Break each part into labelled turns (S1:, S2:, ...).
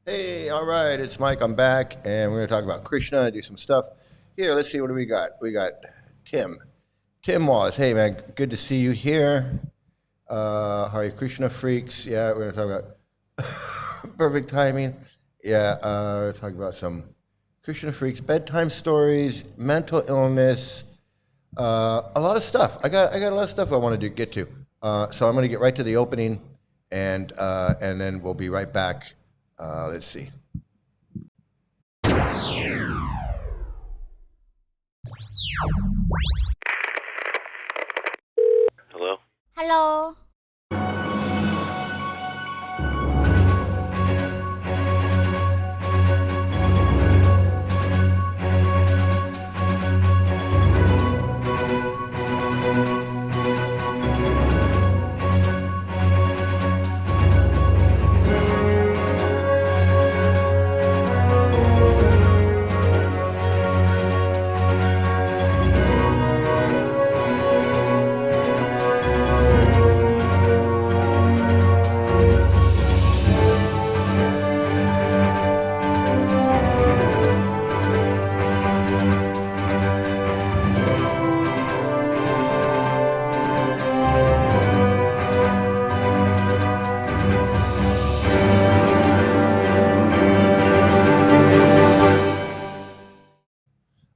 S1: Hey, all right, it's Mike. I'm back, and we're going to talk about Krishna, do some stuff. Here, let's see what do we got. We got Tim. Tim Wallace. Hey, man, good to see you here. Hare Krishna freaks. Yeah, we're going to talk about perfect timing. Yeah, we're talking about some Krishna freaks, bedtime stories, mental illness, a lot of stuff. I got a lot of stuff I want to get to. So I'm going to get right to the opening, and then we'll be right back. Let's see.
S2: Hello?
S3: Hello.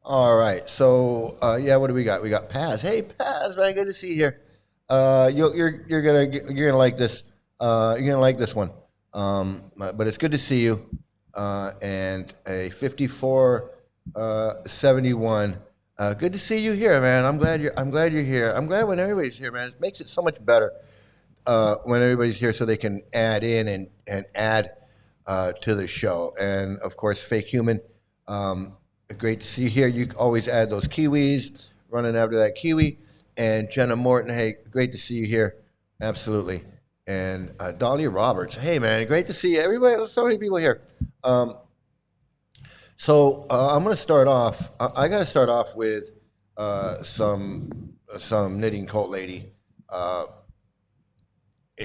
S1: All right. So yeah, what do we got? We got Paz. Hey, Paz, man, good to see you here. You're gonna like this. You're gonna like this one. But it's good to see you. And a 5471. Good to see you here, man. I'm glad you're here. I'm glad when everybody's here, man. It makes it so much better when everybody's here, so they can add in and add to the show. And of course, Fake Human. Great to see you here. You always add those Kiwis, running after that Kiwi. And Jenna Morton, hey, great to see you here. Absolutely. And Dahlia Roberts, hey, man, great to see you. Everybody, there's so many people here. So I'm going to start off. I got to start off with some knitting cult lady.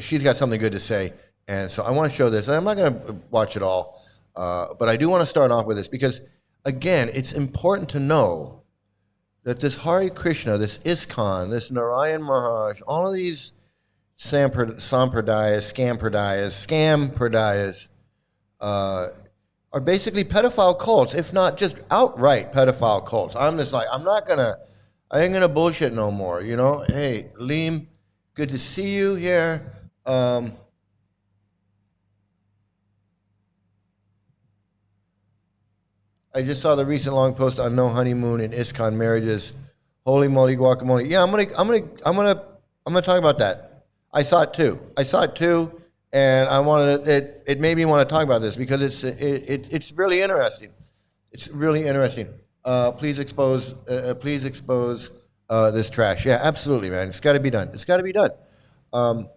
S1: She's got something good to say. And so I want to show this. I'm not going to watch it all, but I do want to start off with this because, again, it's important to know that this Hare Krishna, this ISKCON, this Narayan Maharaj, all of these sampradayas, scampradayas, are basically pedophile cults, if not just outright pedophile cults. I'm just like, I ain't gonna bullshit no more, you know? Hey, Liam, good to see you here. I just saw the recent long post on no honeymoon and ISKCON marriages. Holy moly, guacamole! Yeah, I'm gonna talk about that. I saw it too, and I wanted it made me want to talk about this because it's really interesting. It's really interesting. Please expose this trash. Yeah, absolutely, man. It's got to be done. It's got to be done. But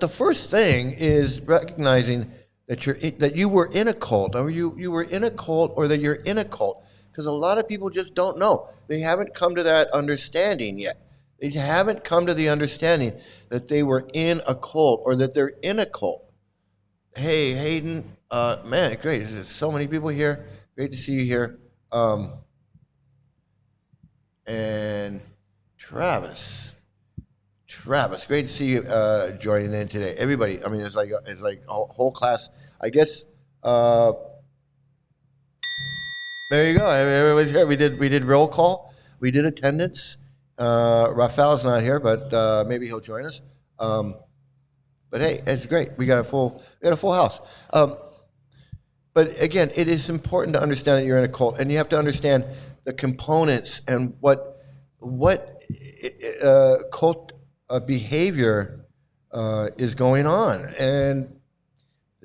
S1: the first thing is recognizing that you were in a cult, or you were in a cult, or that you're in a cult, because a lot of people just don't know. They haven't come to that understanding yet. They haven't come to the understanding that they were in a cult, or that they're in a cult. Hey, Hayden, man, great. There's so many people here. Great to see you here. And Travis, great to see you joining in today. Everybody, I mean, it's like a whole class. I guess. There you go. Everybody's here. We did roll call. We did attendance. Rafael's not here, but maybe he'll join us. But hey, it's great. We got a full house. But again, it is important to understand that you're in a cult, and you have to understand the components and what cult behavior is going on, and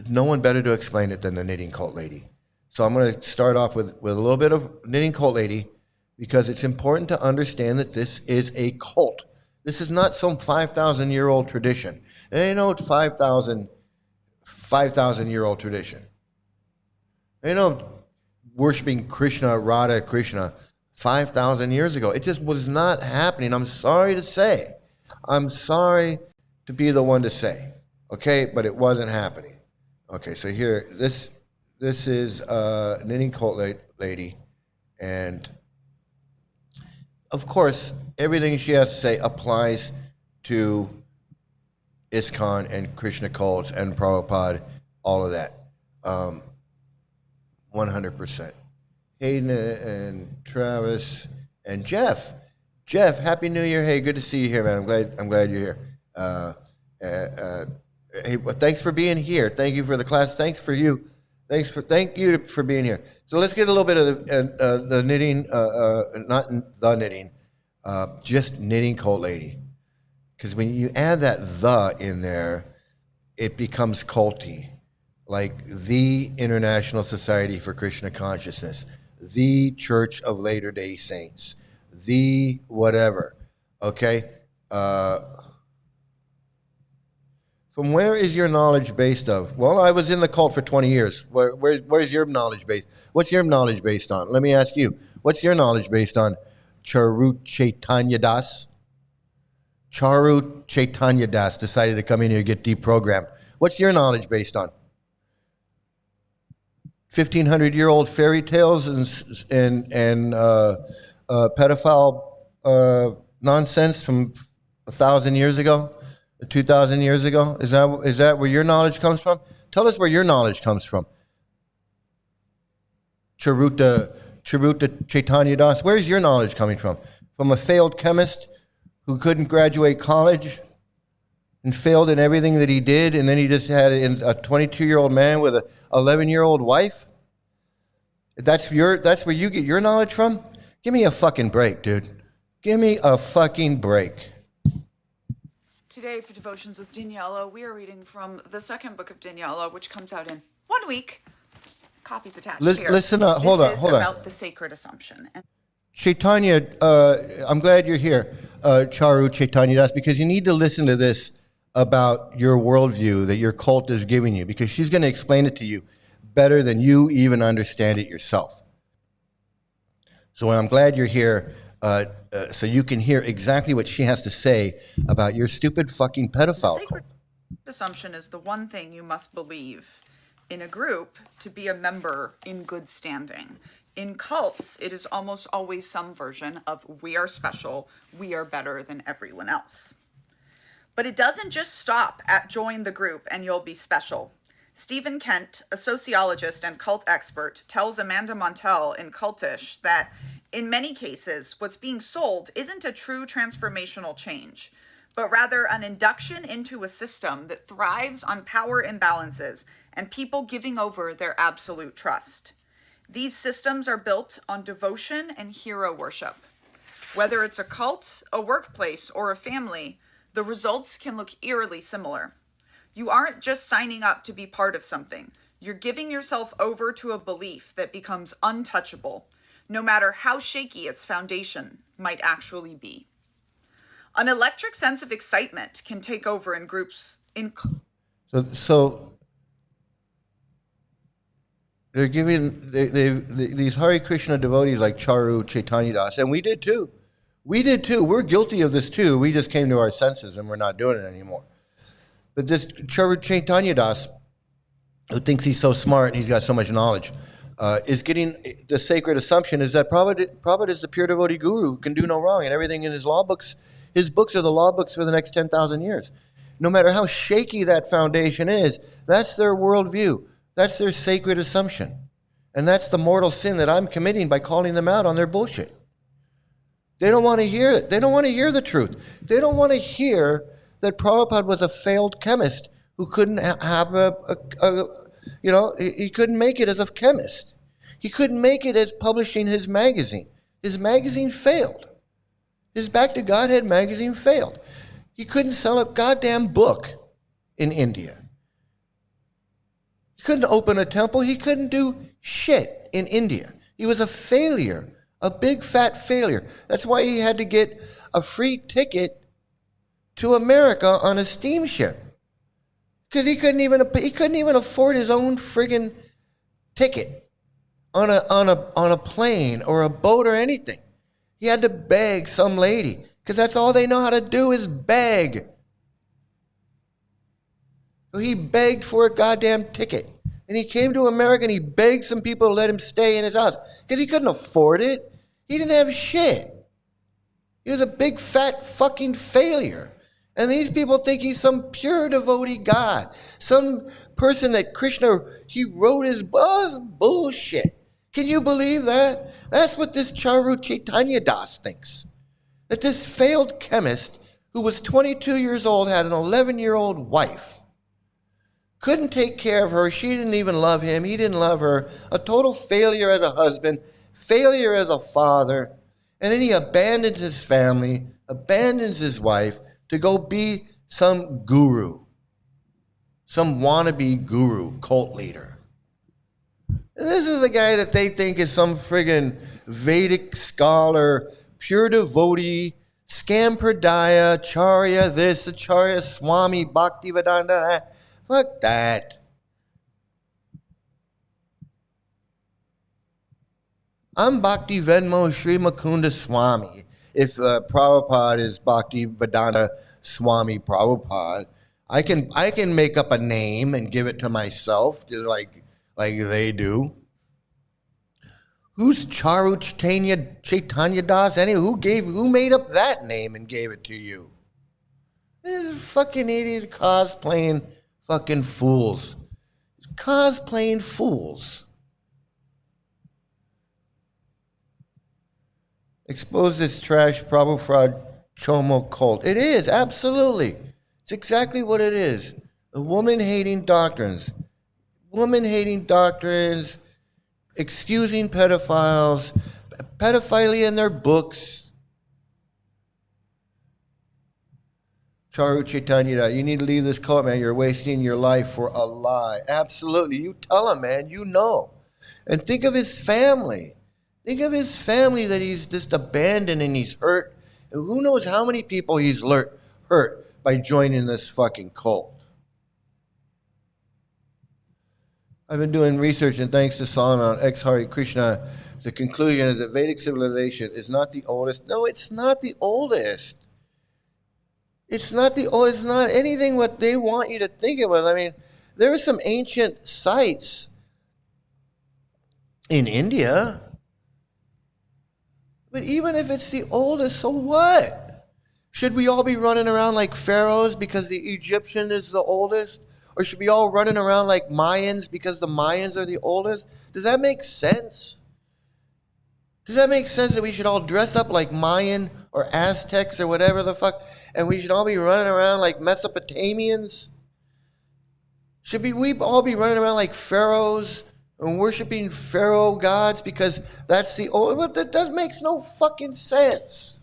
S1: no one better to explain it than the knitting cult lady. So I'm going to start off with a little bit of knitting cult lady, because it's important to understand that this is a cult. This is not some 5,000-year-old tradition. It ain't no 5,000-year-old tradition. Ain't no worshiping Krishna, Radha Krishna 5,000 years ago. It just was not happening. I'm sorry to say. I'm sorry to be the one to say. Okay? But it wasn't happening. Okay, so here, this is knitting cult lady, and of course, everything she has to say applies to ISKCON and Krishna cults and Prabhupada, all of that, 100%. Hayden and Travis and Jeff. Jeff, Happy New Year! Hey, good to see you here, man. I'm glad you're here. Hey, well, thanks for being here. Thank you for the class. Thank you for being here. So let's get a little bit of the knitting, not the knitting, just knitting cult lady. Because when you add that "the" in there, it becomes culty, like the International Society for Krishna Consciousness, the Church of Latter-day Saints, the whatever. Okay. From where is your knowledge based of? Well, I was in the cult for 20 years. Where's your knowledge based? What's your knowledge based on? Let me ask you. What's your knowledge based on? Charu Chaitanya Das? Charu Chaitanya Das decided to come in here and get deprogrammed. What's your knowledge based on? 1,500-year-old fairy tales and pedophile nonsense from 1,000 years ago? 2,000 years ago? Is that where your knowledge comes from? Tell us where your knowledge comes from. Charuta Chaitanya Das, where's your knowledge coming from? From a failed chemist who couldn't graduate college and failed in everything that he did, and then he just had a 22-year-old man with an 11-year-old wife? That's where you get your knowledge from? Give me a fucking break, dude. Give me a fucking break.
S2: Today for Devotions with Daniela, we are reading from the second book of Daniela, which comes out in 1 week. Copies attached here.
S1: Listen up. Hold on.
S2: This is about the sacred assumption.
S1: Chaitanya, I'm glad you're here, Charu Chaitanya Das, because you need to listen to this about your worldview that your cult is giving you, because she's going to explain it to you better than you even understand it yourself. So I'm glad you're here, so you can hear exactly what she has to say about your stupid fucking pedophile
S2: The sacred assumption is the one thing you must believe in a group to be a member in good standing. In cults, it is almost always some version of we are special, we are better than everyone else. But it doesn't just stop at join the group and you'll be special. Stephen Kent, a sociologist and cult expert, tells Amanda Montell in Cultish that in many cases, what's being sold isn't a true transformational change, but rather an induction into a system that thrives on power imbalances and people giving over their absolute trust. These systems are built on devotion and hero worship. Whether it's a cult, a workplace, or a family, the results can look eerily similar. You aren't just signing up to be part of something. You're giving yourself over to a belief that becomes untouchable, no matter how shaky its foundation might actually be. An electric sense of excitement can take over in groups.
S1: So they're giving these Hare Krishna devotees like Charu Chaitanya Das, and we did too. We're guilty of this too. We just came to our senses and we're not doing it anymore. But this Charu Chaitanya Das, who thinks he's so smart and he's got so much knowledge, is getting the sacred assumption is that Prabhupada is the pure devotee guru who can do no wrong, and everything in his law books, his books are the law books for the next 10,000 years. No matter how shaky that foundation is, that's their worldview. That's their sacred assumption. And that's the mortal sin that I'm committing by calling them out on their bullshit. They don't want to hear it. They don't want to hear the truth. They don't want to hear that Prabhupada was a failed chemist who couldn't have he couldn't make it as a chemist. He couldn't make it as publishing his magazine. His magazine failed. His Back to Godhead magazine failed. He couldn't sell a goddamn book in India. He couldn't open a temple. He couldn't do shit in India. He was a failure, a big fat failure. That's why he had to get a free ticket to America on a steamship. Because he couldn't even afford his own friggin' ticket on a plane or a boat or anything. He had to beg some lady, because that's all they know how to do is beg. So he begged for a goddamn ticket. And he came to America and he begged some people to let him stay in his house because he couldn't afford it. He didn't have shit. He was a big fat fucking failure. And these people think he's some pure devotee God. Some person that Krishna, he wrote his bullshit. Can you believe that? That's what this Charu Chaitanya Das thinks. That this failed chemist who was 22 years old, had an 11-year-old wife, couldn't take care of her. She didn't even love him. He didn't love her. A total failure as a husband, failure as a father. And then he abandons his family, abandons his wife to go be some guru, some wannabe guru, cult leader. And this is the guy that they think is some friggin' Vedic scholar, pure devotee, Scampradaya, Acharya this, Acharya Swami, Bhaktivedanta that. Fuck that. I'm Bhakti Venmo Sri Mukunda Swami. If Prabhupada is Bhakti Vedanta Swami Prabhupada, I can make up a name and give it to myself, just like they do. Who's Charu Chaitanya Das? Who made up that name and gave it to you? This fucking idiot cosplaying fucking fools. Cosplaying fools. Expose this trash Prabhupada Chomo cult. It is, absolutely. It's exactly what it is. A woman-hating doctrines. Woman-hating doctrines, excusing pedophiles, pedophilia in their books. Charu Chaitanya, you need to leave this cult, man. You're wasting your life for a lie. Absolutely. You tell him, man. You know. And think of his family. Think of his family that he's just abandoned and he's hurt. And who knows how many people he's hurt by joining this fucking cult. I've been doing research, and thanks to Solomon on ex Hare Krishna, the conclusion is that Vedic civilization is not the oldest. No, it's not the oldest. It's not it's not anything what they want you to think it was. I mean, there are some ancient sites in India. But even if it's the oldest, so what? Should we all be running around like pharaohs because the Egyptian is the oldest? Or should we all running around like Mayans because the Mayans are the oldest? Does that make sense? Does that make sense that we should all dress up like Mayan or Aztecs or whatever the fuck, and we should all be running around like Mesopotamians? Should we all be running around like pharaohs and worshiping pharaoh gods because that's the old? But that makes no fucking sense.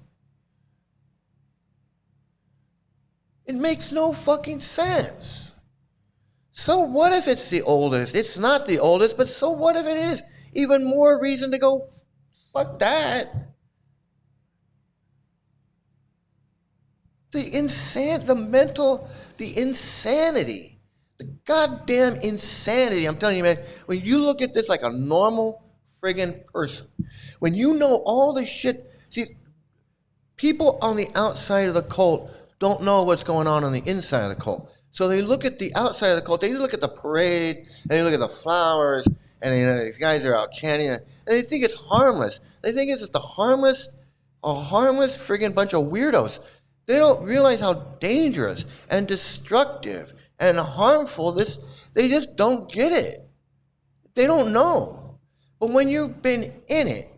S1: It makes no fucking sense. So what if it's the oldest? It's not the oldest, but so what if it is? Even more reason to go, fuck that. The insanity. The goddamn insanity. I'm telling you, man, when you look at this like a normal friggin' person, when you know all the shit, see, people on the outside of the cult don't know what's going on the inside of the cult. So they look at the outside of the cult, they look at the parade, and they look at the flowers, and these guys are out chanting, and they think it's harmless. They think it's just a harmless friggin' bunch of weirdos. They don't realize how dangerous and destructive and harmful this, they just don't get it. They don't know. But when you've been in it,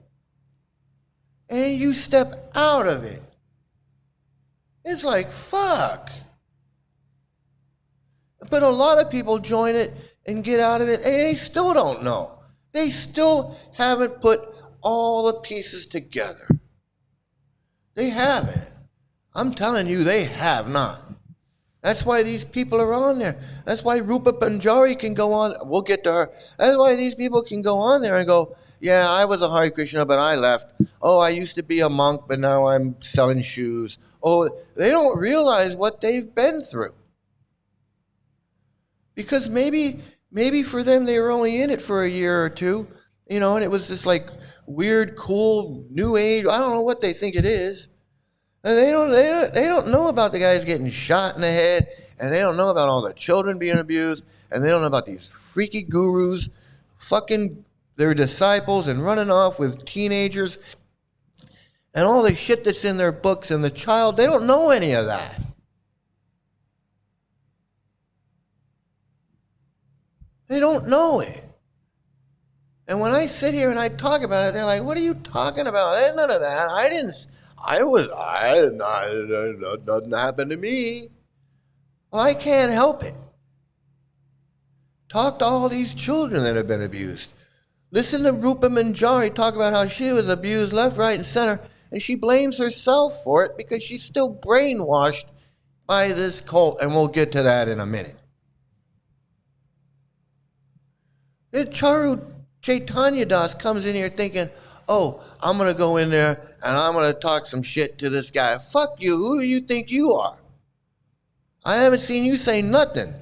S1: and you step out of it, it's like, fuck. But a lot of people join it and get out of it, and they still don't know. They still haven't put all the pieces together. They haven't. I'm telling you, they have not. That's why these people are on there. That's why Rupa Banjari can go on. We'll get to her. That's why these people can go on there and go, yeah, I was a Hare Krishna, but I left. Oh, I used to be a monk, but now I'm selling shoes. Oh, they don't realize what they've been through. Because maybe for them, they were only in it for a year or two, and it was this like weird, cool, new age. I don't know what they think it is. And they don't know about the guys getting shot in the head and they don't know about all the children being abused, and they don't know about these freaky gurus fucking their disciples and running off with teenagers and all the shit that's in their books, and the child, they don't know any of that. They don't know it. And when I sit here and I talk about it, they're like, what are you talking about? There's none of that. Nothing happened to me. Well, I can't help it. Talk to all these children that have been abused. Listen to Rupa Manjari talk about how she was abused left, right, and center, and she blames herself for it because she's still brainwashed by this cult, and we'll get to that in a minute. Charu Chaitanya Das comes in here thinking, oh, I'm going to go in there and I'm going to talk some shit to this guy. Fuck you. Who do you think you are? I haven't seen you say nothing.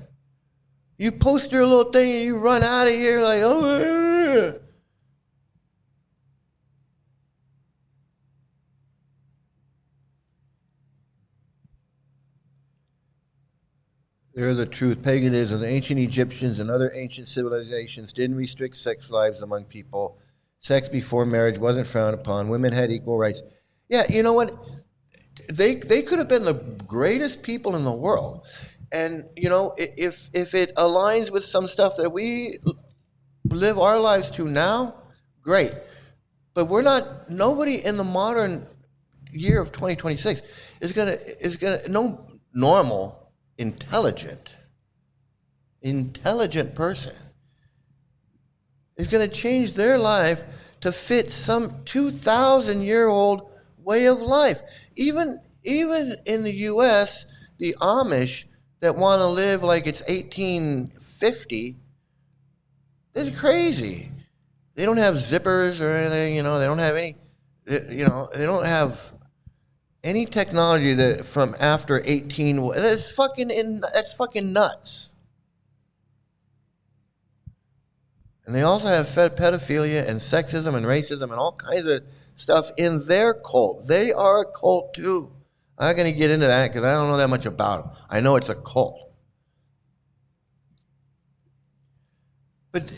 S1: You post your little thing and you run out of here like, oh. They're the truth. Paganism, the ancient Egyptians and other ancient civilizations didn't restrict sex lives among people. Sex before marriage wasn't frowned upon. Women had equal rights. Yeah, you know what? They could have been the greatest people in the world. And, you know, if it aligns with some stuff that we live our lives to now, great. But we're not, nobody in the modern year of 2026 is gonna, no normal, intelligent person is going to change their life to fit some 2,000-year-old way of life. Even in the U.S., the Amish that want to live like it's 1850, they're crazy. They don't have zippers or anything, you know. They don't have any, you know. They don't have any technology that from after 18, that's fucking nuts. And they also have pedophilia and sexism and racism and all kinds of stuff in their cult. They are a cult too. I'm not going to get into that because I don't know that much about them. I know it's a cult. But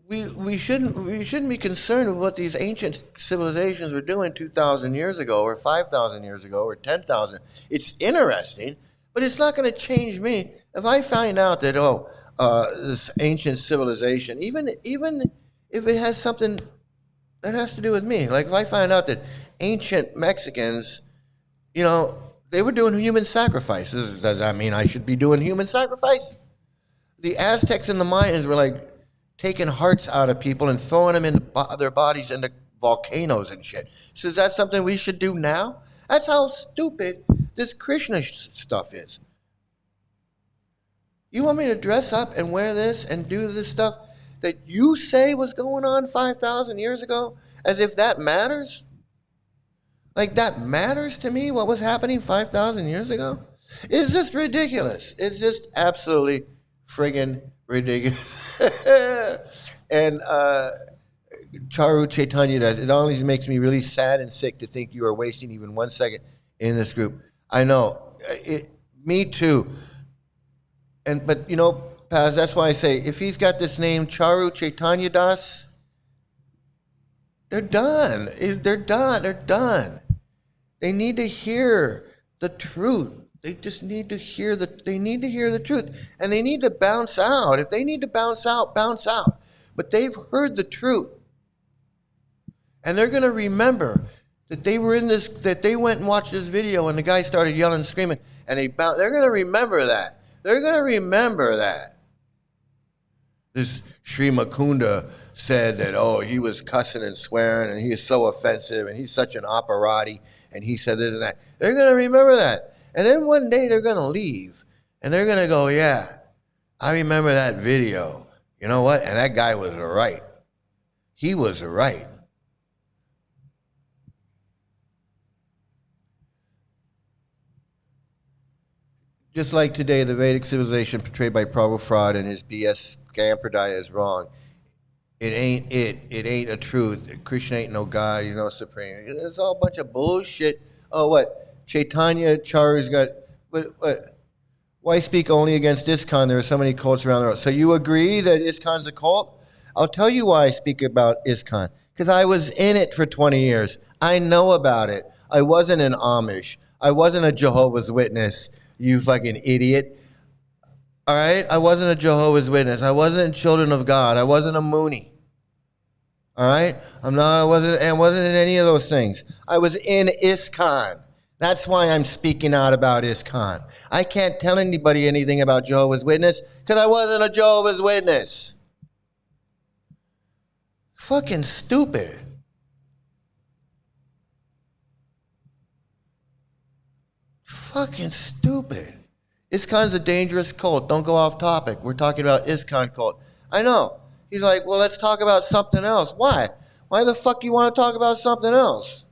S1: we shouldn't be concerned with what these ancient civilizations were doing 2,000 years ago or 5,000 years ago or 10,000. It's interesting, but it's not going to change me. If I find out that, this ancient civilization, even if it has something that has to do with me, like if I find out that ancient Mexicans, you know, they were doing human sacrifices, does that mean I should be doing human sacrifice? The Aztecs and the Mayans were like, taking hearts out of people and throwing them in their bodies into volcanoes and shit. So is that something we should do now? That's how stupid this Krishna stuff is. You want me to dress up and wear this and do this stuff that you say was going on 5,000 years ago? As if that matters? Like that matters to me, what was happening 5,000 years ago? It's just ridiculous. It's just absolutely friggin' ridiculous. And Charu Chaitanya does. It always makes me really sad and sick to think you are wasting even 1 second in this group. I know. Me too. But you know, Paz, that's why I say, if he's got this name, Charu Chaitanya Das, they're done. They're done. They're done. They need to hear the truth. They just need to hear the truth. And they need to bounce out. If they need to bounce out, bounce out. But they've heard the truth. And they're going to remember that they were in this, that they went and watched this video and the guy started yelling and screaming and they're going to remember that. They're going to remember that. This Sri Mukunda said that, oh, he was cussing and swearing and he is so offensive and he's such an operati and he said this and that. They're going to remember that. And then one day they're going to leave and they're going to go, yeah, I remember that video. You know what? And that guy was right. He was right. Just like today, the Vedic civilization portrayed by Prabhupada and his BS Sampradaya is wrong. It ain't it. It ain't a truth. Krishna ain't no God. He's no supreme. It's all a bunch of bullshit. Oh, what? Chaitanya Charu's got, Why speak only against ISKCON? There are so many cults around the world. So you agree that ISKCON's a cult? I'll tell you why I speak about ISKCON. Because I was in it for 20 years. I know about it. I wasn't an Amish. I wasn't a Jehovah's Witness, you fucking idiot. All right? I wasn't a Jehovah's Witness. I wasn't Children of God. I wasn't a Mooney. All right? I wasn't in any of those things. I was in ISKCON. That's why I'm speaking out about ISKCON. I can't tell anybody anything about Jehovah's Witness because I wasn't a Jehovah's Witness. Fucking stupid. Fucking stupid. ISKCON's a dangerous cult. Don't go off topic. We're talking about ISKCON cult. I know. He's like, well, let's talk about something else. Why? Why the fuck you want to talk about something else?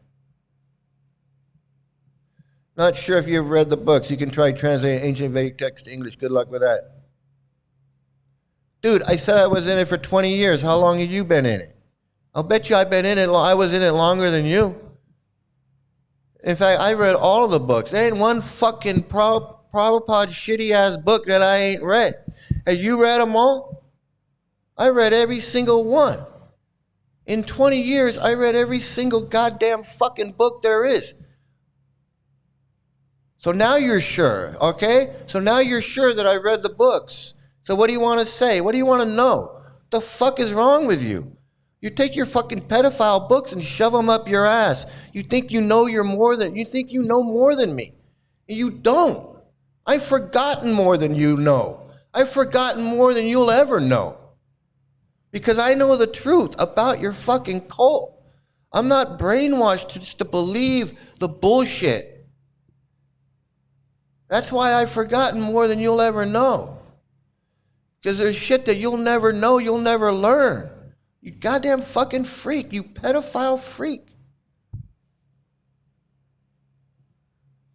S1: Not sure if you've read the books. You can try translating ancient Vedic text to English. Good luck with that. Dude, I said I was in it for 20 years. How long have you been in it? I'll bet you I've been in it. I was in it longer than you. In fact, I read all of the books. There ain't one fucking Prabhupada shitty-ass book that I ain't read. Have you read them all? I read every single one. In 20 years, I read every single goddamn fucking book there is. So now you're sure, okay? So now you're sure that I read the books. So what do you want to say? What do you want to know? What the fuck is wrong with you? You take your fucking pedophile books and shove them up your ass. You think you know more than me. You don't. I've forgotten more than you know. I've forgotten more than you'll ever know. Because I know the truth about your fucking cult. I'm not brainwashed just to believe the bullshit. That's why I've forgotten more than you'll ever know. Because there's shit that you'll never know, you'll never learn. You goddamn fucking freak, you pedophile freak.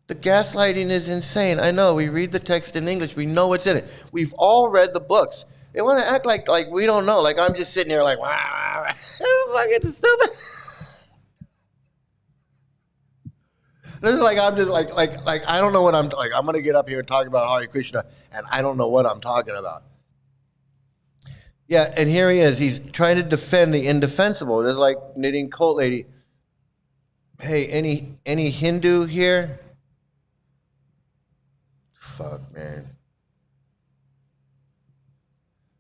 S1: The gaslighting is insane. I know, we read the text in English, we know what's in it. We've all read the books. They want to act like we don't know, like I'm just sitting here like, wow, fucking stupid. This is like I'm just like I don't know what I'm like. I'm gonna get up here and talk about Hare Krishna, and I don't know what I'm talking about. Yeah, and here he is. He's trying to defend the indefensible. It's like knitting cult lady. Hey, any Hindu here? Fuck, man.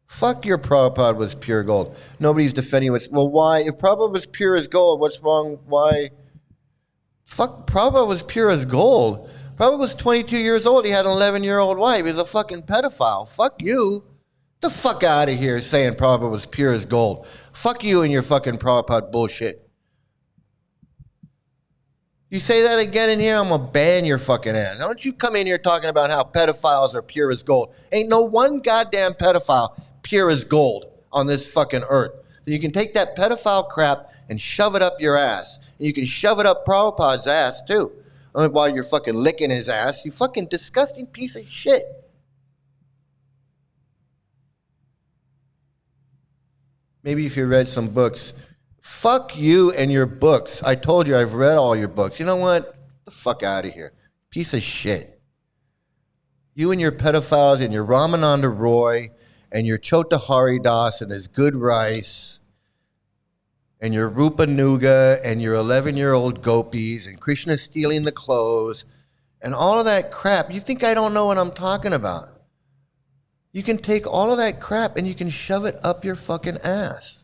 S1: Fuck your Prabhupada was pure gold. Nobody's defending what's well. Why? If Prabhupada was pure as gold, what's wrong? Why? Fuck, Prabhupada was pure as gold. Prabhupada was 22 years old. He had an 11-year-old wife. He's a fucking pedophile. Fuck you. Get the fuck out of here saying Prabhupada was pure as gold. Fuck you and your fucking Prabhupada bullshit. You say that again in here, I'm going to ban your fucking ass. Don't you come in here talking about how pedophiles are pure as gold. Ain't no one goddamn pedophile pure as gold on this fucking earth. So you can take that pedophile crap and shove it up your ass. And you can shove it up Prabhupada's ass, too. While you're fucking licking his ass. You fucking disgusting piece of shit. Maybe if you read some books. Fuck you and your books. I told you I've read all your books. You know what? Get the fuck out of here. Piece of shit. You and your pedophiles and your Ramananda Roy and your Chota Haridas and his good rice. And your Rupa Nuga and your 11-year-old gopis and Krishna stealing the clothes and all of that crap. You think I don't know what I'm talking about? You can take all of that crap and you can shove it up your fucking ass.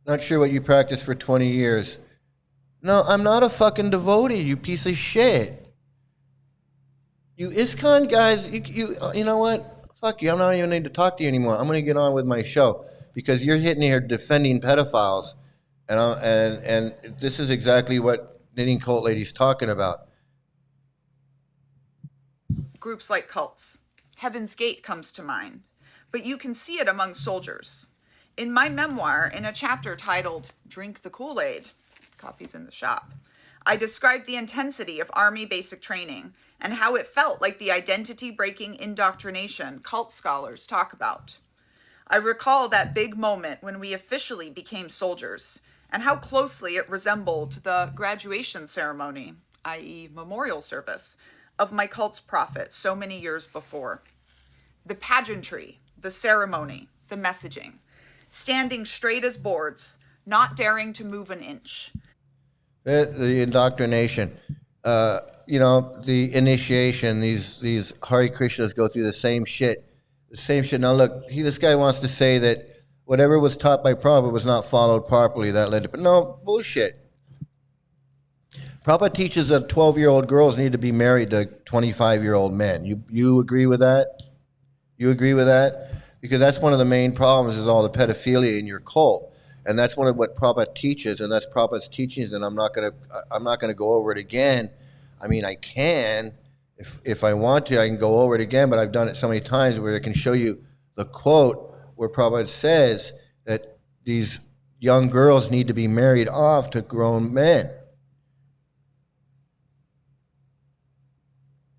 S1: Not sure what you practiced for 20 years. No, I'm not a fucking devotee, you piece of shit. You ISKCON guys, you know what? Fuck you. I'm not even need to talk to you anymore. I'm going to get on with my show because you're hitting here defending pedophiles, and this is exactly what Knitting Cult Lady's talking about.
S2: Groups like cults. Heaven's Gate comes to mind, but you can see it among soldiers. In my memoir, in a chapter titled Drink the Kool-Aid, copies in the shop, I described the intensity of Army basic training and how it felt like the identity-breaking indoctrination cult scholars talk about. I recall that big moment when we officially became soldiers and how closely it resembled the graduation ceremony, i.e., memorial service, of my cult's prophet so many years before. The pageantry, the ceremony, the messaging, standing straight as boards, not daring to move an inch.
S1: The indoctrination, the initiation. These Hare Krishnas go through the same shit, the same shit. Now look, this guy wants to say that whatever was taught by Prabhupada was not followed properly. That led to no bullshit. Prabhupada teaches that 12-year-old girls need to be married to 25-year-old men. You agree with that? You agree with that? Because that's one of the main problems is all the pedophilia in your cult. And that's one of what Prabhupada teaches, and that's Prabhupada's teachings, and I'm not gonna go over it again. I mean, I can, if I want to, I can go over it again, but I've done it so many times where I can show you the quote where Prabhupada says that these young girls need to be married off to grown men.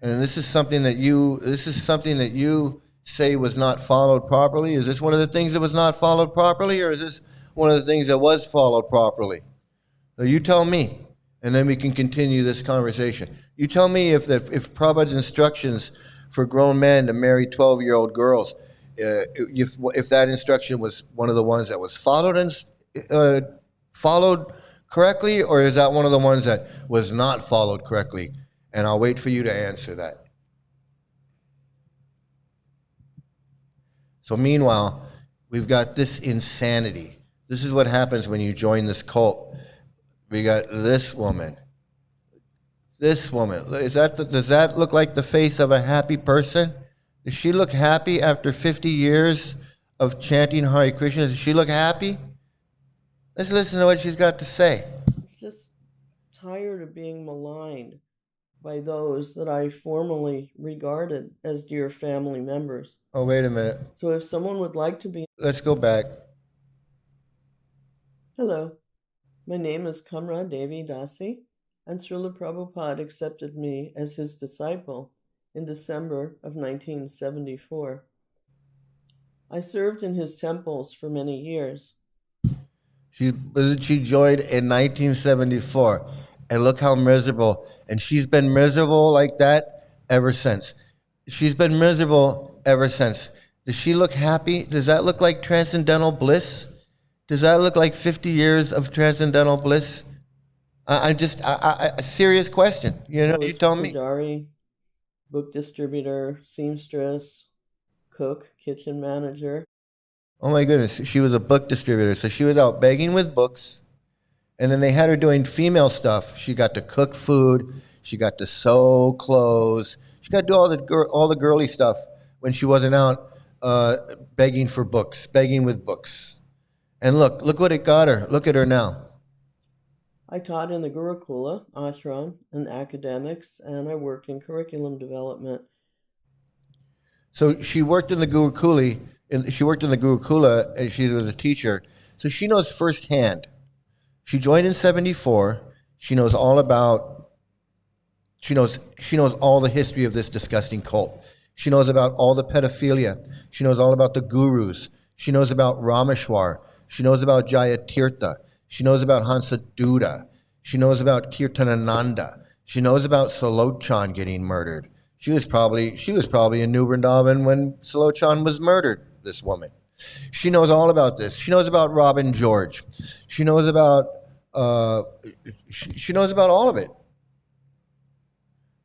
S1: And this is something that you say was not followed properly. Is this one of the things that was not followed properly, or is this one of the things that was followed properly? So you tell me, and then we can continue this conversation. You tell me if Prabhupada's instructions for grown men to marry 12-year-old girls, if that instruction was one of the ones that was followed correctly, or is that one of the ones that was not followed correctly? And I'll wait for you to answer that. So meanwhile, we've got this insanity. This is what happens when you join this cult. We got this woman. This woman. Does that look like the face of a happy person? Does she look happy after 50 years of chanting Hare Krishna? Does she look happy? Let's listen to what she's got to say.
S3: Just tired of being maligned by those that I formerly regarded as dear family members.
S1: Oh, wait a minute.
S3: So if someone would like to be...
S1: Let's go back.
S3: Hello, my name is Kamra Devi Dasi, and Srila Prabhupada accepted me as his disciple in December of 1974. I served in his temples for many years.
S1: She joined in 1974, and look how miserable. And she's been miserable like that ever since. She's been miserable ever since. Does she look happy? Does that look like transcendental bliss? Does that look like 50 years of transcendental bliss? A serious question. You tell me.
S3: Pujari, book distributor, seamstress, cook, kitchen manager.
S1: Oh my goodness, she was a book distributor. So she was out begging with books, and then they had her doing female stuff. She got to cook food, she got to sew clothes, she got to do all the girly stuff when she wasn't out begging for books, begging with books. And look what it got her. Look at her now.
S3: I taught in the Gurukula, ashram, and academics, and I worked in curriculum development.
S1: So she worked in the Gurukula, and she was a teacher. So she knows firsthand. She joined in 74. She knows all the history of this disgusting cult. She knows about all the pedophilia. She knows all about the gurus. She knows about Rameshwar. She knows about Jayatirtha. She knows about Hansaduda. She knows about Kirtanananda. She knows about Salochan getting murdered. She was probably in New Vrindavan when Salochan was murdered, this woman. She knows all about this. She knows about Robin George. She knows about she knows about all of it.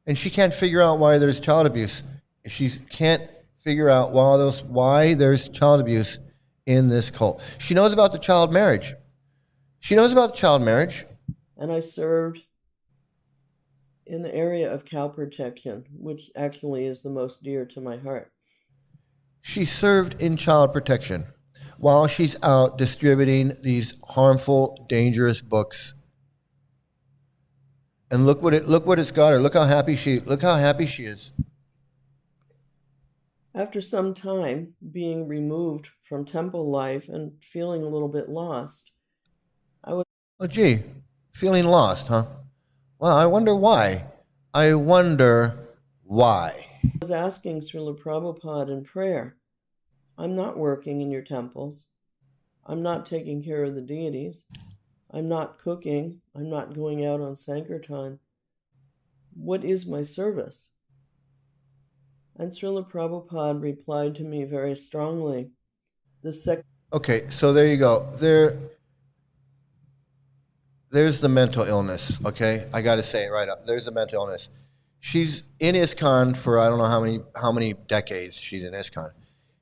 S1: And she can't figure out why there's child abuse. She can't figure out why there's child abuse in this cult. She knows about the child marriage.
S3: And I served in the area of cow protection, which actually is the most dear to my heart.
S1: She served in child protection while she's out distributing these harmful, dangerous books. And look what it's got her. Look how happy she is.
S3: After some time being removed from temple life and feeling a little bit lost,
S1: oh gee, feeling lost, huh? Well, I wonder why. I was
S3: asking Srila Prabhupada in prayer, I'm not working in your temples. I'm not taking care of the deities. I'm not cooking. I'm not going out on Sankirtan. What is my service? And Srila Prabhupada replied to me very strongly.
S1: Okay, so there you go. There's the mental illness, okay? I got to say it right up. There's the mental illness. She's in ISKCON for I don't know how many decades she's in ISKCON.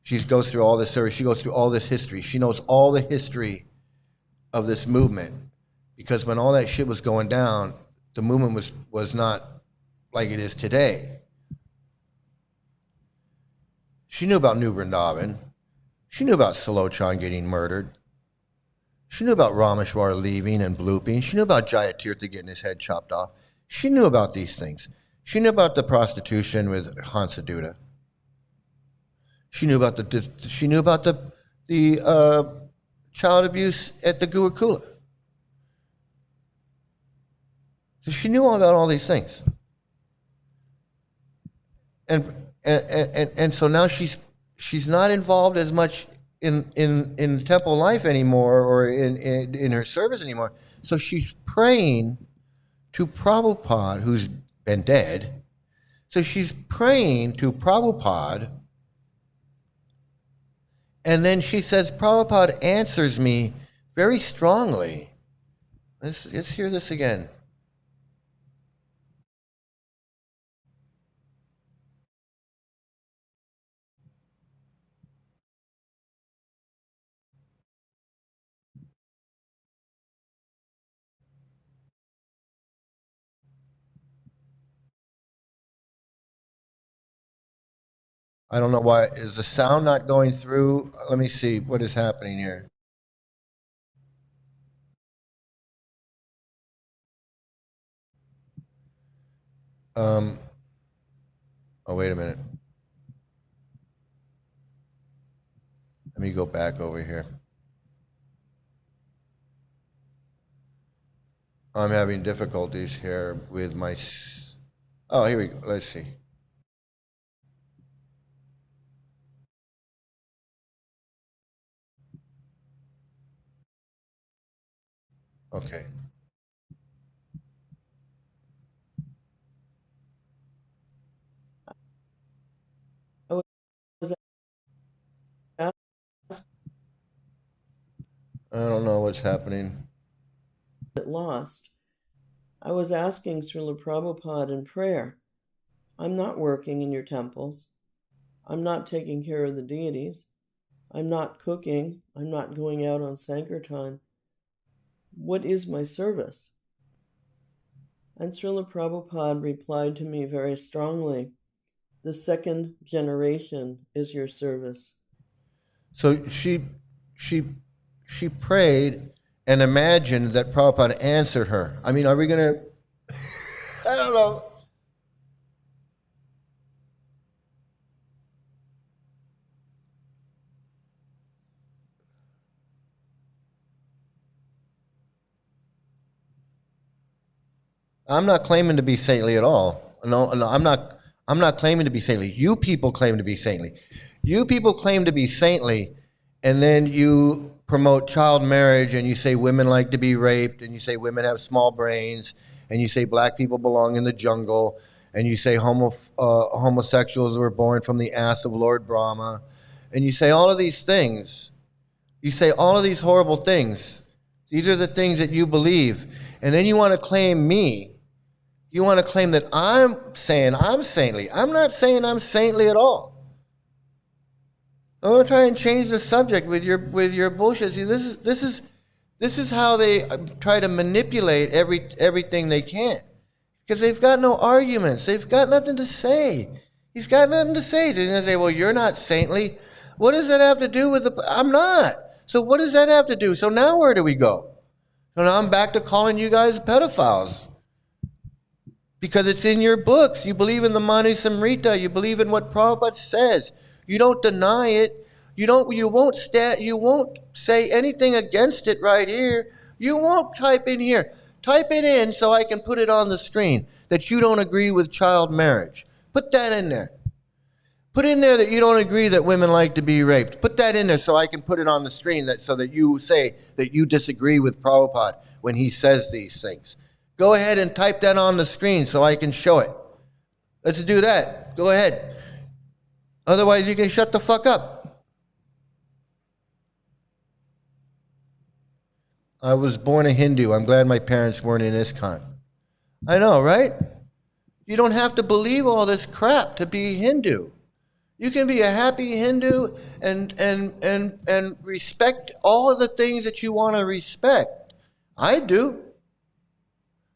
S1: She goes through all this service. She goes through all this history. She knows all the history of this movement because when all that shit was going down, the movement was not like it is today. She knew about New Vrindavan. She knew about Salochan getting murdered. She knew about Rameshwar leaving and blooping. She knew about Jayatirtha getting his head chopped off. She knew about these things. She knew about the prostitution with Hansaduta. She knew about the child abuse at the Gurukula. So she knew all about all these things. And so now she's not involved as much in temple life anymore or in her service anymore. So she's praying to Prabhupada, who's been dead. So she's praying to Prabhupada, and then she says, Prabhupada answers me very strongly. Let's hear this again. I don't know why. Is the sound not going through? Let me see what is happening here. Oh, wait a minute. Let me go back over here. I'm having difficulties here with my... Oh, here we go. Let's see. Okay.
S3: I was asked
S1: I don't know what's happening.
S3: lost. I was asking Srila Prabhupada in prayer. I'm not working in your temples. I'm not taking care of the deities. I'm not cooking. I'm not going out on Sankirtan. What is my service? And Srila Prabhupada replied to me very strongly, the second generation is your service.
S1: So she prayed and imagined that Prabhupada answered her. I mean, are we going to... I don't know. I'm not claiming to be saintly at all. No, I'm not claiming to be saintly. You people claim to be saintly. You people claim to be saintly, and then you promote child marriage, and you say women like to be raped, and you say women have small brains, and you say black people belong in the jungle, and you say homosexuals were born from the ass of Lord Brahma, and you say all of these things. You say all of these horrible things. These are the things that you believe, and then you want to claim me. You want to claim that I'm saying I'm saintly. I'm not saying I'm saintly at all. I'm going to try and change the subject with your bullshit. See, this is how they try to manipulate everything they can, because they've got no arguments. They've got nothing to say. He's got nothing to say. So they're going to say, "Well, you're not saintly." What does that have to do with the? I'm not. So what does that have to do? So now where do we go? So now I'm back to calling you guys pedophiles. Because it's in your books. You believe in the Mani Samrita. You believe in what Prabhupada says. You don't deny it. You won't say anything against it right here. You won't type in here. Type it in so I can put it on the screen that you don't agree with child marriage. Put that in there. Put in there that you don't agree that women like to be raped. Put that in there so I can put it on the screen so that you say that you disagree with Prabhupada when he says these things. Go ahead and type that on the screen so I can show it. Let's do that. Go ahead. Otherwise, you can shut the fuck up. I was born a Hindu. I'm glad my parents weren't in ISKCON. I know, right? You don't have to believe all this crap to be Hindu. You can be a happy Hindu and respect all of the things that you want to respect. I do.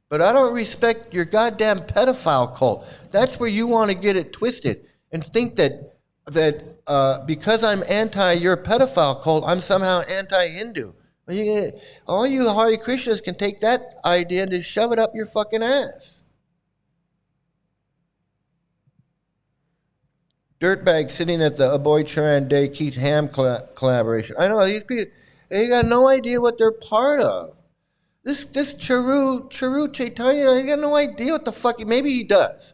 S1: But I don't respect your goddamn pedophile cult. That's where you want to get it twisted and think that because I'm anti your pedophile cult, I'm somehow anti-Hindu. All you Hare Krishnas can take that idea and just shove it up your fucking ass. Dirtbag sitting at the Aboy Charan Day Keith Ham collaboration. I know, these people, they got no idea what they're part of. This Charu Chaitanya, he got no idea what the fuck. Maybe he does.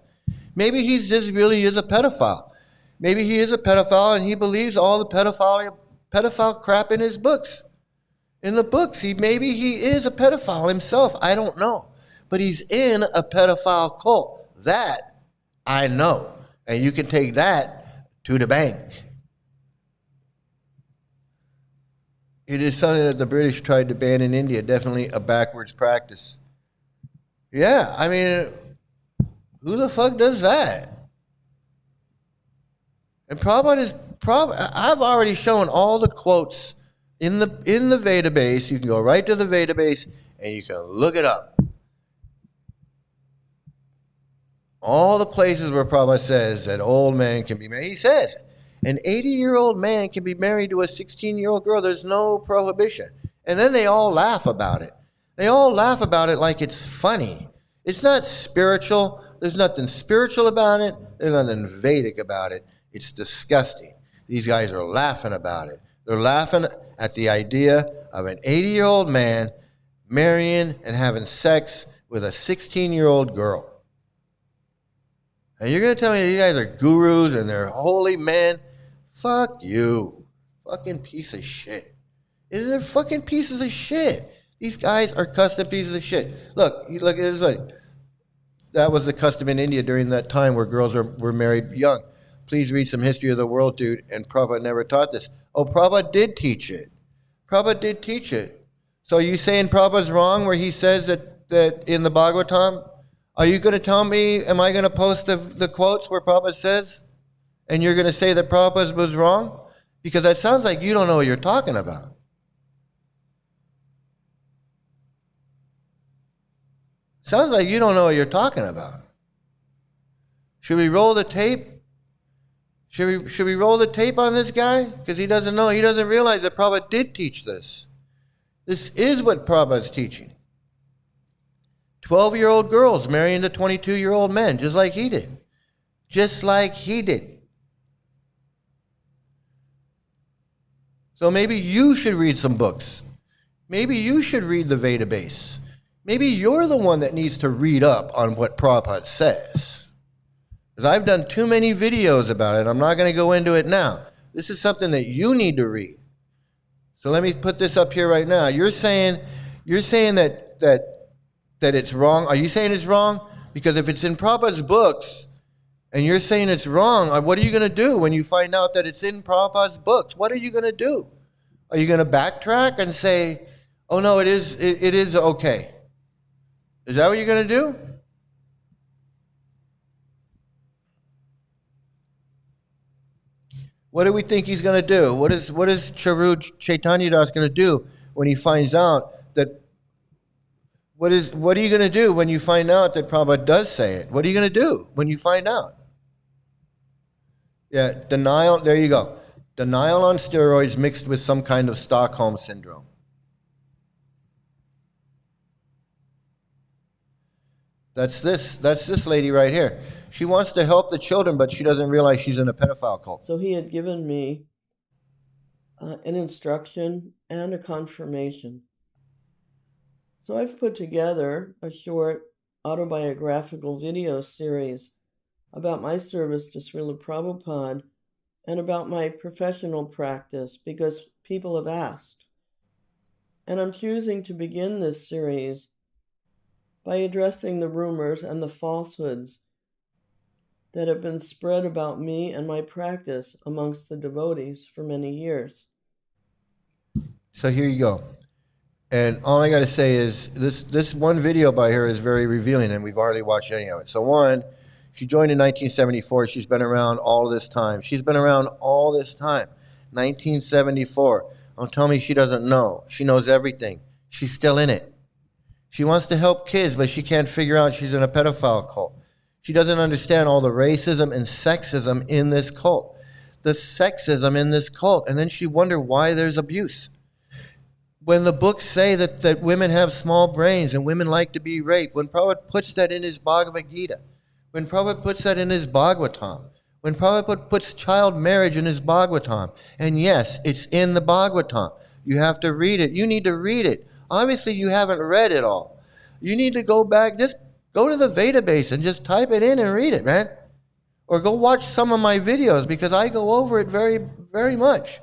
S1: Maybe he just really is a pedophile. Maybe he is a pedophile and he believes all the pedophile crap in his books. In the books, maybe he is a pedophile himself. I don't know. But he's in a pedophile cult. That I know. And you can take that to the bank. It is something that the British tried to ban in India. Definitely a backwards practice. Yeah, I mean, who the fuck does that? And I've already shown all the quotes in the database. You can go right to the database and you can look it up. All the places where Prabhupada says that old man can be married. He says an 80-year-old man can be married to a 16-year-old girl. There's no prohibition. And then they all laugh about it. They all laugh about it like it's funny. It's not spiritual. There's nothing spiritual about it. There's nothing Vedic about it. It's disgusting. These guys are laughing about it. They're laughing at the idea of an 80-year-old man marrying and having sex with a 16-year-old girl. And you're going to tell me these guys are gurus and they're holy men? Fuck you. Fucking piece of shit. They're fucking pieces of shit. These guys are custom pieces of shit. Look at this way. That was the custom in India during that time where girls were married young. Please read some history of the world, dude. And Prabhupada never taught this. Oh, Prabhupada did teach it. Prabhupada did teach it. So are you saying Prabhupada's wrong where he says that in the Bhagavatam? Are you going to tell me, am I going to post the quotes where Prabhupada says? And you're going to say that Prabhupada was wrong? Because that sounds like you don't know what you're talking about. Sounds like you don't know what you're talking about. Should we roll the tape? Should we roll the tape on this guy? Because he doesn't know. He doesn't realize that Prabhupada did teach this. This is what Prabhupada's teaching. 12-year-old girls marrying the 22-year-old men, just like he did. Just like he did. So maybe you should read some books. Maybe you should read the database. Maybe you're the one that needs to read up on what Prabhupada says. Because I've done too many videos about it. I'm not going to go into it now. This is something that you need to read. So let me put this up here right now. You're saying that it's wrong. Are you saying it's wrong? Because if it's in Prabhupada's books and you're saying it's wrong, what are you going to do when you find out that it's in Prabhupada's books? What are you going to do? Are you going to backtrack and say, oh no, it is okay? Is that what you're going to do? What do we think he's going to do? What is Charu Chaitanya Das going to do when he finds out that? What are you going to do when you find out that Prabhupada does say it? What are you going to do when you find out? Yeah, denial. There you go. Denial on steroids mixed with some kind of Stockholm syndrome. That's this lady right here. She wants to help the children, but she doesn't realize she's in a pedophile cult.
S3: So he had given me an instruction and a confirmation. So I've put together a short autobiographical video series about my service to Srila Prabhupada and about my professional practice because people have asked. and I'm choosing to begin this series by addressing the rumors and the falsehoods that have been spread about me and my practice amongst the devotees for many years.
S1: So here you go. And all I got to say is this one video by her is very revealing, and we've hardly watched any of it. So one, she joined in 1974. She's been around all this time. She's been around all this time. 1974. Don't tell me she doesn't know. She knows everything. She's still in it. She wants to help kids, but she can't figure out she's in a pedophile cult. She doesn't understand all the racism and sexism in this cult. The sexism in this cult. And then she wonders why there's abuse. When the books say that women have small brains and women like to be raped, when Prabhupada puts that in his Bhagavad Gita, when Prabhupada puts that in his Bhagavatam, when Prabhupada puts child marriage in his Bhagavatam, and yes, it's in the Bhagavatam. You have to read it. You need to read it. Obviously, you haven't read it all. You need to go back, just go to the database and just type it in and read it, man. Or go watch some of my videos because I go over it very, very much.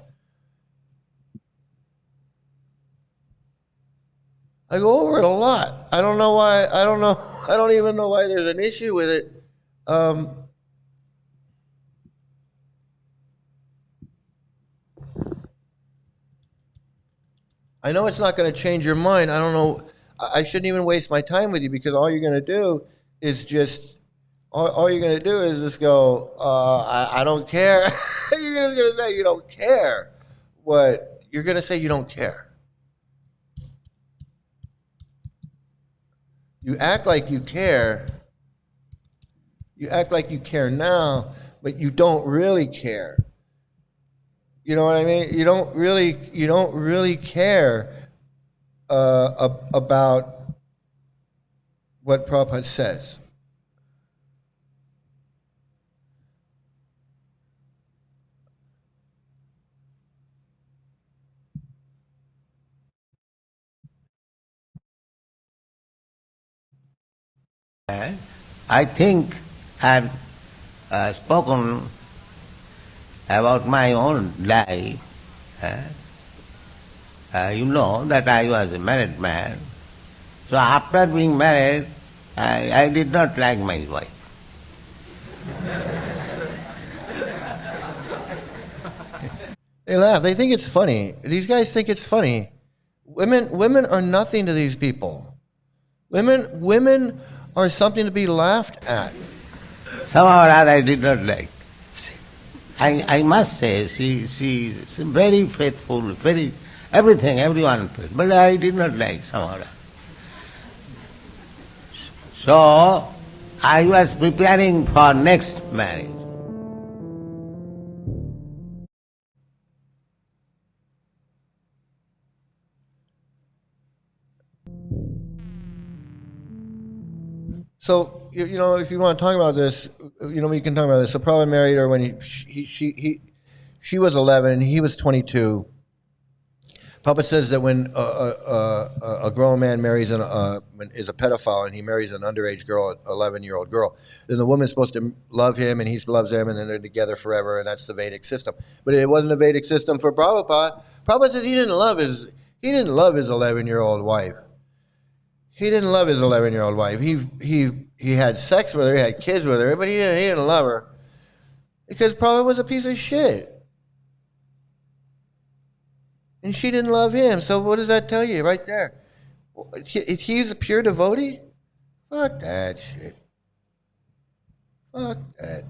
S1: I go over it a lot. I don't know why. I don't even know why there's an issue with it. I know it's not going to change your mind. I don't know. I shouldn't even waste my time with you because all you're going to do is just, all you're going to do is just go, I don't care. You're just going to say you don't care. What? You're going to say you don't care. You act like you care. You act like you care now, but you don't really care. You know what I mean? You don't really care about what Prabhupada says.
S4: I think I've spoken about my own life. You know that I was a married man. So after being married, I did not like my wife.
S1: They laugh. They think it's funny. These guys think it's funny. Women are nothing to these people. Women are something to be laughed at.
S4: Somehow or other I did not like. I must say she's very faithful, very everything, everyone, but I did not like somehow or other. So I was preparing for next marriage.
S1: So you know, if you want to talk about this, you know, we can talk about this. So Prabhupada married her when she was 11 and he was 22. Prabhupada says that when a grown man marries is a pedophile and he marries an underage girl, an 11-year-old girl, then the woman's supposed to love him and he loves them and then they're together forever, and that's the Vedic system. But it wasn't a Vedic system for Prabhupada. Prabhupada says he didn't love his 11-year-old wife. He didn't love his 11-year-old wife. He had sex with her, he had kids with her, but he didn't love her because Prabhupada was a piece of shit. And she didn't love him. So what does that tell you right there? He's a pure devotee? Fuck that shit. Fuck that.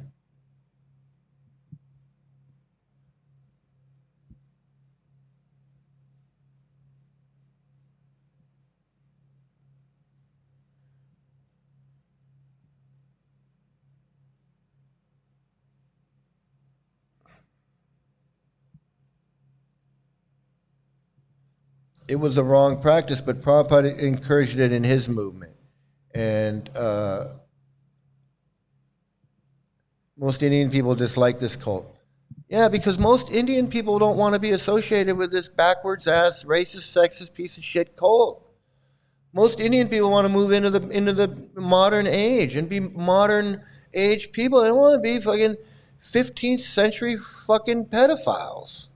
S1: It was the wrong practice, but Prabhupada encouraged it in his movement. And most Indian people dislike this cult. Yeah, because most Indian people don't want to be associated with this backwards ass, racist, sexist piece of shit cult. Most Indian people want to move into the modern age and be modern age people. They don't want to be fucking 15th century fucking pedophiles.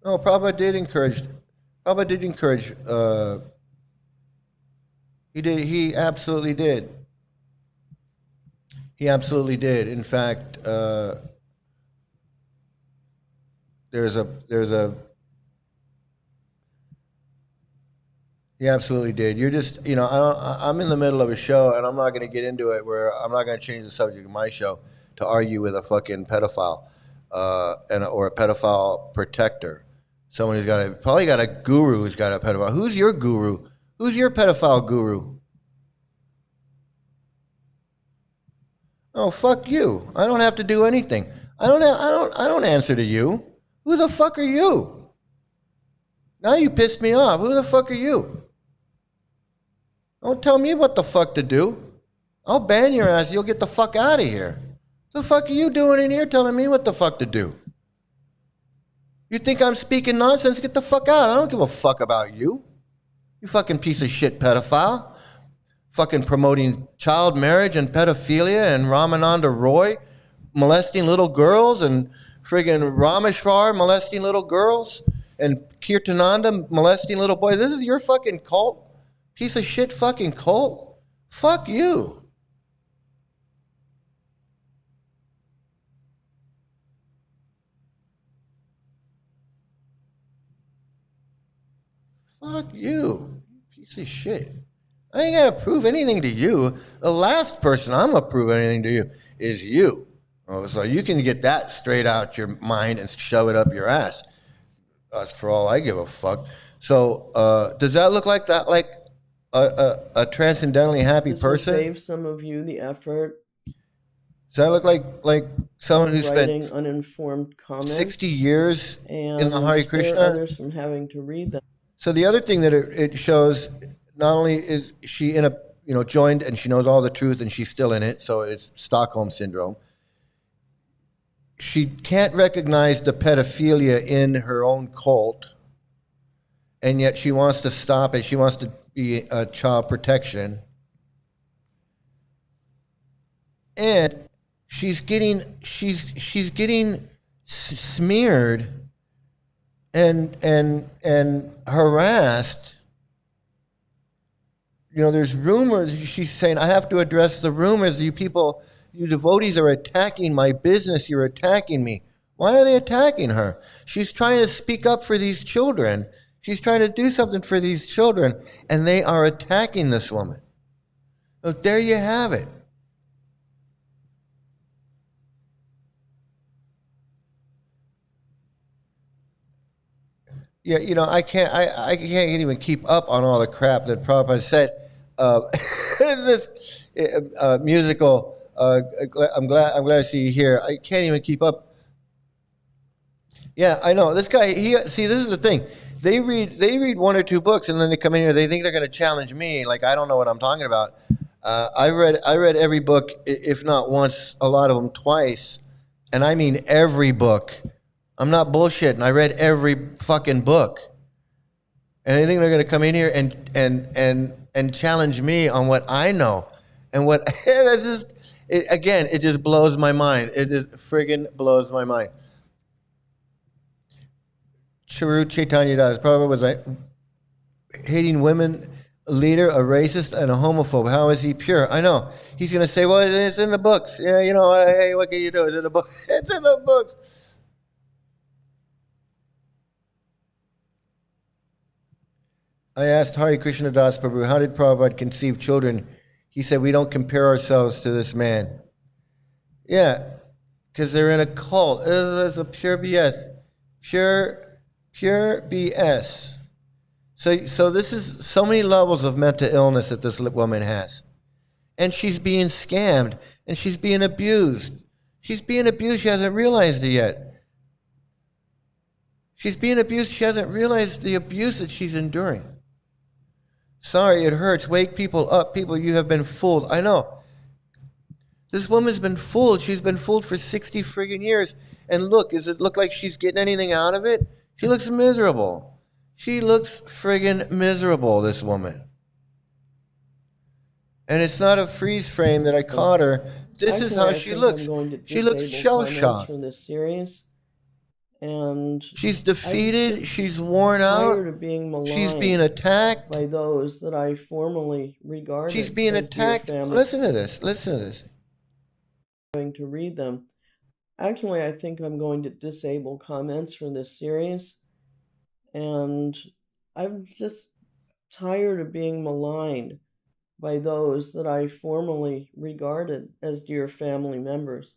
S1: No, Prabhupada did encourage. Prabhupada did encourage. He did. He absolutely did. He absolutely did. In fact, there's a. He absolutely did. You're just, I'm in the middle of a show, and I'm not going to get into it. Where I'm not going to change the subject of my show to argue with a fucking pedophile, or a pedophile protector. Someone who's probably got a guru who's got a pedophile. Who's your guru? Who's your pedophile guru? Oh, fuck you. I don't have to do anything. I don't answer to you. Who the fuck are you? Now you pissed me off. Who the fuck are you? Don't tell me what the fuck to do. I'll ban your ass. You'll get the fuck out of here. The fuck are you doing in here telling me what the fuck to do? You think I'm speaking nonsense? Get the fuck out. I don't give a fuck about you. You fucking piece of shit pedophile. Fucking promoting child marriage and pedophilia, and Ramananda Roy molesting little girls, and friggin' Rameshwar molesting little girls, and Kirtananda molesting little boys. This is your fucking cult? Piece of shit fucking cult? Fuck you. Fuck you. Piece of shit. I ain't gotta prove anything to you. The last person I'm gonna prove anything to you is you. Oh, so you can get that straight out your mind and shove it up your ass. That's for all I give a fuck. So, does that look like that? Like a transcendentally happy
S3: This will
S1: person?
S3: save some of you the effort.
S1: Does that look like someone who
S3: writing
S1: spent
S3: uninformed comments
S1: 60 years
S3: and
S1: in the Hare
S3: spare
S1: Krishna?
S3: others from having to read them?
S1: So the other thing that it shows, not only is she joined and she knows all the truth and she's still in it, so it's Stockholm syndrome. She can't recognize the pedophilia in her own cult, and yet she wants to stop it. She wants to be a child protection, and she's getting smeared and harassed. There's rumors. She's saying, I have to address the rumors. You people, you devotees are attacking my business. You're attacking me. Why are they attacking her? She's trying to speak up for these children. She's trying to do something for these children, and they are attacking this woman. So there you have it. Yeah, I can't even keep up on all the crap that Prabhupada said. This musical. I'm glad to see you here. I can't even keep up. Yeah, I know this guy. This is the thing. They read one or two books, and then they come in here. They think they're going to challenge me. Like I don't know what I'm talking about. I read every book, if not once, a lot of them twice, and I mean every book. I'm not bullshitting. I read every fucking book. And they think they're going to come in here and challenge me on what I know. And what, that's just, it just blows my mind. It just friggin' blows my mind. Charu Chaitanya Das. Prabhupada was a hating women leader, a racist, and a homophobe. How is he pure? I know. He's going to say, well, it's in the books. Yeah, hey, what can you do? It's in the book. It's in the books. I asked Hare Krishna Das Prabhu, how did Prabhupada conceive children? He said, we don't compare ourselves to this man. Yeah, because they're in a cult. It's a pure BS. Pure BS. So this is so many levels of mental illness that this woman has. And she's being scammed, and she's being abused. She's being abused. She hasn't realized it yet. She's being abused. She hasn't realized the abuse that she's enduring. Sorry, it hurts. Wake people up. People, you have been fooled. I know. This woman's been fooled. She's been fooled for 60 friggin' years. And look, does it look like she's getting anything out of it? She looks miserable. She looks friggin' miserable, this woman. And it's not a freeze frame that I caught her. This is how she looks. She looks shell-shocked.
S3: From this series, And
S1: She's
S3: I'm
S1: defeated.
S3: just
S1: She's worn
S3: tired
S1: out.
S3: of being
S1: She's being
S3: maligned
S1: attacked.
S3: by those that I formerly
S1: She's
S3: regarded
S1: being
S3: as dear
S1: attacked.
S3: family.
S1: Listen to this. Listen to this.
S3: Going to read them. Actually, I think I'm going to disable comments from this series. And I'm just tired of being maligned by those that I formerly regarded as dear family members.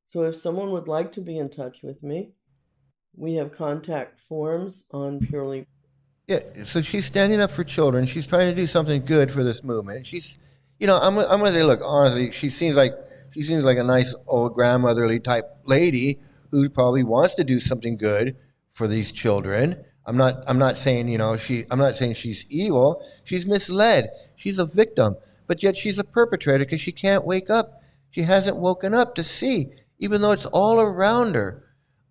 S3: So if someone would like to be in touch with me, we have contact forms on Purely.
S1: Yeah, so she's standing up for children. She's trying to do something good for this movement. She's, you know, I'm gonna say, look, honestly, she seems like a nice old grandmotherly type lady who probably wants to do something good for these children. I'm not saying, you know, I'm not saying she's evil. She's misled. She's a victim, but yet she's a perpetrator because she can't wake up. She hasn't woken up to see, even though it's all around her.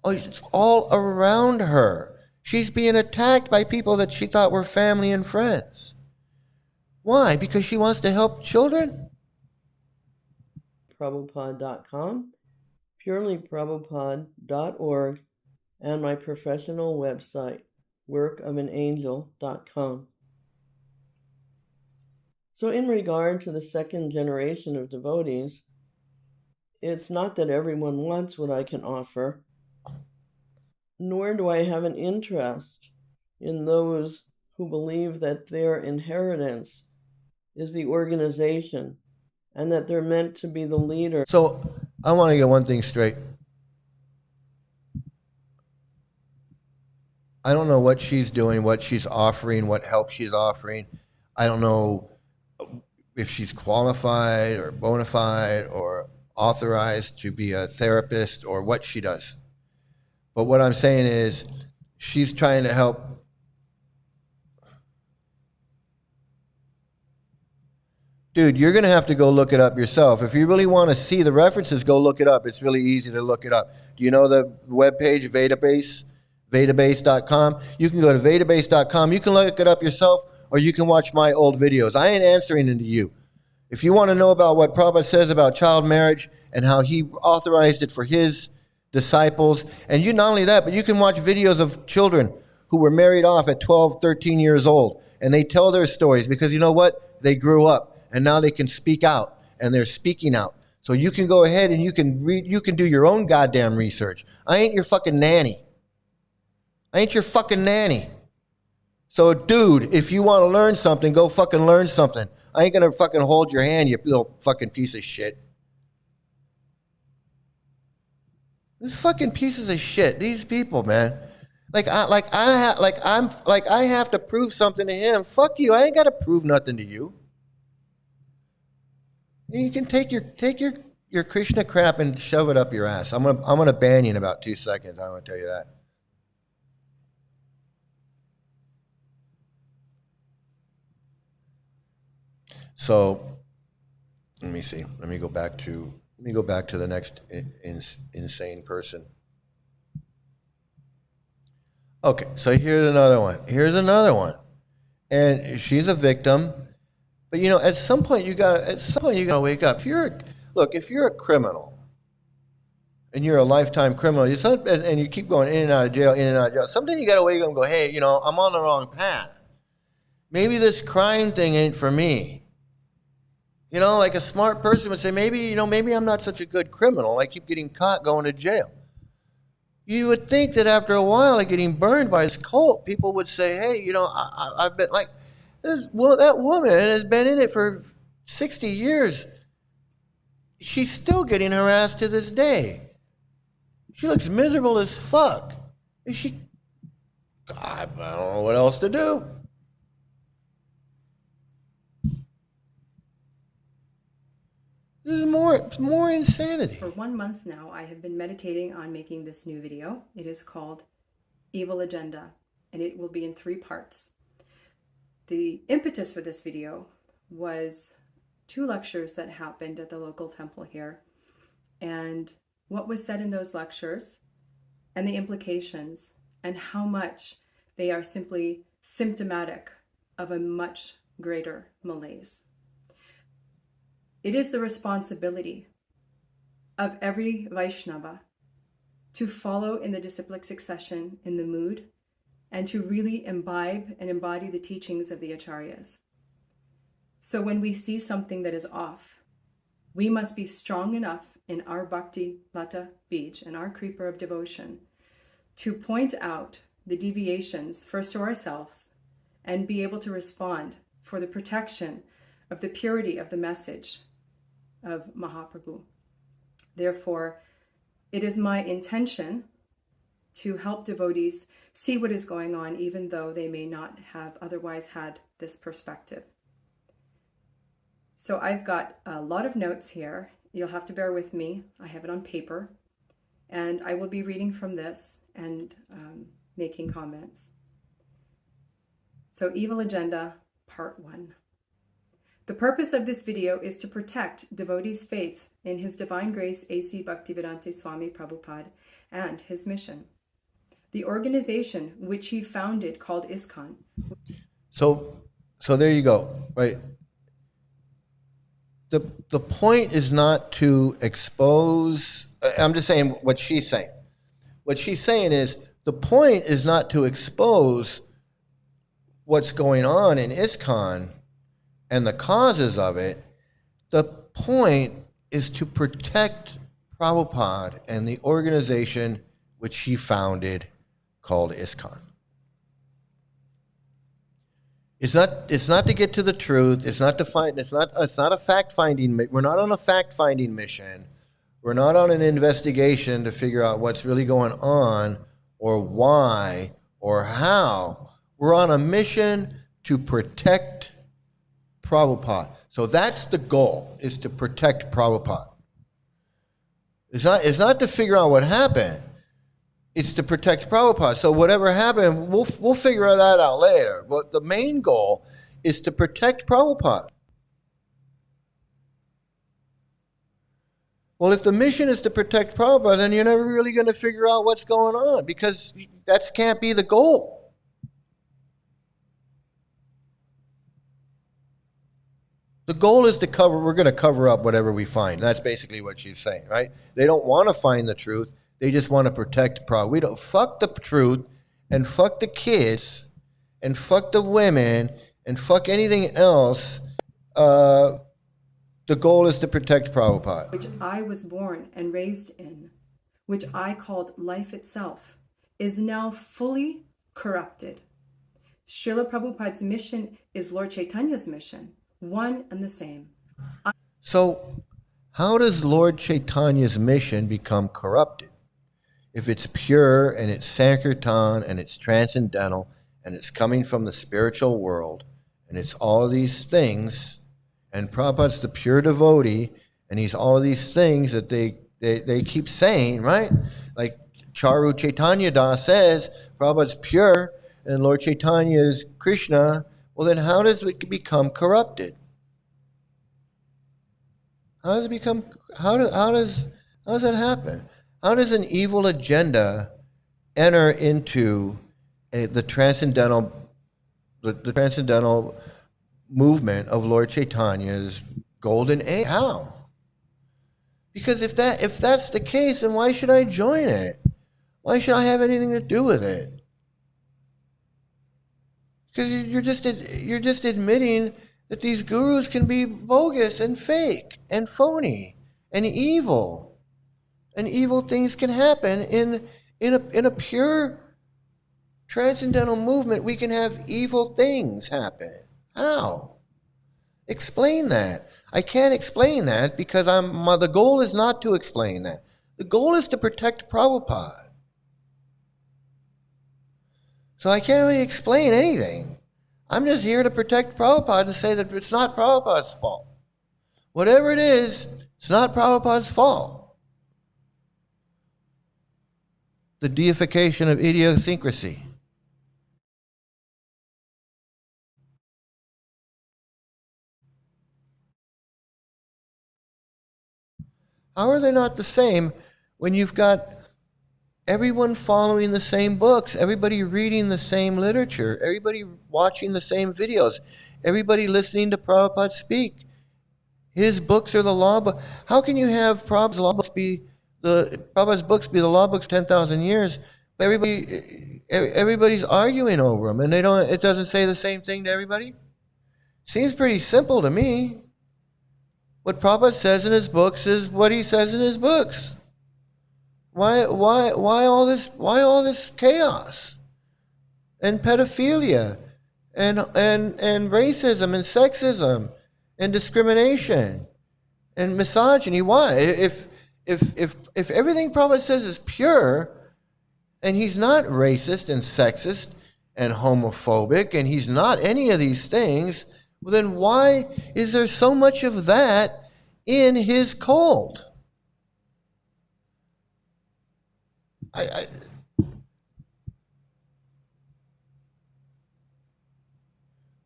S1: Oh, it's all around her. She's being attacked by people that she thought were family and friends. Why? Because she wants to help children?
S3: Prabhupada.com, purelyprabhupada.org, and my professional website, workofanangel.com. So in regard to the second generation of devotees, it's not that everyone wants what I can offer, nor do I have an interest in those who believe that their inheritance is the organization and that they're meant to be the leader.
S1: So I want to get one thing straight. I don't know what she's doing, what she's offering, what help she's offering. I don't know if she's qualified or bona fide or authorized to be a therapist or what she does. But what I'm saying is she's trying to help. Dude, you're going to have to go look it up yourself. If you really want to see the references, go look it up. It's really easy to look it up. Do you know the webpage, Vedabase? Vedabase.com? You can go to Vedabase.com. You can look it up yourself, or you can watch my old videos. I ain't answering to you. If you want to know about what Prabhupada says about child marriage and how he authorized it for his disciples, and you not only that, but you can watch videos of children who were married off at 12, 13 years old, and they tell their stories because you know what? They grew up. And now they can speak out, and they're speaking out. So you can go ahead and you can read, you can do your own goddamn research. I ain't your fucking nanny. I ain't your fucking nanny. So, dude, if you want to learn something, go fucking learn something. I ain't gonna fucking hold your hand, you little fucking piece of shit. These fucking pieces of shit. These people, man. I have to prove something to him. Fuck you. I ain't got to prove nothing to you. You can take your Krishna crap and shove it up your ass. I'm gonna ban you in about 2 seconds. I'm gonna tell you that. So let me see. Let me go back to the next insane person. Okay, so here's another one. And she's a victim. But you know, at some point you gotta wake up. If you're a criminal, and you're a lifetime criminal, and you keep going in and out of jail. Someday you gotta wake up and go, hey, you know, I'm on the wrong path. Maybe this crime thing ain't for me. You know, like a smart person would say, maybe I'm not such a good criminal. I keep getting caught going to jail. You would think that after a while of getting burned by this cult, people would say, hey, you know, I've been like, well, that woman has been in it for 60 years. She's still getting harassed to this day. She looks miserable as fuck. I don't know what else to do. This is more insanity.
S5: For 1 month now, I have been meditating on making this new video. It is called Evil Agenda, and it will be in 3 parts. The impetus for this video was 2 lectures that happened at the local temple here, and what was said in those lectures, and the implications, and how much they are simply symptomatic of a much greater malaise. It is the responsibility of every Vaishnava to follow in the disciplic succession in the mood, and to really imbibe and embody the teachings of the acharyas. So when we see something that is off, we must be strong enough in our bhakti lata bij, and our creeper of devotion, to point out the deviations first to ourselves and be able to respond for the protection of the purity of the message of Mahaprabhu. Therefore, it is my intention to help devotees see what is going on, even though they may not have otherwise had this perspective. So I've got a lot of notes here. You'll have to bear with me. I have it on paper, and I will be reading from this and making comments. So Evil Agenda, Part 1. The purpose of this video is to protect devotees' faith in His Divine Grace A.C. Bhaktivedanta Swami Prabhupada and his mission. The organization which he founded, called ISKCON.
S1: So there you go, right? The point is not to expose, I'm just saying what she's saying. What she's saying is, the point is not to expose what's going on in ISKCON and the causes of it. The point is to protect Prabhupada and the organization which he founded, called ISKCON. It's not to get to the truth. It's not to find. It's not a fact finding. We're not on a fact finding mission. We're not on an investigation to figure out what's really going on, or why, or how. We're on a mission to protect Prabhupada. So that's the goal: is to protect Prabhupada. It's not to figure out what happened. It's to protect Prabhupada. So whatever happened, we'll figure that out later. But the main goal is to protect Prabhupada. Well, if the mission is to protect Prabhupada, then you're never really going to figure out what's going on, because that can't be the goal. The goal is we're going to cover up whatever we find. That's basically what she's saying, right? They don't want to find the truth. They just want to protect Prabhupada. We don't fuck the truth, and fuck the kids, and fuck the women, and fuck anything else. The goal is to protect Prabhupada.
S5: Which I was born and raised in, which I called life itself, is now fully corrupted. Srila Prabhupada's mission is Lord Chaitanya's mission, one and the same.
S1: So, how does Lord Chaitanya's mission become corrupted? If it's pure, and it's Sankirtan, and it's transcendental, and it's coming from the spiritual world, and it's all of these things, and Prabhupada's the pure devotee, and he's all of these things that they keep saying, right? Like Charu Chaitanya Das says, Prabhupada's pure, and Lord Chaitanya is Krishna. Well, then how does it become corrupted? How does that happen? How does an evil agenda enter into the transcendental movement of Lord Chaitanya's golden age? How? Because if that's the case, then why should I join it? Why should I have anything to do with it? Because you're just admitting that these gurus can be bogus and fake and phony and evil. And evil things can happen in a pure transcendental movement. We can have evil things happen. How? Explain that. I can't explain that because the goal is not to explain that. The goal is to protect Prabhupada. So I can't really explain anything. I'm just here to protect Prabhupada, to say that it's not Prabhupada's fault. Whatever it is, it's not Prabhupada's fault. The deification of idiosyncrasy. How are they not the same when you've got everyone following the same books, everybody reading the same literature, everybody watching the same videos, everybody listening to Prabhupada speak? His books are the law book. How can you have Prabhupada's law books be the Prabhupada's books be the law books 10,000 years, but everybody's arguing over them, and it doesn't say the same thing to everybody. Seems pretty simple to me. What Prabhupada says in his books is what he says in his books. Why all this chaos and pedophilia and racism and sexism and discrimination and misogyny? Why? If everything Prabhupada says is pure, and he's not racist and sexist and homophobic, and he's not any of these things, well, then why is there so much of that in his cult?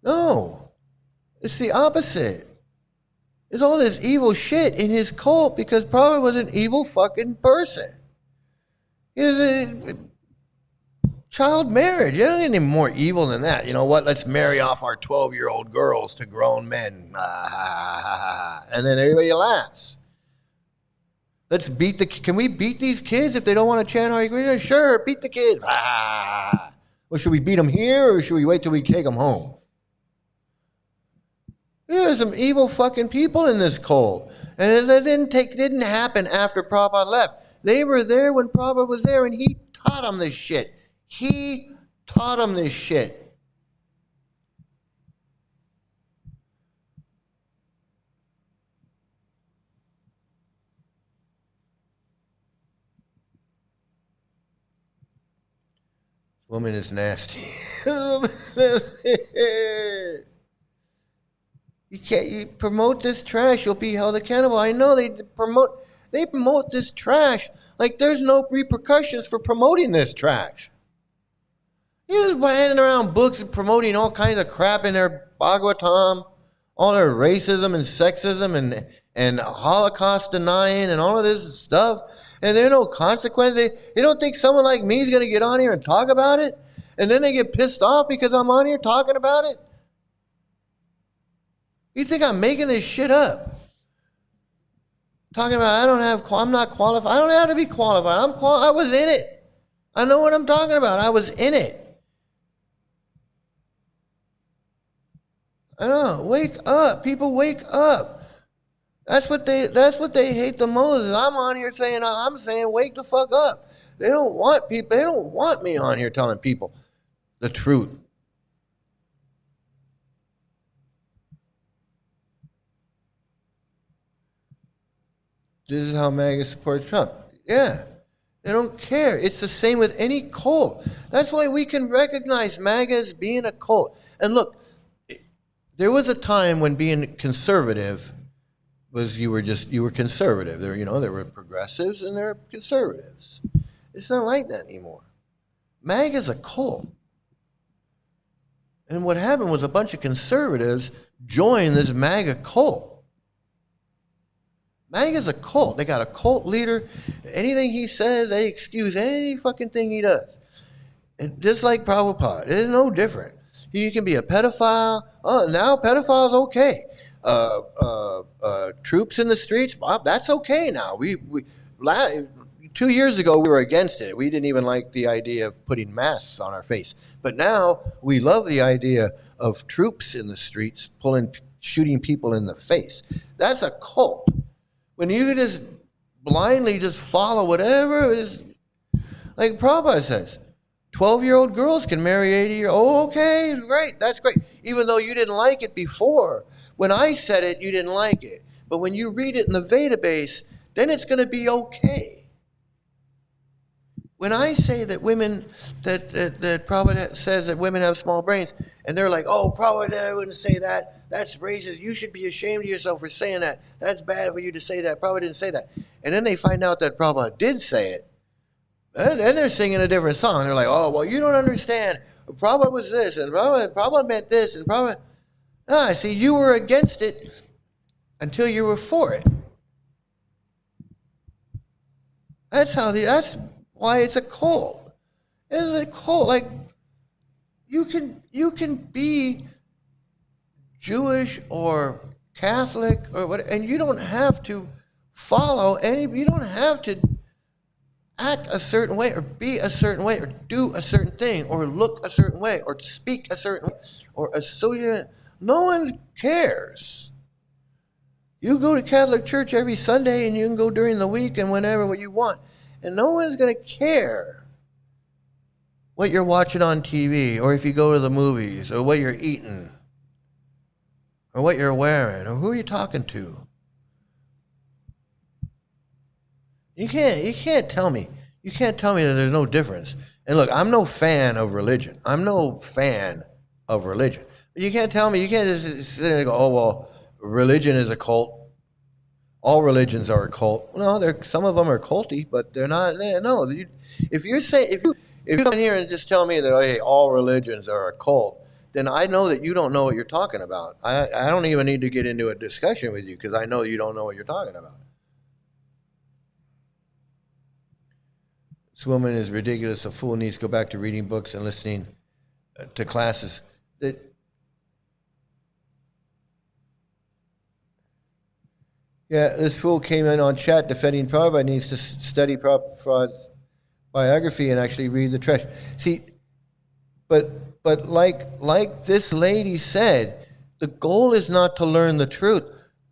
S1: No, it's the opposite. There's all this evil shit in his cult because Prabhupada was an evil fucking person. He was a child marriage. You don't get any more evil than that. You know what? Let's marry off our 12-year-old girls to grown men. And then everybody laughs. Can we beat these kids if they don't want to chant Hare Krishna? Sure, beat the kids. Well, should we beat them here or should we wait till we take them home? There's some evil fucking people in this cult. And it didn't happen after Prabhupada left. They were there when Prabhupada was there, and he taught them this shit. He taught them this shit. Woman is nasty. You promote this trash, you'll be held accountable. I know they promote this trash like there's no repercussions for promoting this trash. You're just handing around books and promoting all kinds of crap in their Bhagavatam, all their racism and sexism and Holocaust denying and all of this stuff. And there are no consequences. They don't think someone like me is going to get on here and talk about it? And then they get pissed off because I'm on here talking about it? You think I'm making this shit up? Talking about I'm not qualified. I don't have to be qualified. I was in it. I know what I'm talking about. I was in it. I know. Wake up. People wake up. That's what they hate the most. Is I'm on here saying wake the fuck up. They don't want me on here telling people the truth. This is how MAGA supports Trump. Yeah. They don't care. It's the same with any cult. That's why we can recognize MAGA as being a cult. And look, there was a time when being conservative was you were conservative. There were progressives and there were conservatives. It's not like that anymore. MAGA is a cult. And what happened was a bunch of conservatives joined this MAGA cult. MAGA's a cult. They got a cult leader. Anything he says, they excuse any fucking thing he does. And just like Prabhupada, it's no different. He can be a pedophile. Oh, now pedophile's okay. Troops in the streets, that's okay now. 2 years ago, we were against it. We didn't even like the idea of putting masks on our face. But now we love the idea of troops in the streets shooting people in the face. That's a cult. When you just blindly just follow whatever is, like Prabhupada says, 12-year-old girls can marry 80-year-old. Oh, okay, great, that's great. Even though you didn't like it before. When I said it, you didn't like it. But when you read it in the Veda base, then it's going to be okay. When I say that women, that Prabhupada says that women have small brains, and they're like, oh, Prabhupada wouldn't say that. That's racist. You should be ashamed of yourself for saying that. That's bad for you to say that. Prabhupada didn't say that. And then they find out that Prabhupada did say it. And they're singing a different song. They're like, oh, well, you don't understand. Prabhupada was this, and Prabhupada meant this, and Prabhupada... Ah, see, you were against it until you were for it. That's why it's a cult. It's a cult. Like, you can be Jewish or Catholic or what, and you don't have to follow any. You don't have to act a certain way or be a certain way or do a certain thing or look a certain way or speak a certain way or associate. No one cares. You go to Catholic church every Sunday and you can go during the week and whenever what you want. And no one's going to care what you're watching on TV or if you go to the movies or what you're eating or what you're wearing or who you're talking to. You can't tell me that there's no difference. And look, I'm no fan of religion. But you can't tell me, you can't just sit there and go, oh well, religion is a cult. All religions are a cult. No, some of them are culty, but they're not. No, if you come in here and just tell me that hey, all religions are a cult, then I know that you don't know what you're talking about. I don't even need to get into a discussion with you because I know you don't know what you're talking about. This woman is ridiculous. A fool needs to go back to reading books and listening to classes. This fool came in on chat defending Prabhupada needs to study Prabhupada's biography and actually read the trash. See, but like this lady said, the goal is not to learn the truth.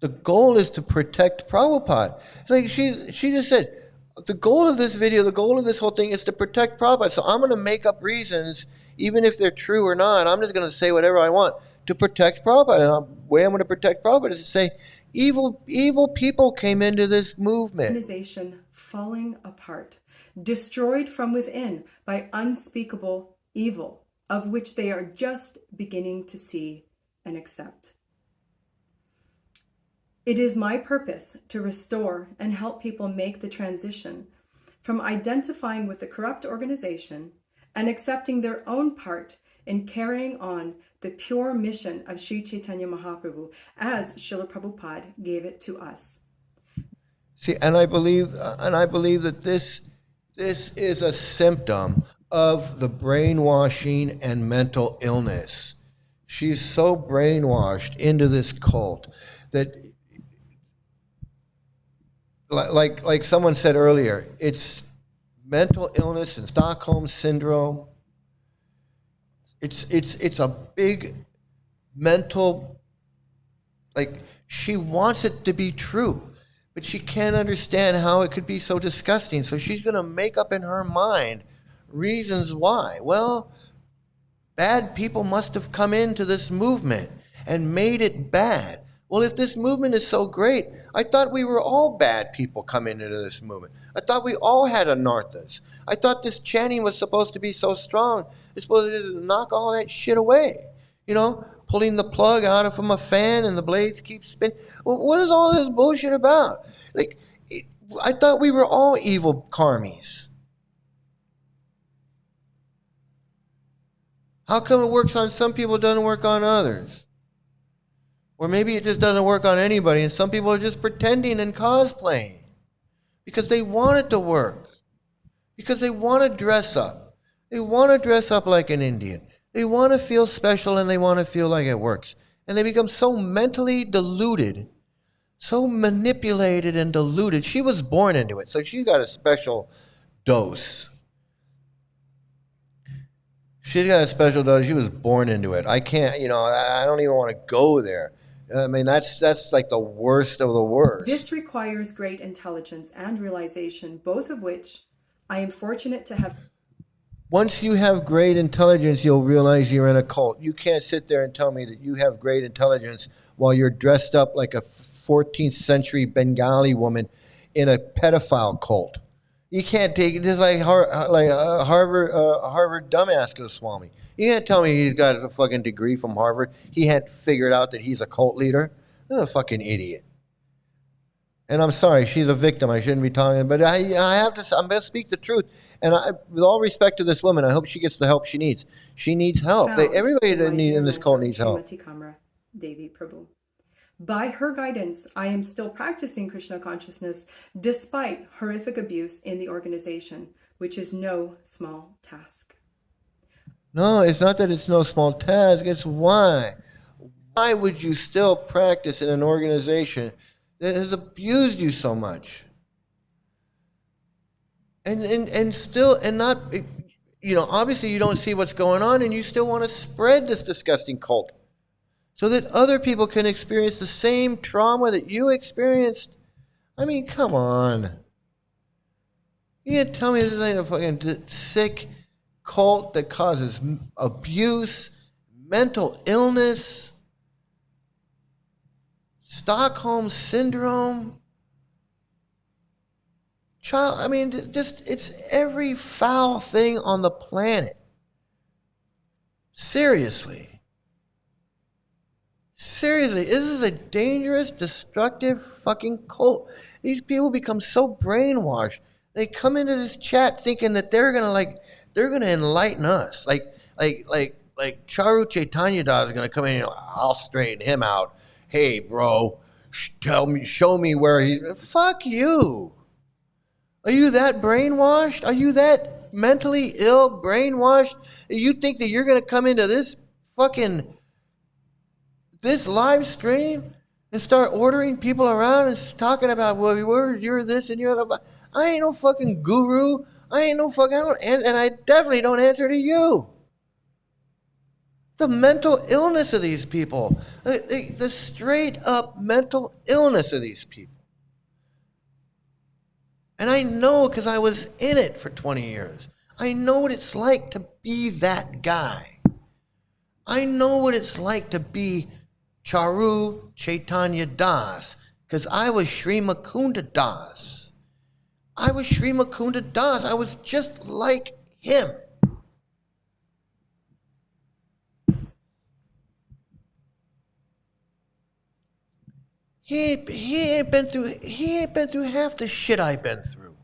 S1: The goal is to protect Prabhupada. It's like she just said, the goal of this video, the goal of this whole thing is to protect Prabhupada. So I'm going to make up reasons, even if they're true or not. I'm just going to say whatever I want to protect Prabhupada. And the way I'm going to protect Prabhupada is to say, evil people came into this movement.
S5: Organization falling apart, destroyed from within by unspeakable evil, of which they are just beginning to see and accept. It is my purpose to restore and help people make the transition from identifying with the corrupt organization and accepting their own part in carrying on the pure mission of Sri Chaitanya Mahaprabhu as Srila Prabhupada gave it to us.
S1: See, and I believe that this is a symptom of the brainwashing and mental illness. She's so brainwashed into this cult that, like someone said earlier, it's mental illness and Stockholm syndrome. It's a big mental, like, she wants it to be true, but she can't understand how it could be so disgusting. So she's going to make up in her mind reasons why. Well, bad people must have come into this movement and made it bad. Well, if this movement is so great, I thought we were all bad people coming into this movement. I thought we all had anarthas. I thought this chanting was supposed to be so strong. It's supposed to just knock all that shit away. You know, pulling the plug out from a fan and the blades keep spinning. Well, what is all this bullshit about? Like, I thought we were all evil karmis. How come it works on some people, doesn't work on others? Or maybe it just doesn't work on anybody, and some people are just pretending and cosplaying because they want it to work, because they want to dress up. They want to dress up like an Indian. They want to feel special, and they want to feel like it works. And they become so mentally deluded, so manipulated and deluded. She was born into it, so she got a special dose. She's got a special dose. She was born into it. I can't, I don't even want to go there. I mean, that's like the worst of the worst.
S5: This requires great intelligence and realization, both of which I am fortunate to have.
S1: Once you have great intelligence, you'll realize you're in a cult. You can't sit there and tell me that you have great intelligence while you're dressed up like a 14th century Bengali woman in a pedophile cult. You can't take it. Just like Harvard dumbass Goswami. You can't tell me he's got a fucking degree from Harvard. He hadn't figured out that he's a cult leader. He's a fucking idiot. And I'm sorry, she's a victim. I shouldn't be talking, but I have to. I'm going to speak the truth. And with all respect to this woman, I hope she gets the help she needs. She needs help. Everybody in this cult needs help.
S5: Devi Prabhu. By her guidance, I am still practicing Krishna consciousness despite horrific abuse in the organization, which is no small task.
S1: No, it's not that it's no small task. It's why. Why would you still practice in an organization that has abused you so much? and still, and not, obviously you don't see what's going on, and you still want to spread this disgusting cult so that other people can experience the same trauma that you experienced. I mean, come on. You can't tell me this ain't a fucking sick cult that causes abuse, mental illness, Stockholm syndrome. It's every foul thing on the planet. Seriously. Seriously, this is a dangerous, destructive fucking cult. These people become so brainwashed. They come into this chat thinking that they're gonna enlighten us. Like Charu Chaitanya Das is gonna come in and I'll straighten him out. Hey, bro, show me where he. Fuck you. Are you that brainwashed? Are you that mentally ill, brainwashed? You think that you're going to come into this live stream and start ordering people around and talking about, well, you're this and you're that? I ain't no fucking guru. I ain't no fucking, and I definitely don't answer to you. The mental illness of these people, the straight up mental illness of these people. And I know because I was in it for 20 years. I know what it's like to be that guy. I know what it's like to be Charu Chaitanya Das because I was Sri Mukunda Das. I was Sri Mukunda Das. I was just like him. He ain't been through half the shit I've been through.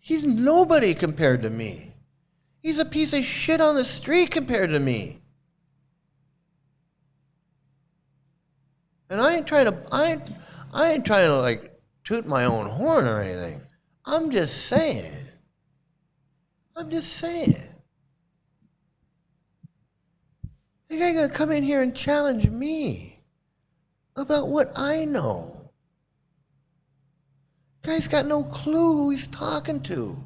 S1: He's nobody compared to me. He's a piece of shit on the street compared to me. And I ain't trying to like toot my own horn or anything. I'm just saying. The guy gonna come in here and challenge me about what I know. Guy's got no clue who he's talking to.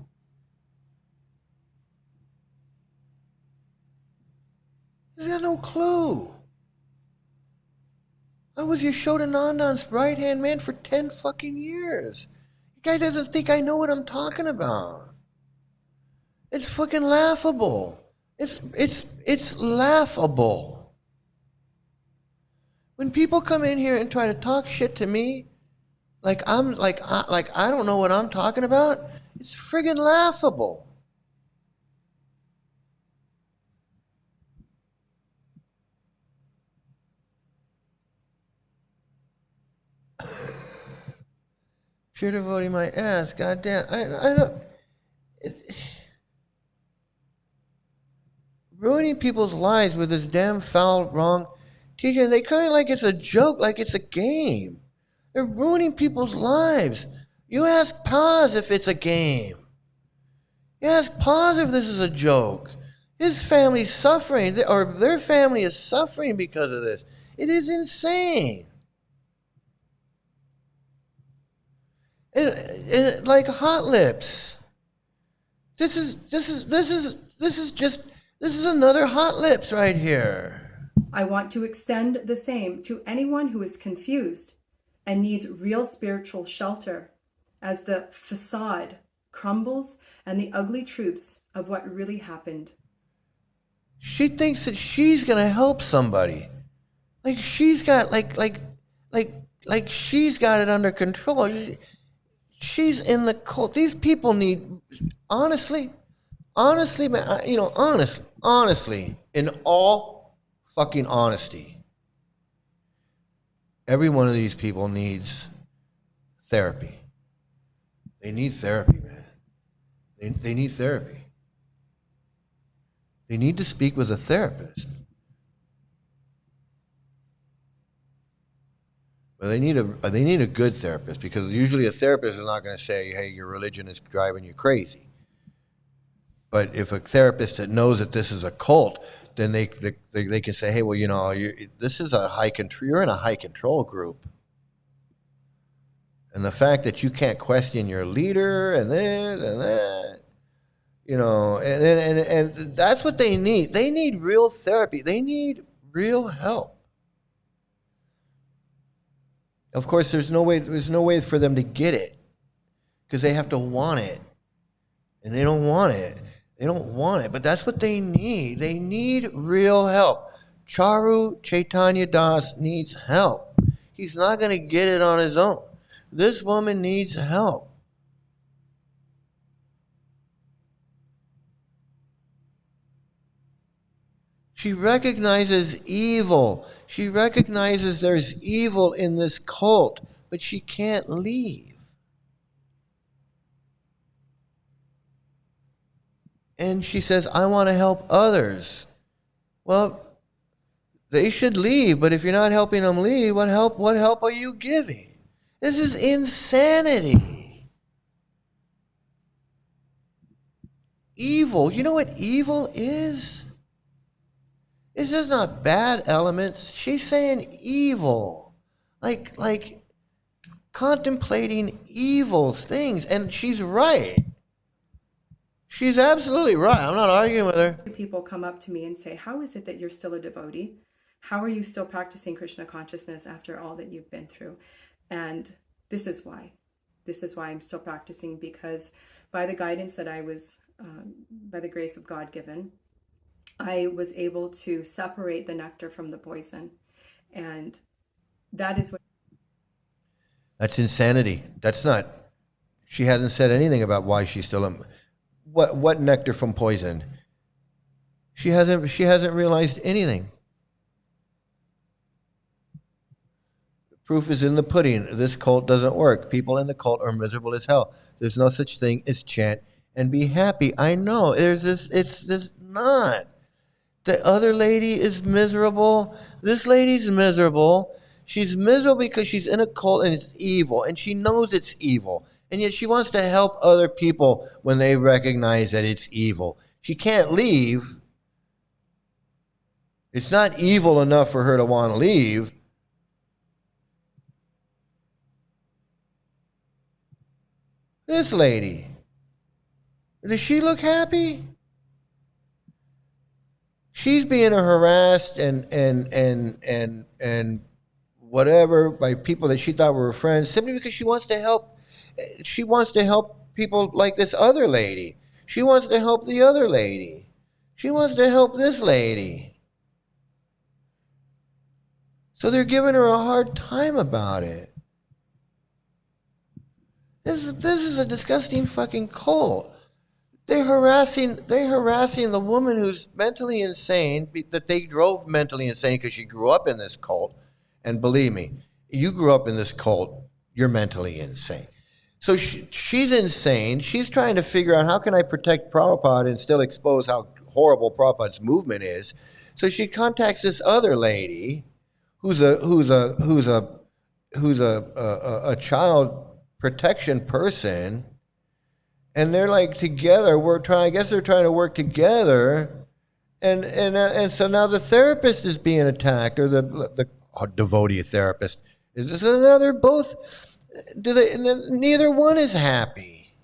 S1: He's got no clue. I was Yashodanandan's right-hand man for 10 fucking years. The guy doesn't think I know what I'm talking about. It's fucking laughable. It's laughable. When people come in here and try to talk shit to me, like I don't know what I'm talking about, it's friggin' laughable. Pure devotee my ass, goddamn. I don't. Ruining people's lives with this damn foul, wrong teaching. They come in like it's a joke, like it's a game. They're ruining people's lives. You ask Paz if it's a game. You ask Paz if this is a joke. His family's suffering, or their family is suffering because of this. It is insane. And like hot lips. This is another hot lips right here.
S5: I want to extend the same to anyone who is confused and needs real spiritual shelter as the facade crumbles and the ugly truths of what really happened.
S1: She thinks that she's gonna help somebody. Like she's got like she's got it under control. She's in the cult. These people need, honestly, man, honestly, in all fucking honesty, every one of these people needs therapy. They need therapy, man. They need therapy. They need to speak with a therapist. But they need a good therapist, because usually a therapist is not going to say, hey, your religion is driving you crazy. But if a therapist that knows that this is a cult, then they can say, hey, well, this is a high control. You're in a high control group. And the fact that you can't question your leader and this and that, you know, and that's what they need. They need real therapy. They need real help. Of course, there's no way for them to get it because they have to want it. And they don't want it. They don't want it. But that's what they need. They need real help. Charu Chaitanya Das needs help. He's not going to get it on his own. This woman needs help. She recognizes evil. She recognizes there's evil in this cult, but she can't leave. And she says, I want to help others. Well, they should leave, but if you're not helping them leave, what help are you giving? This is insanity. Evil. You know what evil is? It's just not bad elements. She's saying evil. Like contemplating evil things. And she's right. She's absolutely right. I'm not arguing with her.
S5: People come up to me and say, how is it that you're still a devotee? How are you still practicing Krishna consciousness after all that you've been through? And this is why. This is why I'm still practicing, because by the guidance that I was, by the grace of God given, I was able to separate the nectar from the poison. And that is what...
S1: That's insanity. That's not... She hasn't said anything about why she's still... What nectar from poison? She hasn't realized anything. The proof is in the pudding. This cult doesn't work. People in the cult are miserable as hell. There's no such thing as chant and be happy. I know. It's not. The other lady is miserable. This lady's miserable. She's miserable because she's in a cult and it's evil, and she knows it's evil. And yet she wants to help other people when they recognize that it's evil. She can't leave. It's not evil enough for her to want to leave. This lady, does she look happy? She's being harassed and whatever by people that she thought were her friends simply because she wants to help. She wants to help people like this other lady. She wants to help the other lady. She wants to help this lady. So they're giving her a hard time about it. This is a disgusting fucking cult. They're harassing the woman who's mentally insane, that they drove mentally insane because she grew up in this cult. And believe me, you grew up in this cult, you're mentally insane. So she's insane. She's trying to figure out, how can I protect Prabhupada and still expose how horrible Prabhupada's movement is. So she contacts this other lady who's a child protection person, and they're like together. I guess they're trying to work together, and so now the therapist is being attacked, or the devotee therapist. Is another both? Neither one is happy.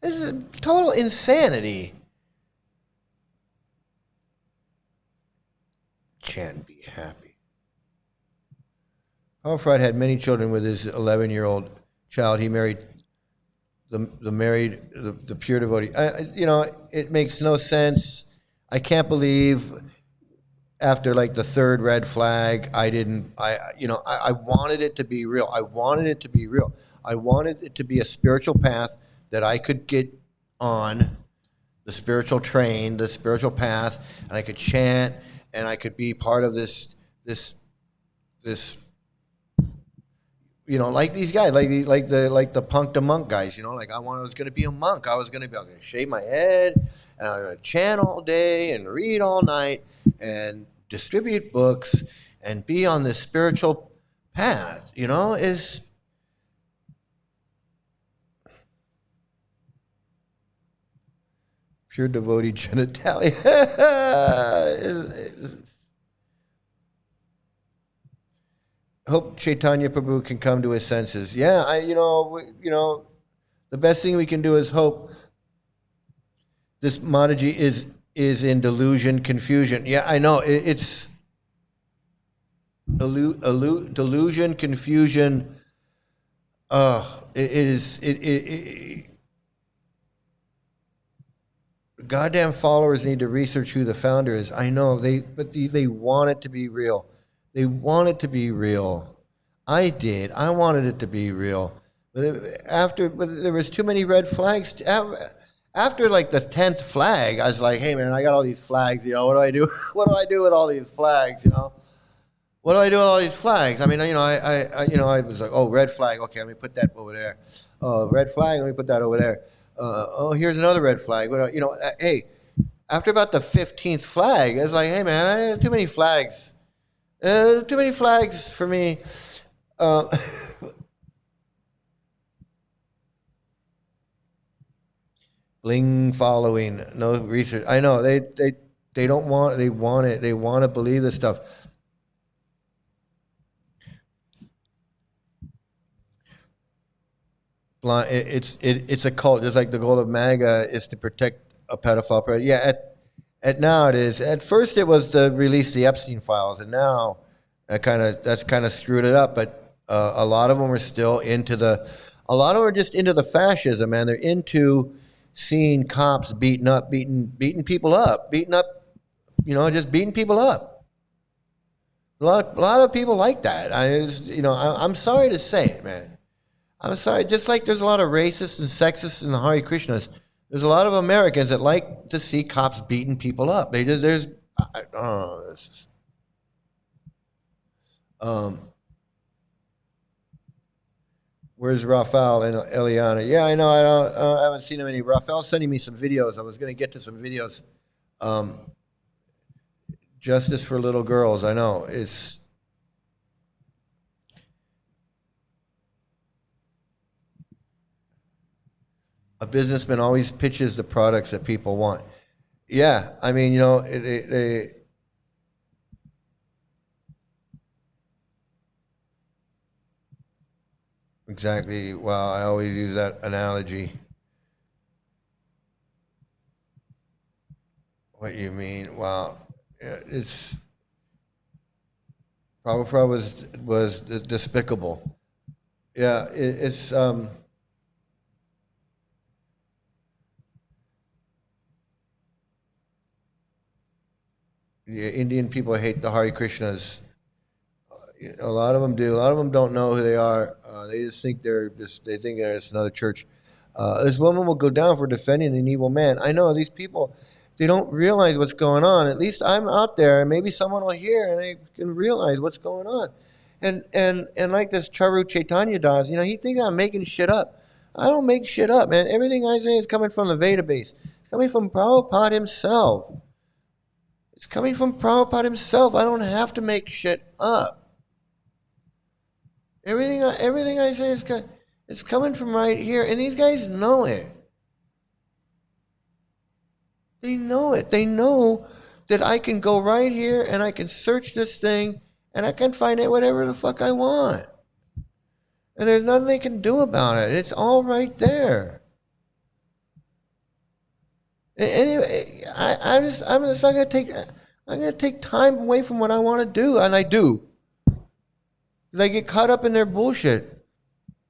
S1: This is total insanity. Can be happy. Prabhupada had many children with his 11-year-old child. He married the pure devotee. It makes no sense. I can't believe after like the third red flag, I wanted it to be real. I wanted it to be real. I wanted it to be a spiritual path that I could get on, the spiritual train, the spiritual path, and I could chant, and I could be part of this, like these guys, like the punk to monk guys, like I was going to be a monk. I was going to shave my head, and I was going to chant all day and read all night and distribute books and be on this spiritual path, is pure devotee genitalia. hope Chaitanya Prabhu can come to his senses. Yeah, the best thing we can do is hope this Mataji is in delusion, confusion. Yeah, I know. It's delusion, confusion. It is. Goddamn followers need to research who the founder is. I know but they want it to be real. They want it to be real. I did. I wanted it to be real. But there was too many red flags. After like the 10th flag, I was like, hey man, I got all these flags. What do I do? What do I do with all these flags? What do I do with all these flags? I mean, I was like, oh, red flag. Okay, let me put that over there. Red flag. Let me put that over there. Here's another red flag. Hey, after about the 15th flag, I was like, hey man, I had too many flags. Too many flags for me. Bling following, no research. I know they don't want. They want it. They want to believe this stuff. It's a cult, just like the goal of MAGA is to protect a pedophile. Yeah, at now it is. At first it was to release the Epstein files, and now that's kind of screwed it up. But a lot of them are still a lot of them are just into the fascism, man. They're into seeing cops beating people up, just beating people up. A lot of people like that. I'm sorry to say it, man. I'm sorry. Just like there's a lot of racists and sexists in the Hare Krishnas, there's a lot of Americans that like to see cops beating people up. I don't know. Where's Rafael and Eliana? Yeah, I know. I haven't seen him any. Rafael's sending me some videos. I was going to get to some videos. Justice for little girls. I know it's. A businessman always pitches the products that people want. Yeah, I mean, exactly. Well, I always use that analogy. What you mean? Well, it's Prabhupada was despicable. Yeah, it's. The Indian people hate the Hare Krishnas. A lot of them do. A lot of them don't know who they are. They just think they think they're just another church. This woman will go down for defending an evil man. I know these people, they don't realize what's going on. At least I'm out there, and maybe someone will hear and they can realize what's going on. And like this Charu Chaitanya does, he thinks I'm making shit up. I don't make shit up, man. Everything I say is coming from the Vedic base. It's coming from Prabhupada himself. It's coming from Prabhupada himself. I don't have to make shit up. Everything I say is coming from right here, and these guys know it. They know it. They know that I can go right here and I can search this thing and I can find it whatever the fuck I want. And there's nothing they can do about it. It's all right there. Anyway, I'm just not gonna take. I'm gonna take time away from what I want to do, and I do. They get caught up in their bullshit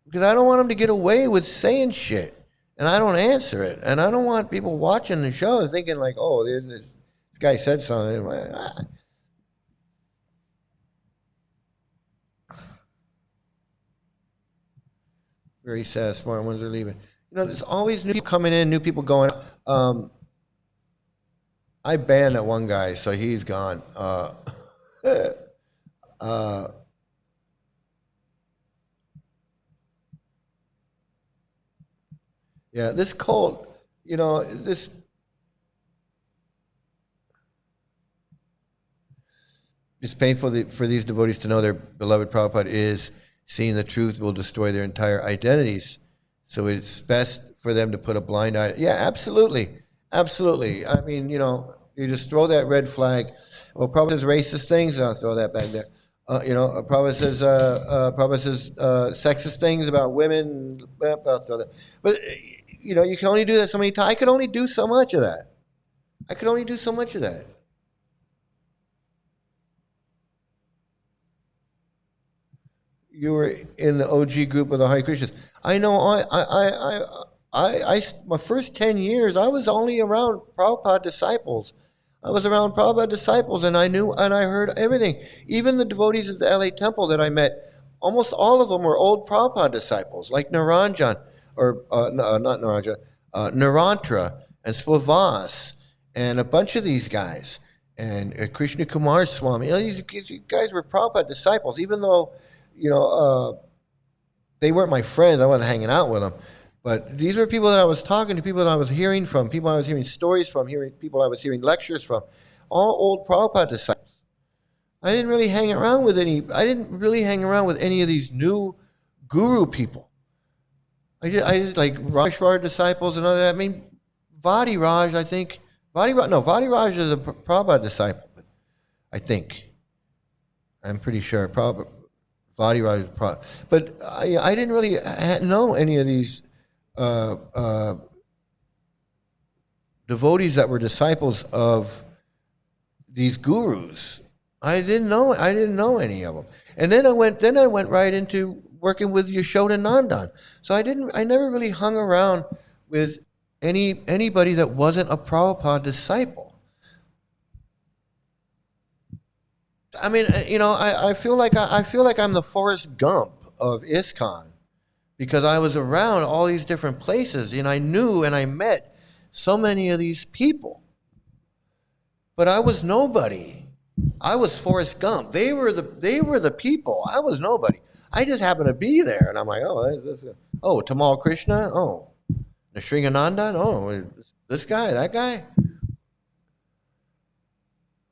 S1: because I don't want them to get away with saying shit, and I don't answer it, and I don't want people watching the show thinking like, "Oh, this guy said something." Very sad. Smart ones are leaving. There's always new people coming in, new people going. I banned that one guy, so he's gone. Yeah, this cult, this. It's painful for these devotees to know their beloved Prabhupada is seeing the truth will destroy their entire identities. So it's best for them to put a blind eye. Yeah, absolutely. Absolutely. I mean, you just throw that red flag. Well, Prabhupada says racist things, I'll throw that back there. Prabhupada says sexist things about women. But you can only do that so many times. I could only do so much of that. I could only do so much of that. You were in the OG group of the Hare Krishnas. I know. My first 10 years, I was only around Prabhupada disciples. I was around Prabhupada disciples, and I knew and I heard everything. Even the devotees at the LA temple that I met, almost all of them were old Prabhupada disciples, like Naranjan, or not Naranjan, Narantra, and Splavas, and a bunch of these guys, and Krishna Kumar Swami. These guys were Prabhupada disciples, even though, they weren't my friends. I wasn't hanging out with them. But these were people that I was talking to, people that I was hearing from, people I was hearing stories from, people I was hearing lectures from, all old Prabhupada disciples. I didn't really hang around with any of these new guru people. I just like Rajwar disciples and all that. I mean, Vadiraj, I think. Vadiraj is a Prabhupada disciple, but I think. I'm pretty sure. Vadiraj is Prabhupada. But I didn't really know any of these devotees that were disciples of these gurus. I didn't know any of them. And then I went right into working with Yashoda Nandan. So I never really hung around with anybody that wasn't a Prabhupada disciple. I mean, I feel like I'm the Forrest Gump of ISKCON, because I was around all these different places, and I knew and I met so many of these people. But I was nobody. I was Forrest Gump. They were the people. I was nobody. I just happened to be there, and I'm like, Tamal Krishna, Nishringananda, this guy, that guy.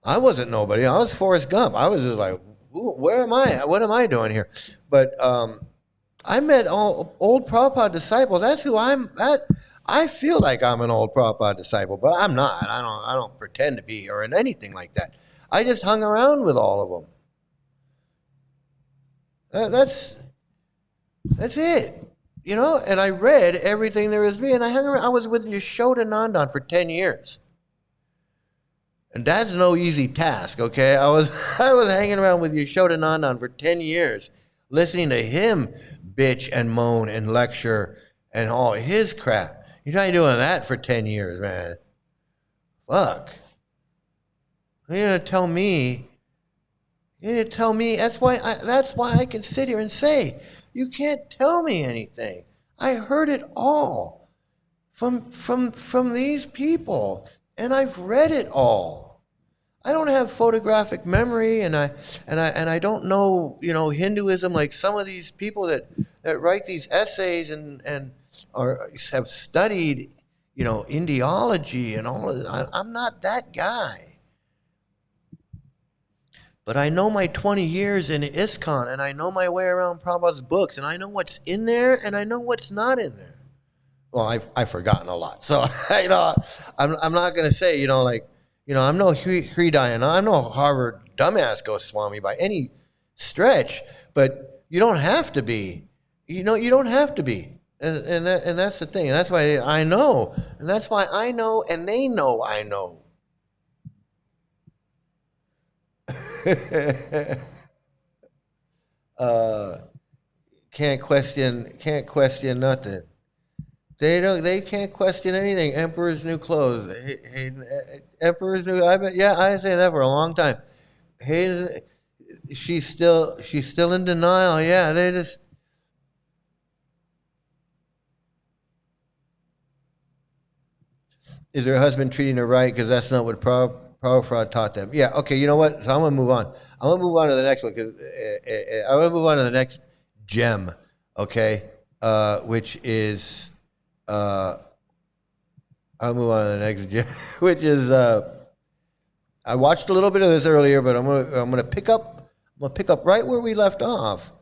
S1: I wasn't nobody. I was Forrest Gump. I was just like, where am I? What am I doing here? But I met all old Prabhupada disciples. That's who I'm at. I feel like I'm an old Prabhupada disciple, but I'm not. I don't pretend to be or anything like that. I just hung around with all of them. That's it. And I read everything there is to be, and I hung around. I was with Yashoda Nandan for 10 years. And that's no easy task, okay? I was hanging around with Yashoda Nandan for 10 years, listening to him bitch and moan and lecture and all his crap. You're not doing that for 10 years, man. Fuck. You're gonna tell me. That's why I can sit here and say, you can't tell me anything. I heard it all from these people, and I've read it all. I don't have photographic memory, and I don't know, Hinduism like some of these people that write these essays and have studied, Indiology and all of that. I'm not that guy. But I know my 20 years in ISKCON, and I know my way around Prabhupada's books, and I know what's in there, and I know what's not in there. Well, I've forgotten a lot, so I'm not gonna say I'm no Hridaya, I'm no Harvard dumbass Goswami by any stretch, but you don't have to be. You don't have to be, and that's the thing, and that's why I know, and that's why I know, and they know I know. Can't question nothing. They can't question anything. Emperor's new clothes. Emperor's new. I say that for a long time. She's still in denial. Yeah, they just. Is her husband treating her right? Because that's not what Prabhupada taught them. Yeah. Okay. You know what? So I'm gonna move on. I'm gonna move on to the next one because I'm gonna move on to the next gem. Okay. Which is. I'll move on to the next gem, which is. I watched a little bit of this earlier, but I'm gonna pick up. I'm gonna pick up right where we left off.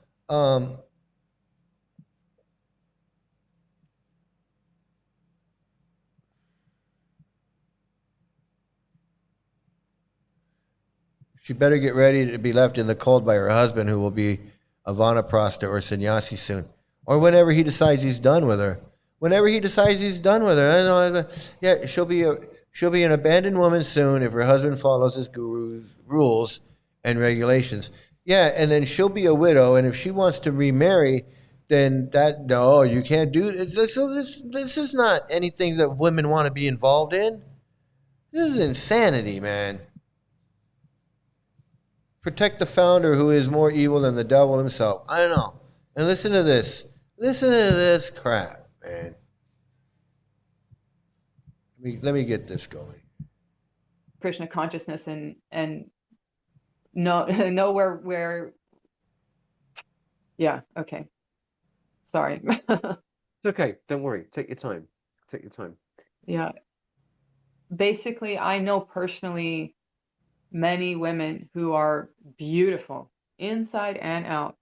S1: She better get ready to be left in the cold by her husband, who will be a vanaprastha or sannyasi soon, or whenever he decides he's done with her. Whenever he decides he's done with her, yeah, she'll be an abandoned woman soon if her husband follows his guru's rules and regulations. Yeah, and then she'll be a widow, and if she wants to remarry, then that no, you can't do this. This is not anything that women want to be involved in. This is insanity, man. Protect the founder who is more evil than the devil himself. I don't know. And listen to this. Listen to this crap, man. Let me get this going.
S6: Krishna consciousness and know where yeah, okay. Sorry.
S7: It's okay. Don't worry. Take your time. Take your time.
S6: Yeah. Basically, I know personally many women who are beautiful inside and out.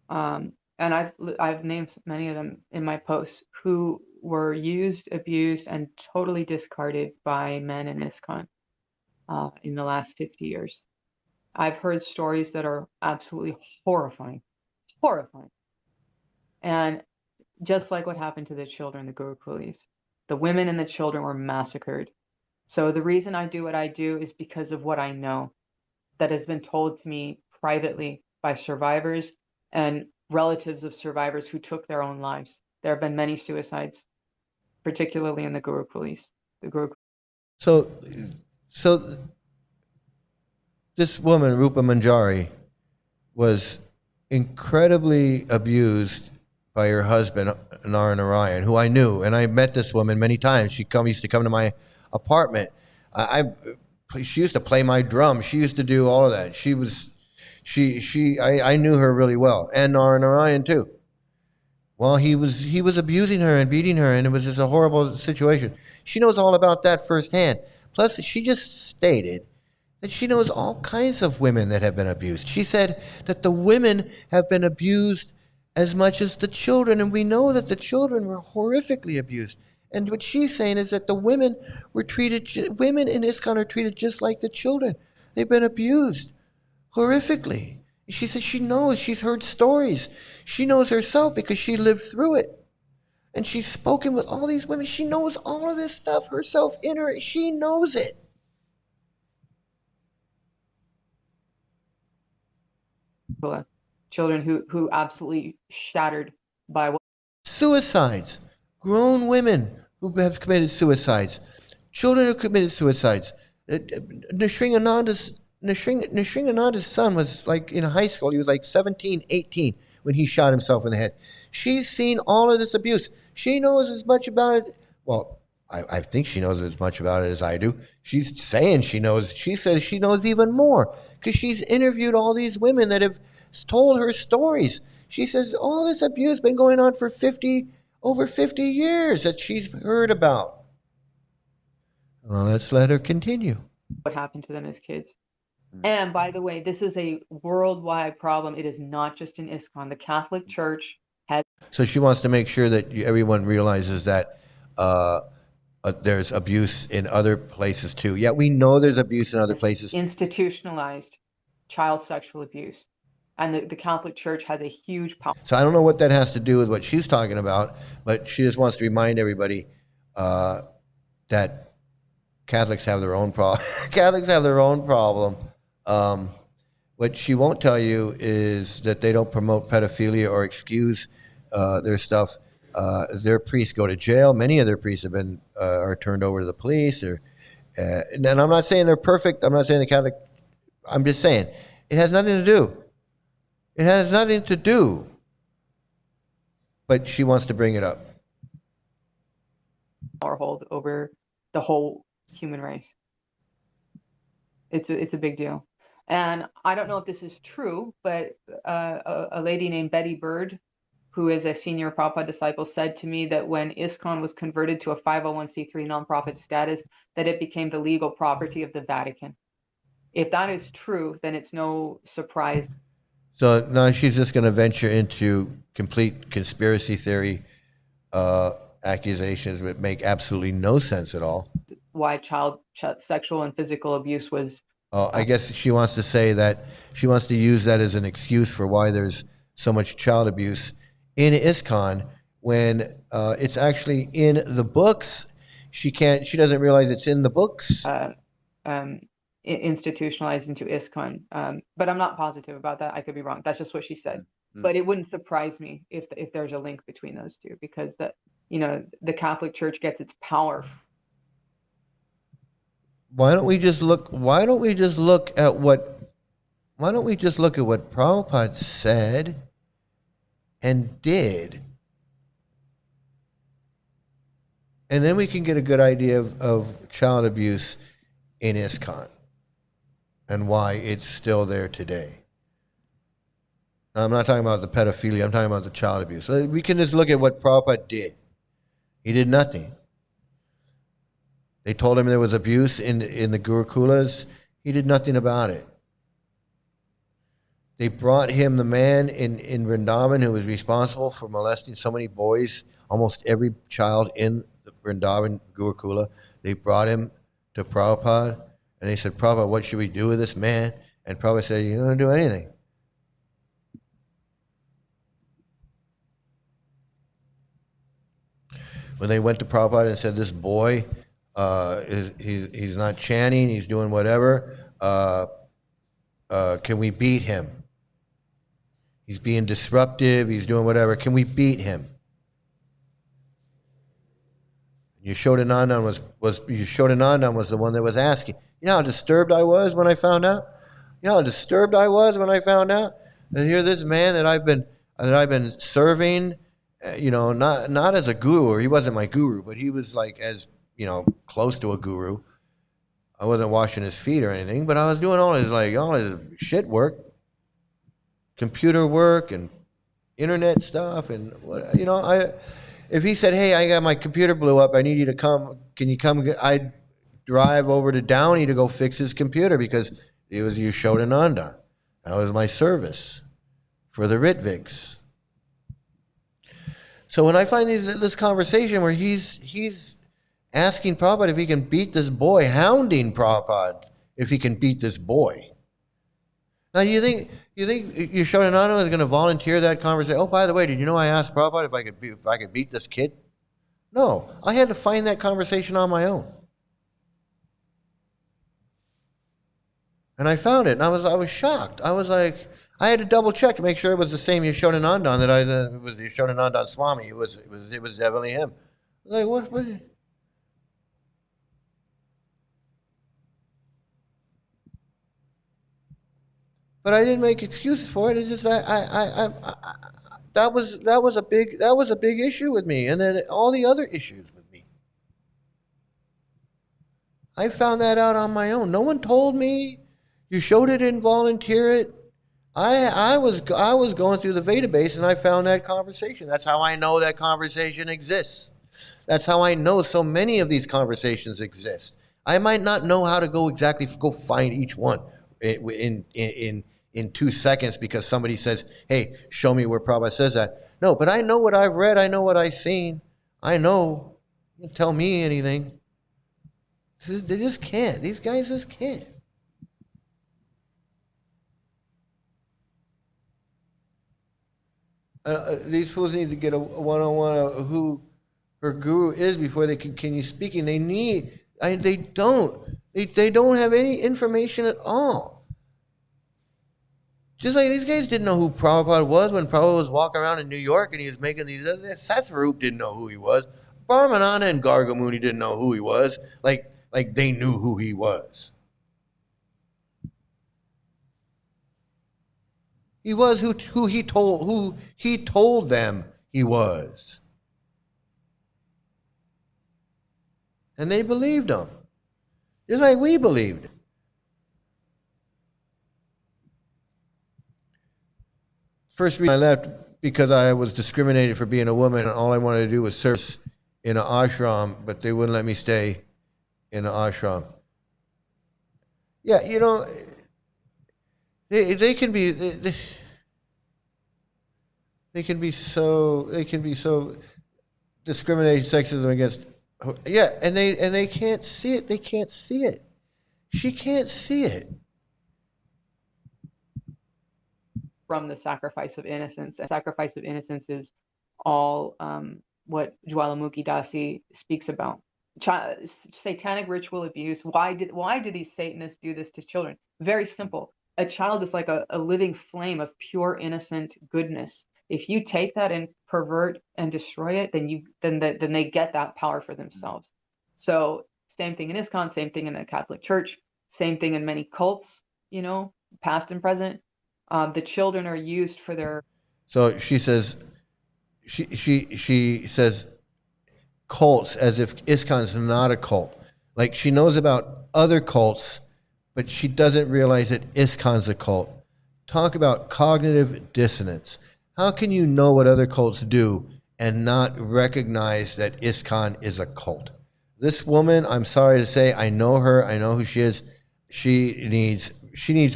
S6: And I've named many of them in my posts who were used, abused, and totally discarded by men in ISKCON in the last 50 years. I've heard stories that are absolutely horrifying, horrifying. And just like what happened to the children, the Gurukulis, the women and the children were massacred. So the reason I do what I do is because of what I know that has been told to me privately by survivors and relatives of survivors who took their own lives. There have been many suicides, particularly in the Gurukulis.
S1: So this woman, Rupa Manjari, was incredibly abused by her husband, Narayan, who I knew, and I met this woman many times. She used to come to my apartment. She used to play my drum. She used to do all of that. I knew her really well, and Narayan too. Well, he was abusing her and beating her, and it was just a horrible situation. She knows all about that firsthand. Plus, she just stated that she knows all kinds of women that have been abused. She said that the women have been abused as much as the children, and we know that the children were horrifically abused. And what she's saying is that the women women in ISKCON are treated just like the children. They've been abused horrifically. She says she knows, she's heard stories. She knows herself because she lived through it. And she's spoken with all these women. She knows all of this stuff herself in her. She knows it.
S6: Children who absolutely shattered by what?
S1: Suicides. Grown women who have committed suicides. Children who committed suicides. Nrsingananda's son was like in high school. He was like 17, 18 when he shot himself in the head. She's seen all of this abuse. She knows as much about it. Well, I think she knows as much about it as I do. She's saying she knows. She says she knows even more because she's interviewed all these women that have told her stories. She says all this abuse has been going on for over 50 years that she's heard about. Well, let's let her continue.
S6: What happened to them as kids. And by the way, this is a worldwide problem. It is not just in ISKCON. The Catholic Church has.
S1: So she wants to make sure that everyone realizes that there's abuse in other places too. Yeah, we know there's abuse in other places.
S6: Institutionalized child sexual abuse. And the Catholic Church has a huge power.
S1: So I don't know what that has to do with what she's talking about, but she just wants to remind everybody that Catholics have their own problem. Catholics have their own problem. What she won't tell you is that they don't promote pedophilia or excuse their stuff. Their priests go to jail. Many of their priests have been are turned over to the police. And I'm not saying they're perfect. I'm not saying the Catholic. I'm just saying it has nothing to do. It has nothing to do. But she wants to bring it up.
S6: Power hold over the whole human race. It's a big deal. And I don't know if this is true, but a lady named Betty Bird, who is a senior Prabhupada disciple, said to me that when ISKCON was converted to a 501c3 nonprofit status, that it became the legal property of the Vatican. If that is true, then it's no surprise.
S1: So now she's just going to venture into complete conspiracy theory accusations that make absolutely no sense at all.
S6: Why child sexual and physical abuse was
S1: Oh, I guess she wants to say that she wants to use that as an excuse for why there's so much child abuse in ISKCON when it's actually in the books. She doesn't realize it's in the books.
S6: Institutionalized into ISKCON. But I'm not positive about that. I could be wrong. That's just what she said. But it wouldn't surprise me if there's a link between those two, because the Catholic Church gets its power.
S1: Why don't we just look at what Prabhupada said and did? And then we can get a good idea of child abuse in ISKCON and why it's still there today. Now, I'm not talking about the pedophilia, I'm talking about the child abuse. So we can just look at what Prabhupada did. He did nothing. They told him there was abuse in the Gurukulas. He did nothing about it. They brought him the man in Vrindavan who was responsible for molesting so many boys, almost every child in the Vrindavan Gurukula. They brought him to Prabhupada, and they said, Prabhupada, what should we do with this man? And Prabhupada said, you don't do anything. When they went to Prabhupada and said, this boy, he's not chanting, he's doing whatever, can we beat him? He's being disruptive, he's doing whatever, can we beat him? Yashodanandan was the one that was asking. You know how disturbed I was when I found out? And here's this man that I've been serving, not as a guru, or he wasn't my guru, but he was like as close to a guru. I wasn't washing his feet or anything, but I was doing all his shit work, computer work and internet stuff, and if he said, hey, I got my computer blew up, I need you to come, can you come? I'd drive over to Downey to go fix his computer because it was Yashodananda. That was my service for the Ritviks. So when I find this conversation where he's asking Prabhupada if he can beat this boy, hounding Prabhupada if he can beat this boy. Now, you think Yashodananda is going to volunteer that conversation? Oh, by the way, did you know I asked Prabhupada if I could beat this kid? No, I had to find that conversation on my own. And I found it, and I was shocked. I was like, I had to double check to make sure it was the same Yashodanandan it was the Yashodanandan Swami. It was definitely him. I was like, what? But I didn't make excuses for it. It's just that was a big issue with me, and then all the other issues with me. I found that out on my own. No one told me. Yashoda didn't volunteer it. I was going through the database and I found that conversation. That's how I know that conversation exists. That's how I know so many of these conversations exist. I might not know how to go find each one in 2 seconds because somebody says, hey, show me where Prabhupada says that. No, but I know what I've read. I know what I've seen. I know. You can tell me anything. They just can't. These guys just can't. These fools need to get a one-on-one of who her guru is before they can continue speaking. They don't have any information at all. Just like these guys didn't know who Prabhupada was when Prabhupada was walking around in New York and he was making these other. Satsvarup didn't know who he was. Brahmananda and Gargamuni didn't know who he was. Like they knew who he was. He was who he told them he was. And they believed him. Just like we believed. First reason I left because I was discriminated for being a woman and all I wanted to do was serve in an ashram, but they wouldn't let me stay in an ashram. Yeah, they can be so discriminating sexism against, yeah, and they can't see it. They can't see it. She can't see it.
S6: from the sacrifice of innocence. And sacrifice of innocence is all what Jwalamukhi Dasi speaks about. Satanic ritual abuse. Why do these Satanists do this to children? Very simple. A child is like a living flame of pure innocent goodness. If you take that and pervert and destroy it, then they get that power for themselves. So same thing in ISKCON, same thing in the Catholic Church, same thing in many cults, past and present. The children are used for their.
S1: So she says, she says cults as if ISKCON's not a cult. Like she knows about other cults, but she doesn't realize that ISKCON's a cult. Talk about cognitive dissonance. How can you know what other cults do and not recognize that ISKCON is a cult? This woman, I'm sorry to say, I know her. I know who she is. She needs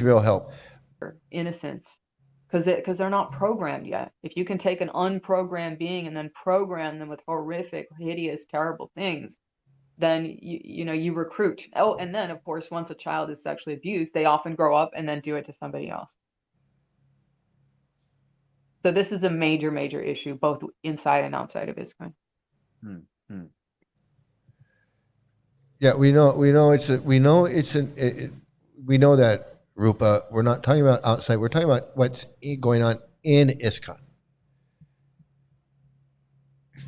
S1: real help.
S6: Innocence, because they're not programmed yet. If you can take an unprogrammed being and then program them with horrific, hideous, terrible things, then you recruit. Oh, and then of course, once a child is sexually abused, they often grow up and then do it to somebody else. So this is a major, major issue, both inside and outside of ISKCON.
S1: Yeah, we know that, Rupa. We're not talking about outside. We're talking about what's going on in ISKCON.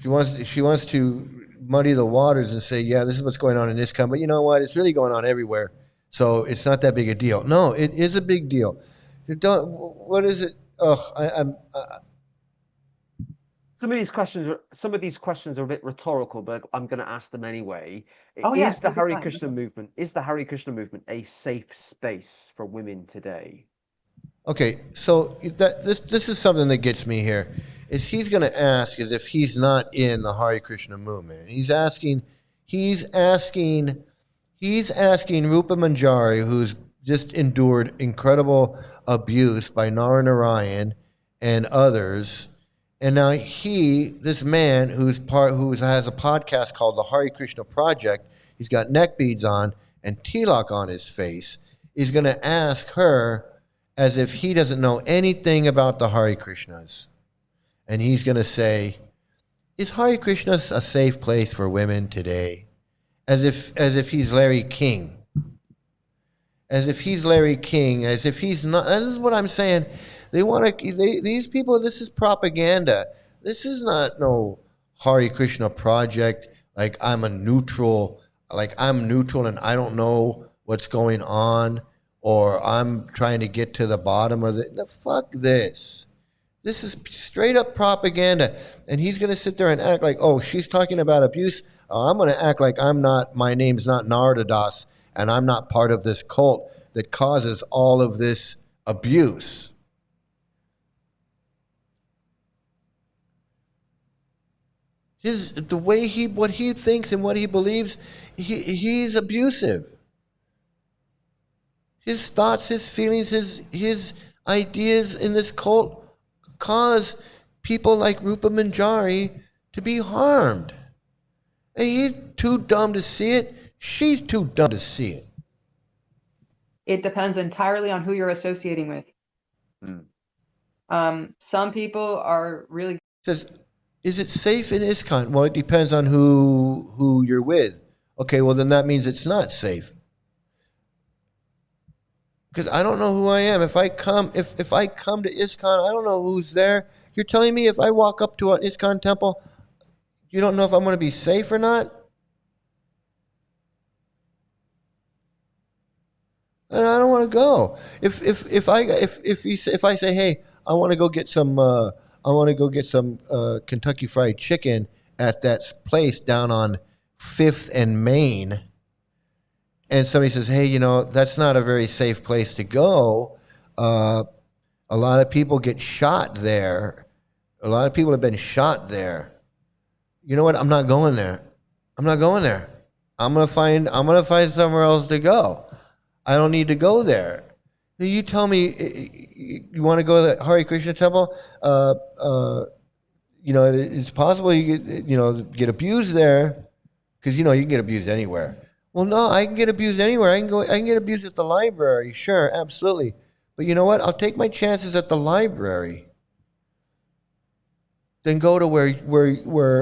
S1: She wants to muddy the waters and say, yeah, this is what's going on in ISKCON, but you know what? It's really going on everywhere, so it's not that big a deal. No, it is a big deal. What is it?
S7: Some of these questions are a bit rhetorical, but I'm going to ask them anyway.
S6: Oh, yeah,
S7: Is the Hare Krishna movement a safe space for women today?
S1: Okay, so this is something that gets me here. Is he's going to ask as if he's not in the Hare Krishna movement. He's asking Rupa Manjari, who's just endured incredible abuse by Narayan and others. And now this man who has a podcast called the Hare Krishna Project, he's got neck beads on and tilak on his face, is going to ask her as if he doesn't know anything about the Hare Krishnas. And he's going to say, is Hare Krishna a safe place for women today? As if he's Larry King. As if he's Larry King, as if he's not. This is what I'm saying. These people, this is propaganda. This is not no Hare Krishna project. Like I'm neutral and I don't know what's going on, or I'm trying to get to the bottom of it. No, fuck this. This is straight up propaganda. And he's going to sit there and act like, oh, she's talking about abuse. I'm going to act like my name's not Narada Das, and I'm not part of this cult that causes all of this abuse. What he thinks and what he believes, he's abusive. His thoughts, his feelings, his ideas in this cult cause people like Rupa Manjari to be harmed. And he's too dumb to see it. She's too dumb to see it.
S6: It depends entirely on who you're associating with. Some people are really.
S1: Says, is it safe in ISKCON? Well, it depends on who you're with. Okay, well then that means it's not safe. Because I don't know who I am. If I come to ISKCON, I don't know who's there. You're telling me if I walk up to an ISKCON temple, you don't know if I'm going to be safe or not? And I don't want to go. If I say, hey, I want to go get some Kentucky Fried Chicken at that place down on 5th and Main, and somebody says, hey, that's not a very safe place to go. A lot of people get shot there. A lot of people have been shot there. You know what? I'm not going there. I'm gonna find somewhere else to go. I don't need to go there. You tell me you want to go to the Hare Krishna temple. It's possible you get abused there, because you can get abused anywhere. Well, no, I can get abused anywhere. I can get abused at the library. Sure, absolutely. But you know what? I'll take my chances at the library than go to where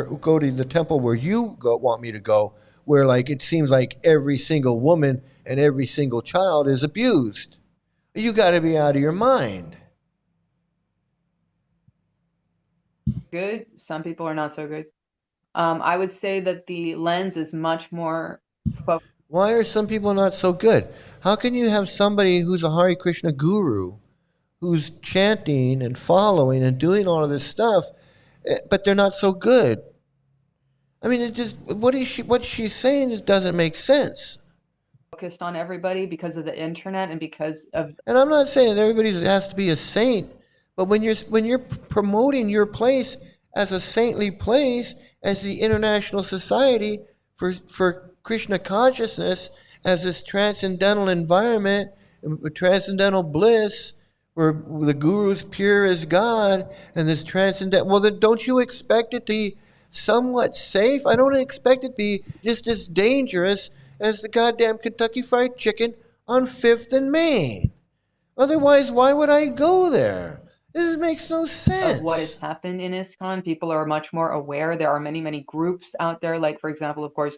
S1: go to the temple where you want me to go, where like it seems like every single woman and every single child is abused. You got to be out of your mind.
S6: Good. Some people are not so good. I would say that the lens is much more focused.
S1: Why are some people not so good? How can you have somebody who's a Hare Krishna guru, who's chanting and following and doing all of this stuff, but they're not so good? I mean, it just what she's saying just doesn't make sense.
S6: On everybody because of the internet and because of
S1: And I'm not saying everybody has to be a saint, but when you're promoting your place as a saintly place, as the International Society for Krishna consciousness, as this transcendental environment, transcendental bliss, where the guru's pure as God, and this transcendental. Well, then don't you expect it to be somewhat safe? I don't expect it to be just as dangerous as the goddamn Kentucky Fried Chicken on 5th and Main. Otherwise, why would I go there? This makes no sense.
S6: of what has happened in ISKCON. People are much more aware. There are many, many groups out there. Like, for example, of course,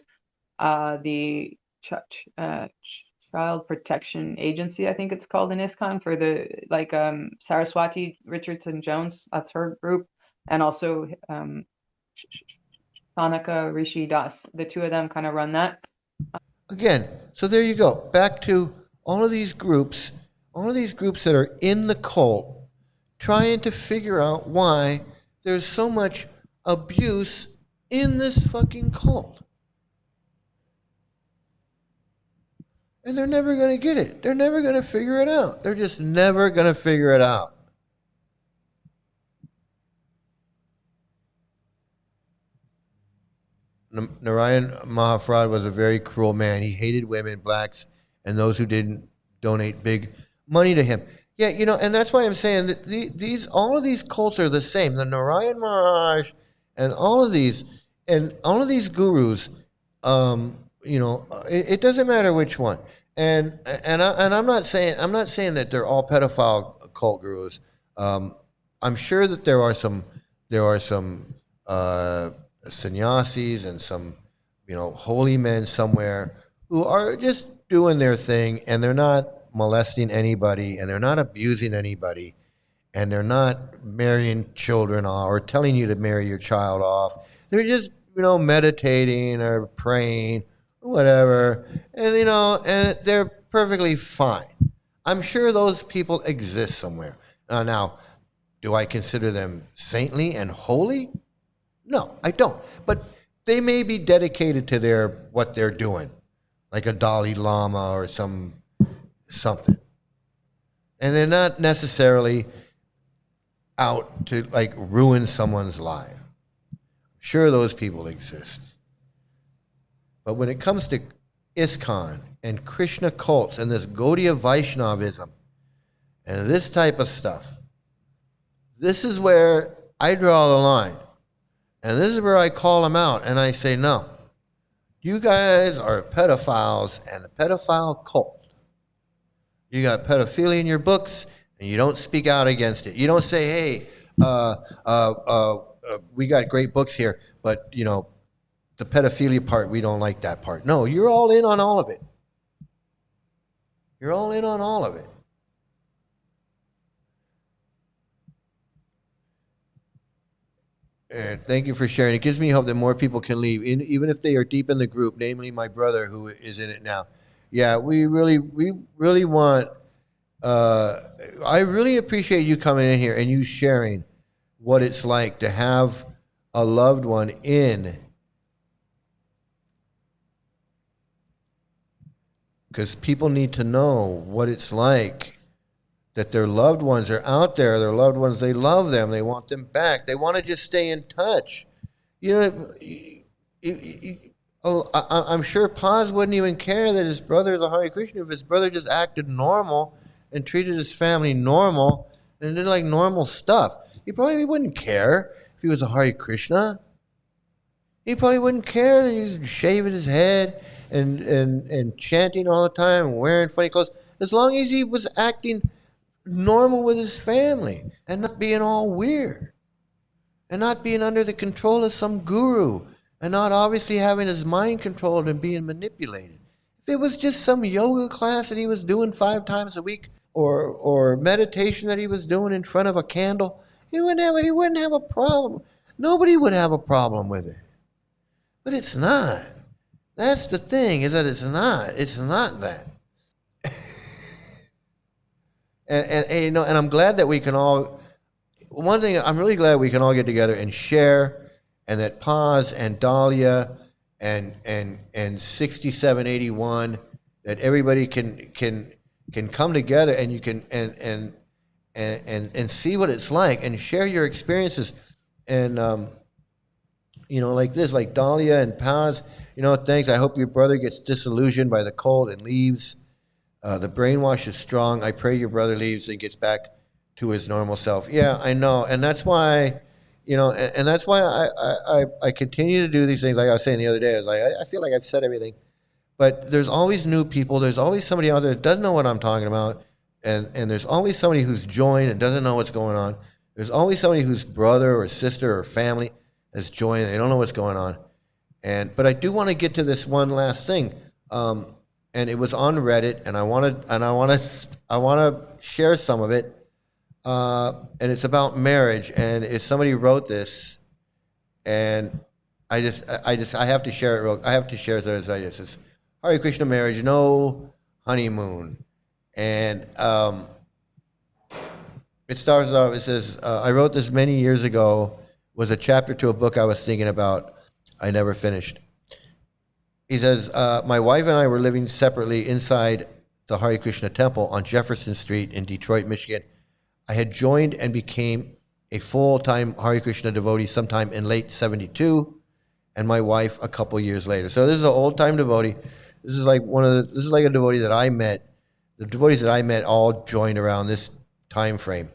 S6: the Child Protection Agency, I think it's called in ISKCON, for the Saraswati Richardson Jones. That's her group, and also Sanaka Rishi Das. The two of them kind of run that.
S1: Again, so there you go. Back to all of these groups that are in the cult, trying to figure out why there's so much abuse in this fucking cult. And they're never going to get it. They're never going to figure it out. They're just never going to figure it out. Narayan Maharaj was a very cruel man. He hated women, blacks, and those who didn't donate big money to him. Yeah, you know, and that's why I'm saying that all of these cults are the same. The Narayan Maharaj and all of these gurus, it doesn't matter which one. And I'm not saying that they're all pedophile cult gurus. I'm sure that there are some sannyasis and some holy men somewhere who are just doing their thing, and they're not molesting anybody, and they're not abusing anybody, and they're not marrying children or telling you to marry your child off. They're just meditating or praying or whatever, and they're perfectly fine. I'm sure those people exist somewhere. Now, do I consider them saintly and holy? No, I don't. But they may be dedicated to what they're doing, like a Dalai Lama or something. And they're not necessarily out to ruin someone's life. Sure, those people exist. But when it comes to ISKCON and Krishna cults and this Gaudiya Vaishnavism and this type of stuff, this is where I draw the line. And this is where I call them out and I say, no, you guys are pedophiles and a pedophile cult. You got pedophilia in your books and you don't speak out against it. You don't say, hey, we got great books here, but the pedophilia part, we don't like that part. No, you're all in on all of it. You're all in on all of it. Thank you for sharing. It gives me hope that more people can leave, even if they are deep in the group, namely my brother who is in it now. Yeah, we really want, I really appreciate you coming in here and you sharing what it's like to have a loved one in. Because people need to know what it's like, that their loved ones are out there, their loved ones, they love them, they want them back, they want to just stay in touch. I'm sure Paz wouldn't even care that his brother is a Hare Krishna if his brother just acted normal and treated his family normal and did normal stuff. He probably wouldn't care if he was a Hare Krishna. He probably wouldn't care that he's shaving his head and chanting all the time and wearing funny clothes, as long as he was acting normal with his family and not being all weird and not being under the control of some guru and not obviously having his mind controlled and being manipulated. If it was just some yoga class that he was doing 5 times a week or meditation that he was doing in front of a candle, he wouldn't have a problem. Nobody would have a problem with it. But it's not. That's the thing, is that it's not. It's not that. And I'm glad that we can all. One thing, I'm really glad we can all get together and share, and that Paz and Dahlia and 6781, that everybody can come together and you can and see what it's like and share your experiences and like this, like Dahlia and Paz. Thanks. I hope your brother gets disillusioned by the cold and leaves. The brainwash is strong. I pray your brother leaves and gets back to his normal self. Yeah, I know, and that's why, and that's why I continue to do these things. Like I was saying the other day, I was like, I feel like I've said everything, but there's always new people. There's always somebody out there that doesn't know what I'm talking about, and there's always somebody who's joined and doesn't know what's going on. There's always somebody whose brother or sister or family has joined. They don't know what's going on, but I do want to get to this one last thing. And it was on Reddit, and I want to share some of it, and it's about marriage. And if somebody wrote this, and I have to share it. I have to share this. It says, Hare Krishna marriage, no honeymoon, and it starts off. It says, I wrote this many years ago. Was a chapter to a book I was thinking about. I never finished. He says, my wife and I were living separately inside the Hare Krishna temple on Jefferson Street in Detroit, Michigan. I had joined and became a full-time Hare Krishna devotee sometime in late 72, and my wife a couple years later. So this is an old-time devotee. This is like a devotee that I met. The devotees that I met all joined around this time frame.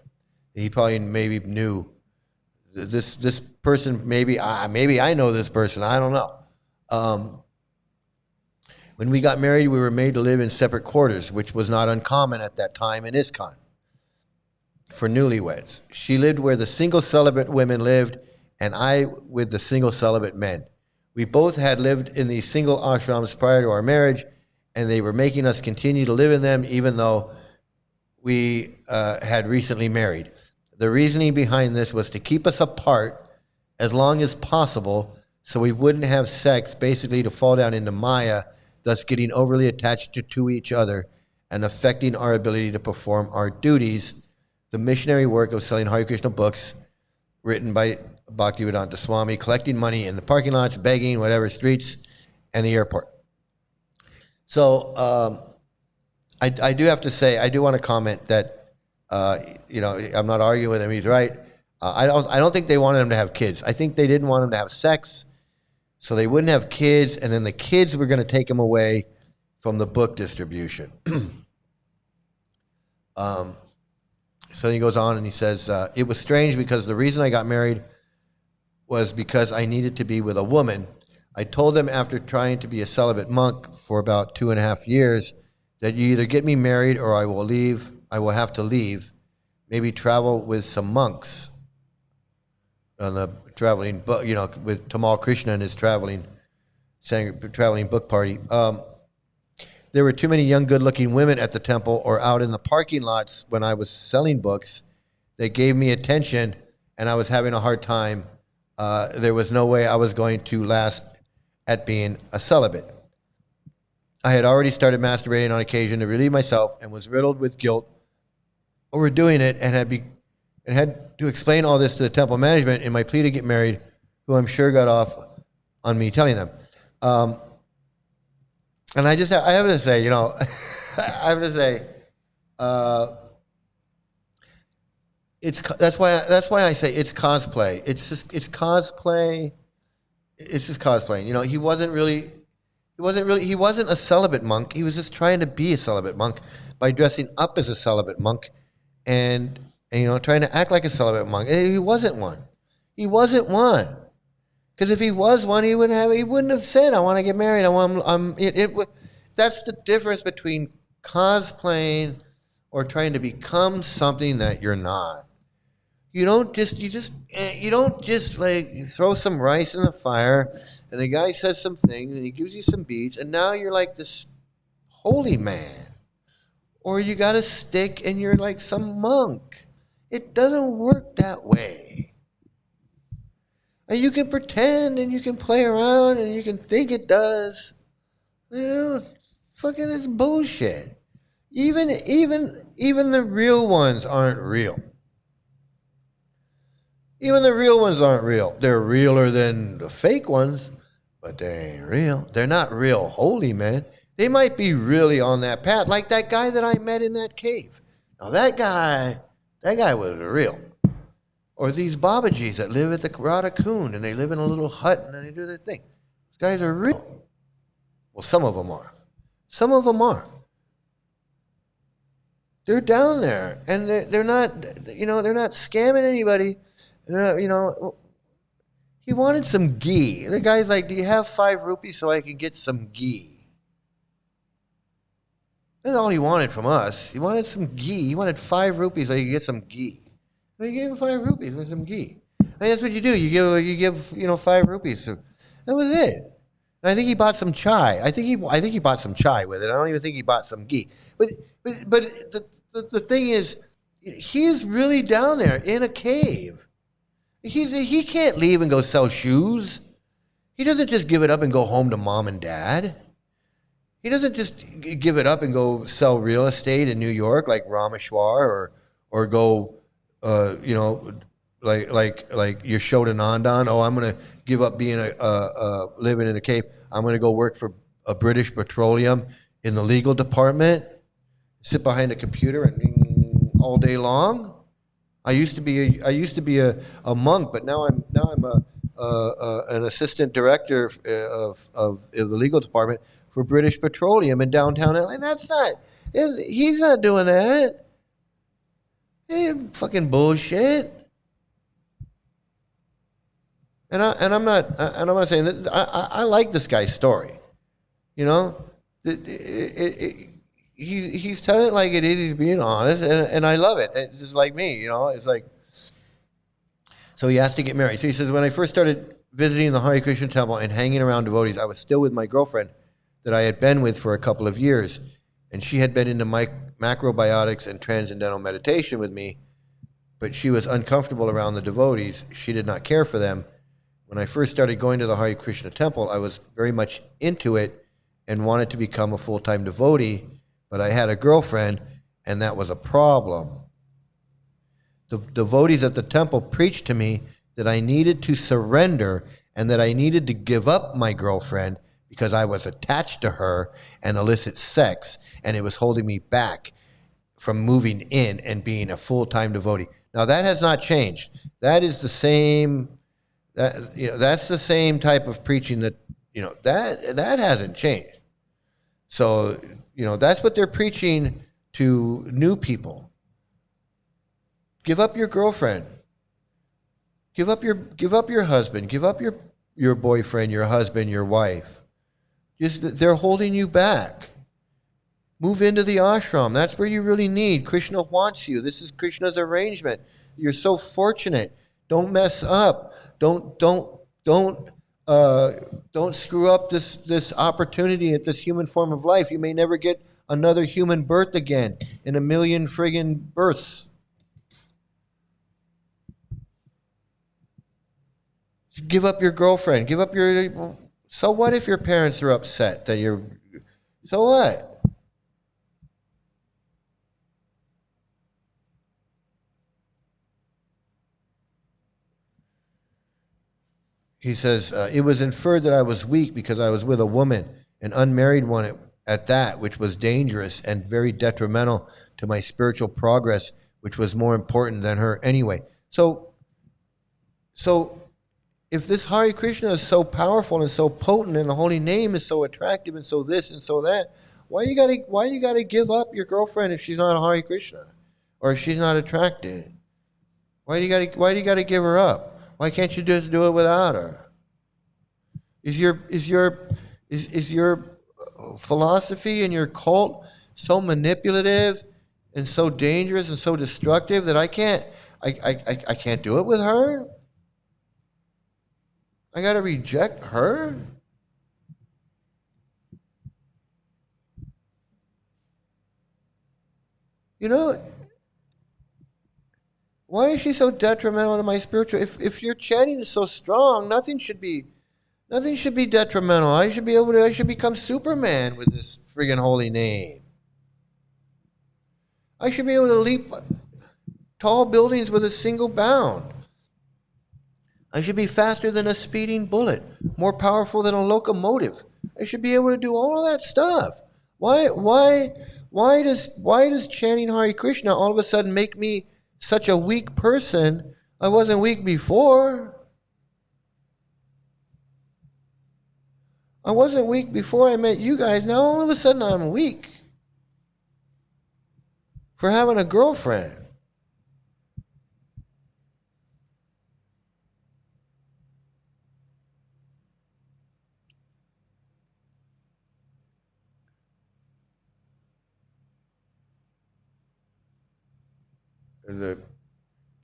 S1: He probably maybe knew this person. Maybe I know this person. I don't know. When we got married, we were made to live in separate quarters, which was not uncommon at that time in ISKCON for newlyweds. She lived where the single celibate women lived, and I with the single celibate men. We both had lived in these single ashrams prior to our marriage, and they were making us continue to live in them even though we had recently married. The reasoning behind this was to keep us apart as long as possible so we wouldn't have sex, basically to fall down into Maya, thus getting overly attached to each other and affecting our ability to perform our duties. The missionary work of selling Hare Krishna books written by Bhaktivedanta Swami, collecting money in the parking lots, begging, whatever, streets, and the airport. So I do have to say, I do want to comment that, I'm not arguing with him, he's right. I don't think they wanted him to have kids. I think they didn't want him to have sex, so they wouldn't have kids, and then the kids were going to take him away from the book distribution. So he goes on and he says, it was strange because the reason I got married was because I needed to be with a woman. I told them after trying to be a celibate monk for about 2.5 years that you either get me married or I will leave. I will have to leave, maybe travel with some monks on the traveling book, with Tamal Krishna and his traveling book party. There were too many young, good-looking women at the temple or out in the parking lots when I was selling books. They gave me attention, and I was having a hard time. There was no way I was going to last at being a celibate. I had already started masturbating on occasion to relieve myself and was riddled with guilt over doing it and had to explain all this to the temple management in my plea to get married, who I'm sure got off on me telling them. And I have to say, that's why I say it's cosplay. It's cosplay. It's just cosplaying. He wasn't a celibate monk. He was just trying to be a celibate monk by dressing up as a celibate monk and trying to act like a celibate monk. He wasn't one. Because if he was one, he wouldn't have said, "I want to get married." That's the difference between cosplaying or trying to become something that you're not. You don't just like throw some rice in the fire, and the guy says some things, and he gives you some beads, and now you're like this holy man, or you got a stick and you're like some monk. It doesn't work that way. And you can pretend and you can play around and you can think it does. Fucking it's bullshit. Even the real ones aren't real. Even the real ones aren't real. They're realer than the fake ones, but they ain't real. They're not real holy men. They might be really on that path, like that guy that I met in that cave. Now that guy was real. Or these Babajis that live at the Radha Kund and they live in a little hut and they do their thing. These guys are real. Well, some of them are. Some of them are. They're down there and they're not, they're not scamming anybody. They're not, he wanted some ghee. The guy's like, "Do you have 5 rupees so I can get some ghee?" That's all he wanted from us. He wanted some ghee. He wanted 5 rupees so he could get some ghee. So he gave him 5 rupees with some ghee. I mean, that's what you do. You give 5 rupees. So that was it. And I think he bought some chai. I think he bought some chai with it. I don't even think he bought some ghee. But the thing is, he's really down there in a cave. He can't leave and go sell shoes. He doesn't just give it up and go home to mom and dad. He doesn't just give it up and go sell real estate in New York like Rameshwar or go, like Yashodanandan. Oh, I'm going to give up being living in a cave. I'm going to go work for a British Petroleum in the legal department, sit behind a computer and all day long. I used to be a monk, but now I'm an assistant director of the legal department for British Petroleum in downtown LA. He's not doing that. Fucking bullshit. And I'm not saying that. I like this guy's story. He's telling it like it is. He's being honest, and I love it. It's just like me, It's like, so he asked to get married. So he says, when I first started visiting the Hare Krishna temple and hanging around devotees, I was still with my girlfriend that I had been with for a couple of years, and she had been into macrobiotics and transcendental meditation with me, but she was uncomfortable around the devotees. She did not care for them. When I first started going to the Hare Krishna temple, I was very much into it and wanted to become a full-time devotee, but I had a girlfriend, and that was a problem. The devotees at the temple preached to me that I needed to surrender and that I needed to give up my girlfriend because I was attached to her and illicit sex, and it was holding me back from moving in and being a full-time devotee. Now, that has not changed. That is the same, that's the same type of preaching that hasn't changed. So, that's what they're preaching to new people. Give up your girlfriend. Give up your husband. Give up your boyfriend, your husband, your wife. They're holding you back. Move into the ashram. That's where you really need. Krishna wants you. This is Krishna's arrangement. You're so fortunate. Don't mess up. Don't screw up this opportunity at this human form of life. You may never get another human birth again in a million friggin' births. Give up your girlfriend. Give up your... So what if your parents are upset that you're... So what? He says, it was inferred that I was weak because I was with a woman, an unmarried one at that, which was dangerous and very detrimental to my spiritual progress, which was more important than her anyway. So if this Hare Krishna is so powerful and so potent and the holy name is so attractive and so this and so that, why you gotta give up your girlfriend if she's not a Hare Krishna or if she's not attracted? Why do you gotta give her up? Why can't you just do it without her? Is your philosophy and your cult so manipulative and so dangerous and so destructive that I can't do it with her? I got to reject her? You know, why is she so detrimental to my spiritual? If your chanting is so strong, nothing should be detrimental. I should become Superman with this friggin' holy name. I should be able to leap tall buildings with a single bound. I should be faster than a speeding bullet, more powerful than a locomotive. I should be able to do all of that stuff. Why does chanting Hare Krishna all of a sudden make me such a weak person? I wasn't weak before. I wasn't weak before I met you guys. Now all of a sudden I'm weak for having a girlfriend.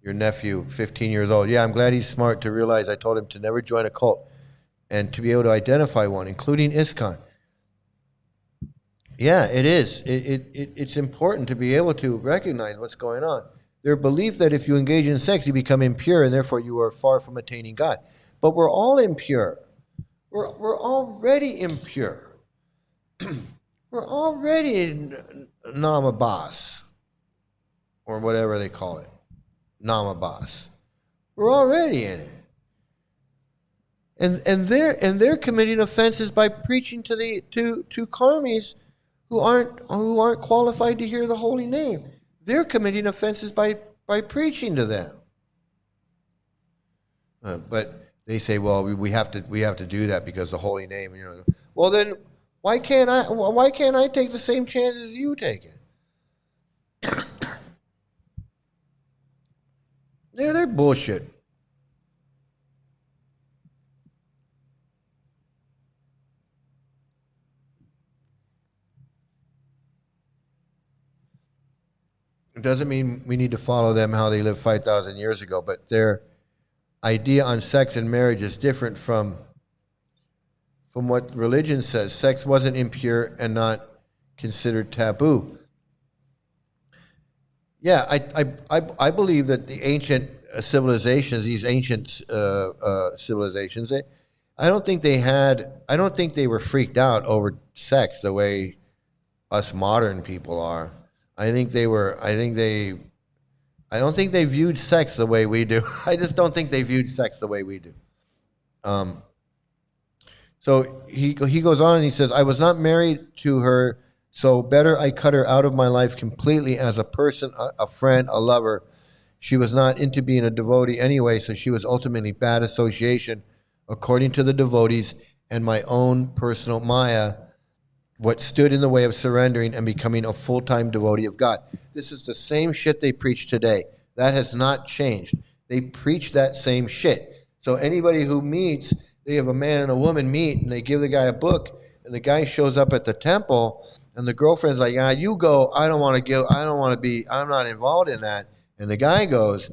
S1: Your nephew, 15 years old. Yeah, I'm glad he's smart to realize I told him to never join a cult and to be able to identify one, including ISKCON. Yeah, it is. It's important to be able to recognize what's going on. Their belief that if you engage in sex, you become impure and therefore you are far from attaining God. But we're all impure. We're already impure. We're already namabas, or whatever they call it, namabas. We're already in it. And they're committing offenses by preaching to karmis who aren't qualified to hear the holy name. They're committing offenses by preaching to them. But they say, well, we have to do that because the holy name. Well, then why can't I take the same chances you take it? They're bullshit. It doesn't mean we need to follow them how they lived 5,000 years ago, but their idea on sex and marriage is different from what religion says. Sex wasn't impure and not considered taboo. Yeah, I believe that the ancient civilizations, these ancient civilizations, I don't think they were freaked out over sex the way us modern people are. I don't think they viewed sex the way we do. I just don't think they viewed sex the way we do. So he goes on and he says, I was not married to her, so better I cut her out of my life completely as a person, a friend, a lover. She was not into being a devotee anyway, so she was ultimately bad association, according to the devotees and my own personal Maya, what stood in the way of surrendering and becoming a full-time devotee of God. This is the same shit they preach today. That has not changed. They preach that same shit. So anybody who meets, they have a man and a woman meet, and they give the guy a book, and the guy shows up at the temple, and the girlfriend's like, you go, I'm not involved in that. And the guy goes,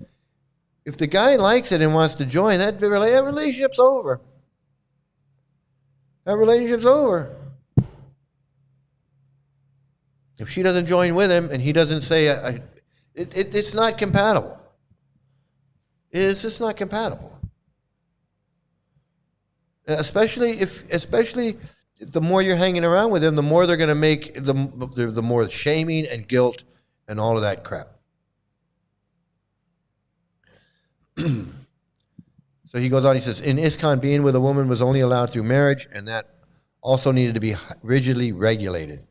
S1: if the guy likes it and wants to join, that relationship's over. That relationship's over. If she doesn't join with him and he doesn't say, it's not compatible. It's just not compatible. Especially the more you're hanging around with them, the more they're going to make the more shaming and guilt and all of that crap. So he goes on, he says, in ISKCON, being with a woman was only allowed through marriage, and that also needed to be rigidly regulated,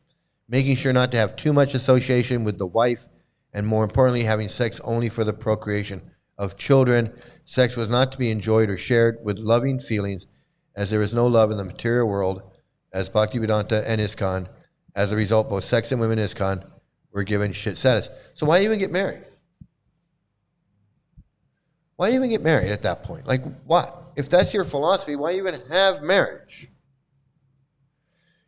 S1: making sure not to have too much association with the wife, and more importantly, having sex only for the procreation of children. Sex was not to be enjoyed or shared with loving feelings, as there is no love in the material world, as Bhaktivedanta and ISKCON. As a result, both sex and women in ISKCON were given shit status. So why even get married? Why even get married at that point? Like, what? if that's your philosophy, why even have marriage?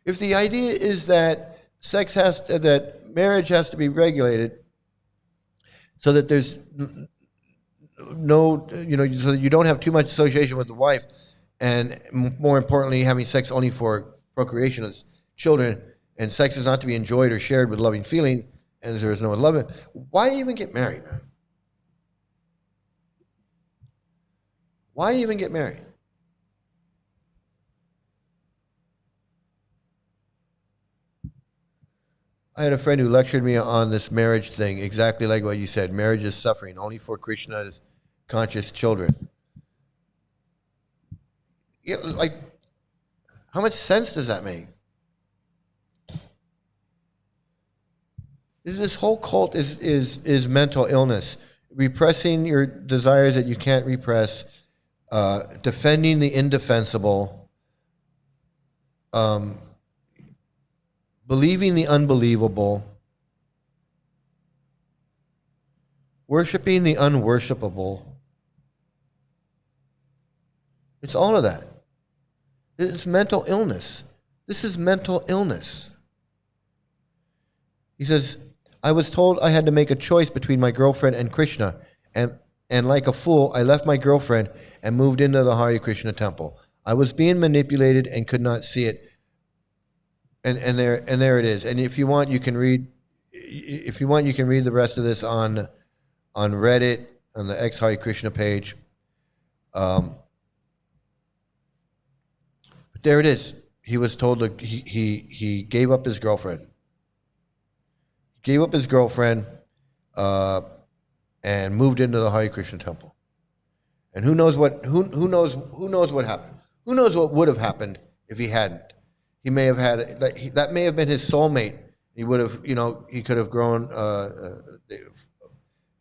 S1: If the idea is that that marriage has to be regulated so that there's no, so that you don't have too much association with the wife, and more importantly, having sex only for procreation of children, and sex is not to be enjoyed or shared with loving feeling, and there is no one loving, why even get married, man? Why even get married? I had a friend who lectured me on this marriage thing, exactly like what you said. Marriage is suffering, only for Krishna's conscious children. Yeah, like, how much sense does that make? This whole cult is mental illness. Repressing your desires that you can't repress, defending the indefensible, believing the unbelievable, worshiping the unworshipable. It's all of that. It's mental illness. This is mental illness. He says, I was told I had to make a choice between my girlfriend and Krishna, and like a fool, I left my girlfriend and moved into the Hare Krishna temple. I was being manipulated and could not see it. And there it is. And if you want, you can read. If you want, you can read the rest of this on Reddit on the Hare Krishna page. But there it is. He was told to, he gave up his girlfriend. Gave up his girlfriend, and moved into the Hare Krishna temple. And who knows what what happened? Who knows what would have happened if he hadn't? He may have had that may have been his soulmate. He would have, he could have grown,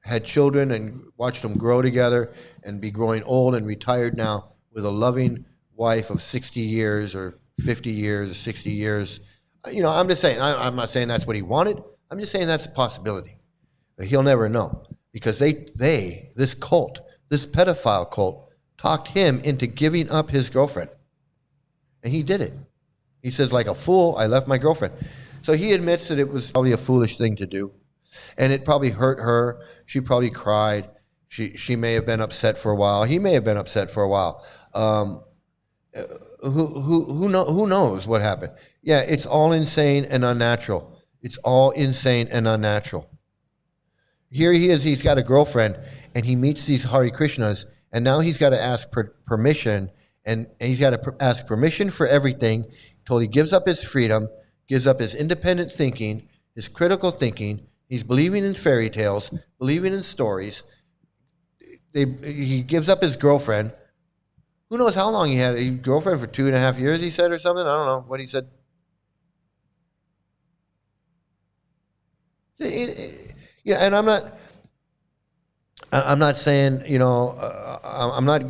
S1: had children and watched them grow together and be growing old and retired now with a loving wife of 60 years or 50 years or 60 years. I'm just saying. I'm not saying that's what he wanted. I'm just saying that's a possibility. But he'll never know because this cult, this pedophile cult, talked him into giving up his girlfriend, and he did it. He says, like a fool, I left my girlfriend. So he admits that it was probably a foolish thing to do, and it probably hurt her. She probably cried. She may have been upset for a while. He may have been upset for a while. Who knows what happened? Yeah, it's all insane and unnatural. It's all insane and unnatural. Here he is. He's got a girlfriend, and he meets these Hare Krishnas, and now he's got to ask permission, and he's got to ask permission for everything. Till he gives up his freedom, gives up his independent thinking, his critical thinking. He's believing in fairy tales, believing in stories. He gives up his girlfriend. Who knows how long he had a girlfriend for 2.5 years, he said, or something? I don't know what he said. Yeah, and I'm not saying, I'm not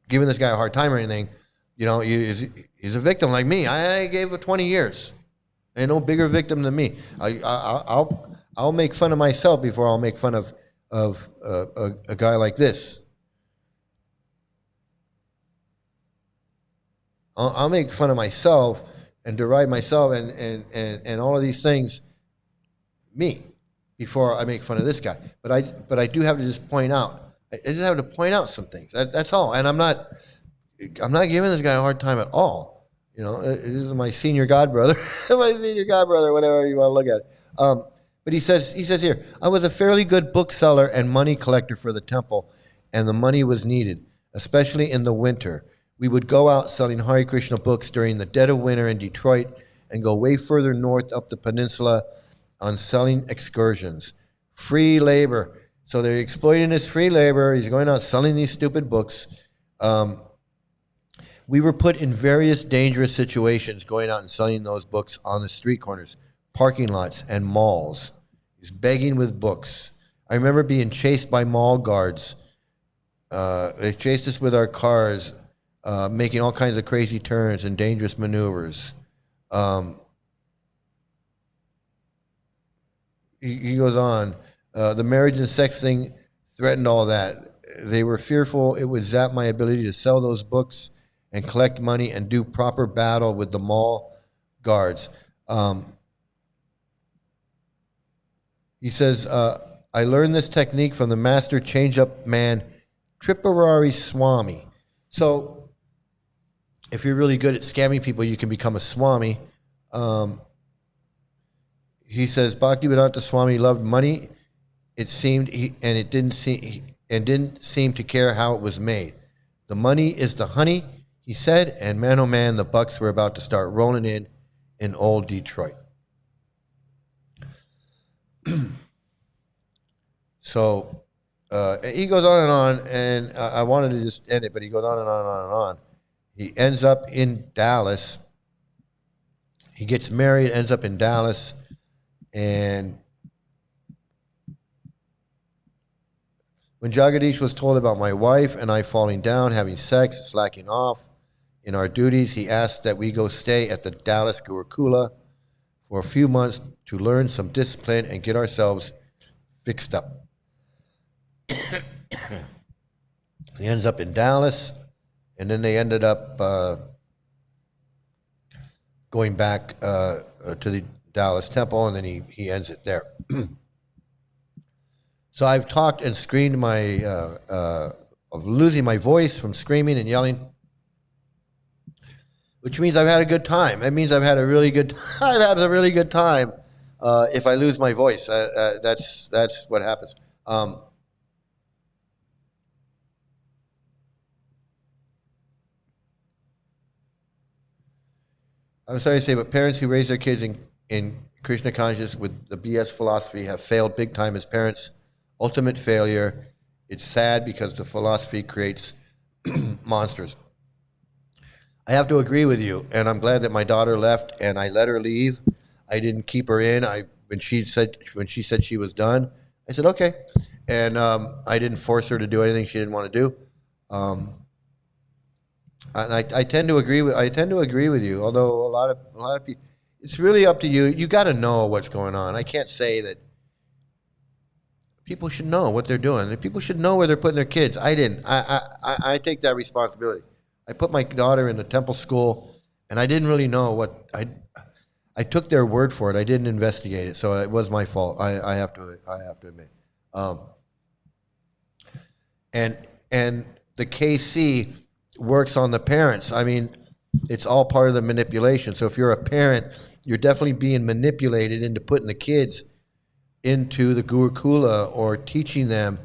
S1: giving this guy a hard time or anything. He's a victim like me. I gave it 20 years. Ain't no bigger victim than me. I'll make fun of myself before I'll make fun of a guy like this. I'll make fun of myself and deride myself and all of these things, me, before I make fun of this guy. But I do have to just point out. I just have to point out some things. That's all. And I'm not giving this guy a hard time at all. This is my senior godbrother, whatever you want to look at it. But he says here, I was a fairly good bookseller and money collector for the temple, and the money was needed, especially in the winter. We would go out selling Hare Krishna books during the dead of winter in Detroit and go way further north up the peninsula on selling excursions. Free labor. So they're exploiting his free labor. He's going out selling these stupid books. We were put in various dangerous situations going out and selling those books on the street corners, parking lots, and malls. He's begging with books. I remember being chased by mall guards. They chased us with our cars, making all kinds of crazy turns and dangerous maneuvers. He goes on. The marriage and sex thing threatened all that. they were fearful it would zap my ability to sell those books and collect money and do proper battle with the mall guards. He says, I learned this technique from the master change-up man, Tripurari Swami. So if you're really good at scamming people, you can become a Swami. He says, Bhaktivedanta Swami loved money. It seemed, didn't seem to care how it was made. The money is the honey, he said, and man, oh man, the bucks were about to start rolling in old Detroit. So he goes on, and I wanted to just end it, but he goes on and on and on and on. He ends up in Dallas. He gets married, ends up in Dallas, and when Jagadish was told about my wife and I falling down, having sex, slacking off in our duties, he asked that we go stay at the Dallas Gurukula for a few months to learn some discipline and get ourselves fixed up. He ends up in Dallas, and then they ended up going back to the Dallas temple, and then he ends it there. So I've talked and screamed of losing my voice from screaming and yelling, which means I've had a good time. That means I've had a really good time. If I lose my voice, that's what happens. I'm sorry to say, but parents who raise their kids in Krishna consciousness with the BS philosophy have failed big time as parents. Ultimate failure. It's sad because the philosophy creates monsters. I have to agree with you, and I'm glad that my daughter left and I let her leave. I didn't keep her in. When she said she was done, I said okay, and I didn't force her to do anything she didn't want to do. And I tend to agree with you. Although a lot of people, it's really up to you. You got to know what's going on. I can't say that people should know what they're doing. People should know where they're putting their kids. I didn't. I take that responsibility. I put my daughter in the temple school, and I didn't really know what I took their word for it. I didn't investigate it, so it was my fault. I have to admit. And the KC works on the parents. I mean, it's all part of the manipulation. So if you're a parent, you're definitely being manipulated into putting the kids into the Gurukula or teaching them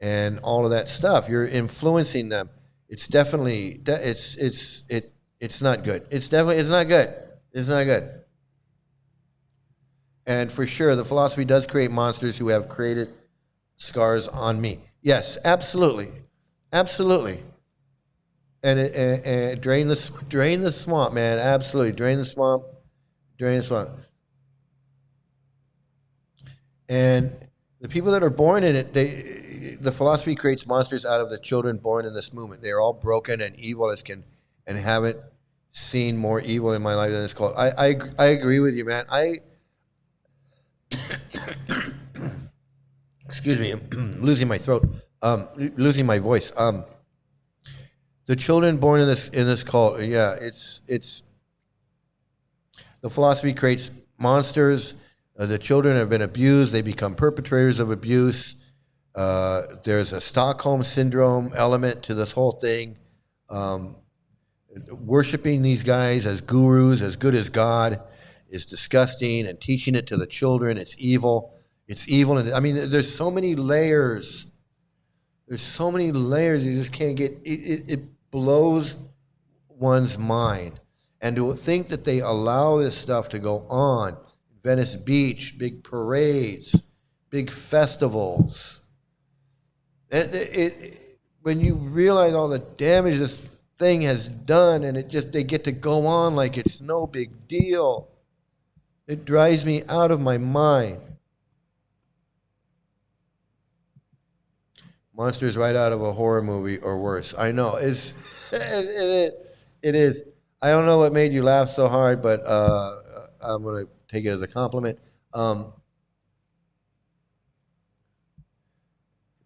S1: and all of that stuff. You're influencing them. It's definitely it's not good. It's not good. It's not good. And for sure, the philosophy does create monsters who have created scars on me. Yes, absolutely, absolutely. And drain the swamp, man. Absolutely, drain the swamp. And the people that are born in it, the philosophy creates monsters out of the children born in this movement. They are all broken and evil and haven't seen more evil in my life than this cult. I agree with you, man. Excuse me, I'm losing my throat. Losing my voice. The children born in this cult, yeah, it's the philosophy creates monsters. The children have been abused. They become perpetrators of abuse. There's a Stockholm syndrome element to this whole thing. Worshipping these guys as gurus, as good as God, is disgusting, and teaching it to the children, it's evil. It's evil. And I mean, there's so many layers. There's so many layers you just can't get. It blows one's mind. And to think that they allow this stuff to go on, Venice Beach, big parades, big festivals. When you realize all the damage this thing has done, and they get to go on like it's no big deal, it drives me out of my mind. Monsters right out of a horror movie or worse. I know. It is. I don't know what made you laugh so hard, but I'm going to take it as a compliment.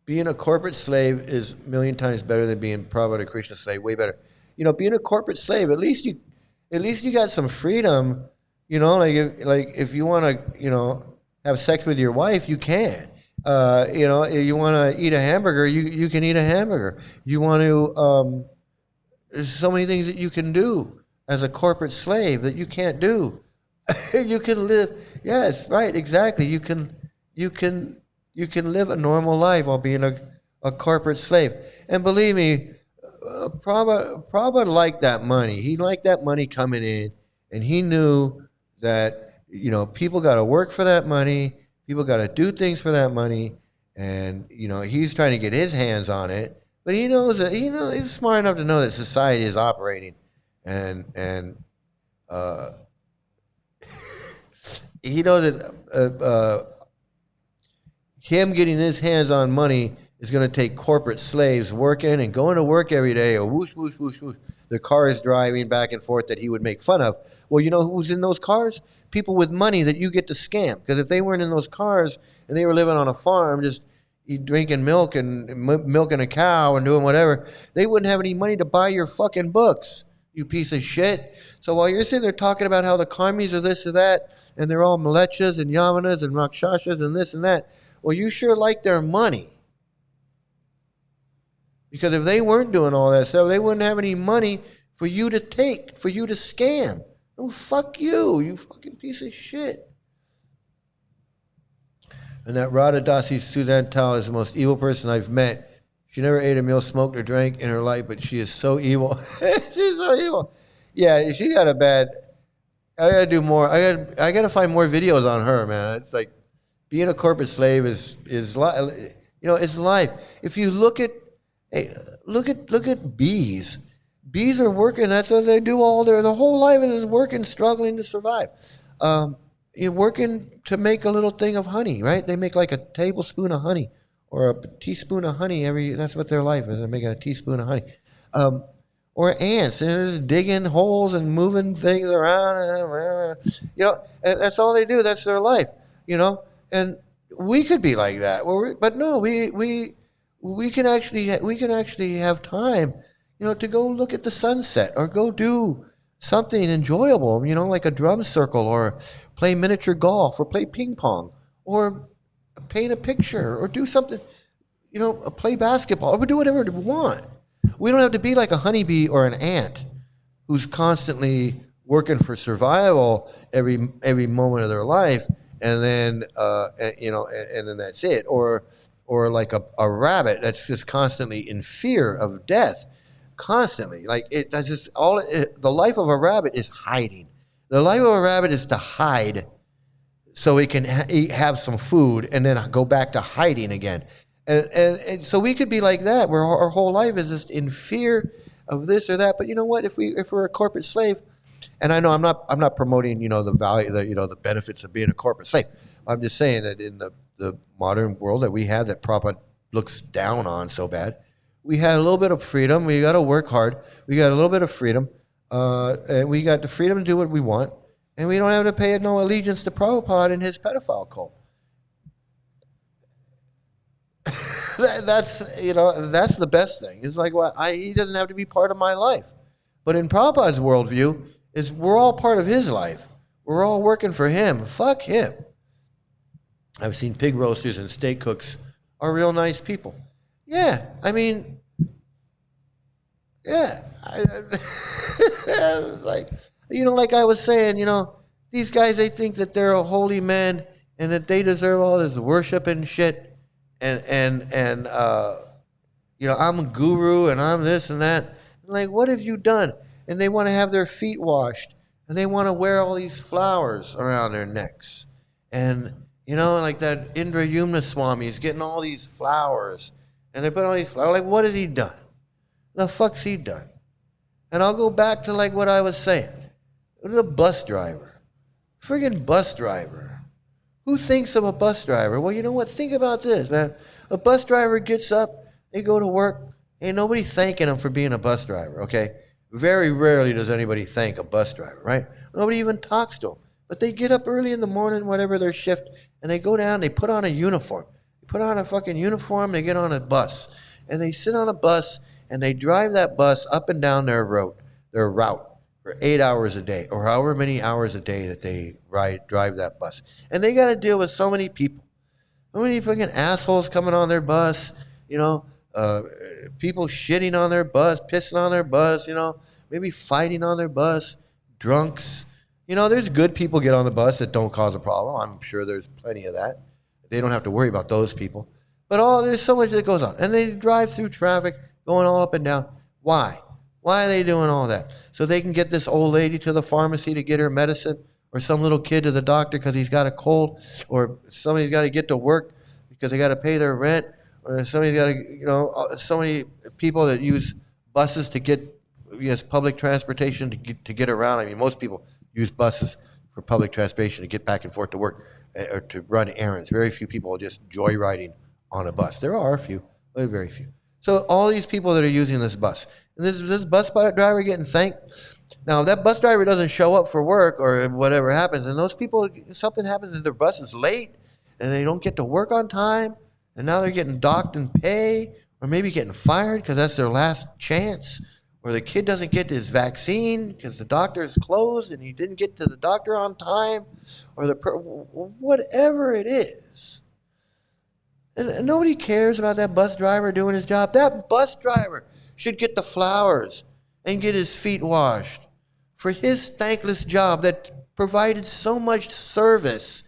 S1: being a corporate slave is a million times better than being Prabhupada Krishna slave. Way better. You know, being a corporate slave, at least you got some freedom. You know, like if you want to, you know, have sex with your wife, you can. You know, if you want to eat a hamburger, you can eat a hamburger. You want to. There's so many things that you can do as a corporate slave that you can't do. You can live. Yes, right, exactly. You can live a normal life while being a corporate slave. And believe me, Prabhupada liked that money. He liked that money coming in, and he knew that, you know, people got to work for that money. People got to do things for that money, and, you know, he's trying to get his hands on it. But he knows that he's smart enough to know that society is operating, and he knows that him getting his hands on money is going to take corporate slaves working and going to work every day, or whoosh, whoosh, whoosh, whoosh. The cars driving back and forth that he would make fun of. Well, you know who's in those cars? People with money that you get to scam. Because if they weren't in those cars and they were living on a farm, just drinking milk and milking a cow and doing whatever, they wouldn't have any money to buy your fucking books, you piece of shit. So while you're sitting there talking about how the karmis are this or that, and they're all mlechas and yavanas and rakshasas and this and that, well, you sure like their money. Because if they weren't doing all that stuff, they wouldn't have any money for you to take, for you to scam. Oh, fuck you, you fucking piece of shit. And that Radha Dasi Suzanne Tal is the most evil person I've met. She never ate a meal, smoked, or drank in her life, but she is so evil. She's so evil. Yeah, she got a bad. I gotta do more. I gotta find more videos on her, man. It's like being a corporate slave is you know, it's life. If you look at, hey, look at bees. Bees are working. That's what they do all their whole life is working, struggling to survive. You're working to make a little thing of honey, right? They make like a tablespoon of honey or a teaspoon of honey that's what their life is. They're making a teaspoon of honey. Or ants, and they're just digging holes and moving things around. You know, and that's all they do. That's their life, you know? And we could be like that. But no, we can actually have time, you know, to go look at the sunset or go do something enjoyable, you know, like a drum circle or play miniature golf or play ping pong or paint a picture or do something, you know, play basketball or do whatever we want. We don't have to be like a honeybee or an ant who's constantly working for survival every moment of their life, and then you know, and then that's it. Or like a rabbit that's just constantly in fear of death. Constantly, like that's just all. The life of a rabbit is hiding. The life of a rabbit is to hide, so it can have some food and then go back to hiding again. And so we could be like that, where our whole life is just in fear of this or that. But you know what? If we're a corporate slave, and I know I'm not promoting, you know, the value, you know, the benefits of being a corporate slave. I'm just saying that in the modern world that we have, that Prabhupada looks down on so bad. We had a little bit of freedom. We got to work hard. We got a little bit of freedom. And we got the freedom to do what we want. And we don't have to pay no allegiance to Prabhupada and his pedophile cult. That's, you know, that's the best thing. It's like, well, he doesn't have to be part of my life. But in Prabhupada's worldview, we're all part of his life. We're all working for him. Fuck him. I've seen pig roasters and steak cooks are real nice people. Yeah, I mean, yeah. Like, you know, like I was saying, you know, these guys, they think that they're a holy man and that they deserve all this worship and shit. And you know, I'm a guru and I'm this and that. Like, what have you done? And they want to have their feet washed and they want to wear all these flowers around their necks. And, you know, like that Indra Yumna Swami is getting all these flowers. And they put all these flowers. Like, what has he done? The fuck's he done? And I'll go back to like what I was saying. The bus driver. Friggin' bus driver. Who thinks of a bus driver? Well, you know what? Think about this, man. A bus driver gets up, they go to work, ain't nobody thanking him for being a bus driver, okay? Very rarely does anybody thank a bus driver, right? Nobody even talks to him. But they get up early in the morning, whatever their shift, and they go down, they put on a uniform. They put on a fucking uniform, they get on a bus, and they sit on a bus, and they drive that bus up and down their route for 8 hours a day, or however many hours a day that they drive that bus. And they got to deal with so many people. So many fucking assholes coming on their bus, people shitting on their bus, pissing on their bus, maybe fighting on their bus, drunks. There's good people get on the bus that don't cause a problem. I'm sure there's plenty of that. They don't have to worry about those people. But there's so much that goes on. And they drive through traffic, going all up and down. Why? Why are they doing all that? So they can get this old lady to the pharmacy to get her medicine, or some little kid to the doctor because he's got a cold, or somebody's got to get to work because they got to pay their rent, or somebody's got to, so many people that use buses to get, public transportation to get around. I mean, most people use buses for public transportation to get back and forth to work or to run errands. Very few people are just joyriding on a bus. There are a few, but very few. So all these people that are using this bus, and this bus driver getting thanked. Now, if that bus driver doesn't show up for work or whatever happens, and those people, something happens and their bus is late and they don't get to work on time, and now they're getting docked in pay, or maybe getting fired because that's their last chance, or the kid doesn't get his vaccine because the doctor is closed and he didn't get to the doctor on time, or whatever it is. And nobody cares about that bus driver doing his job. That bus driver should get the flowers and get his feet washed for his thankless job that provided so much service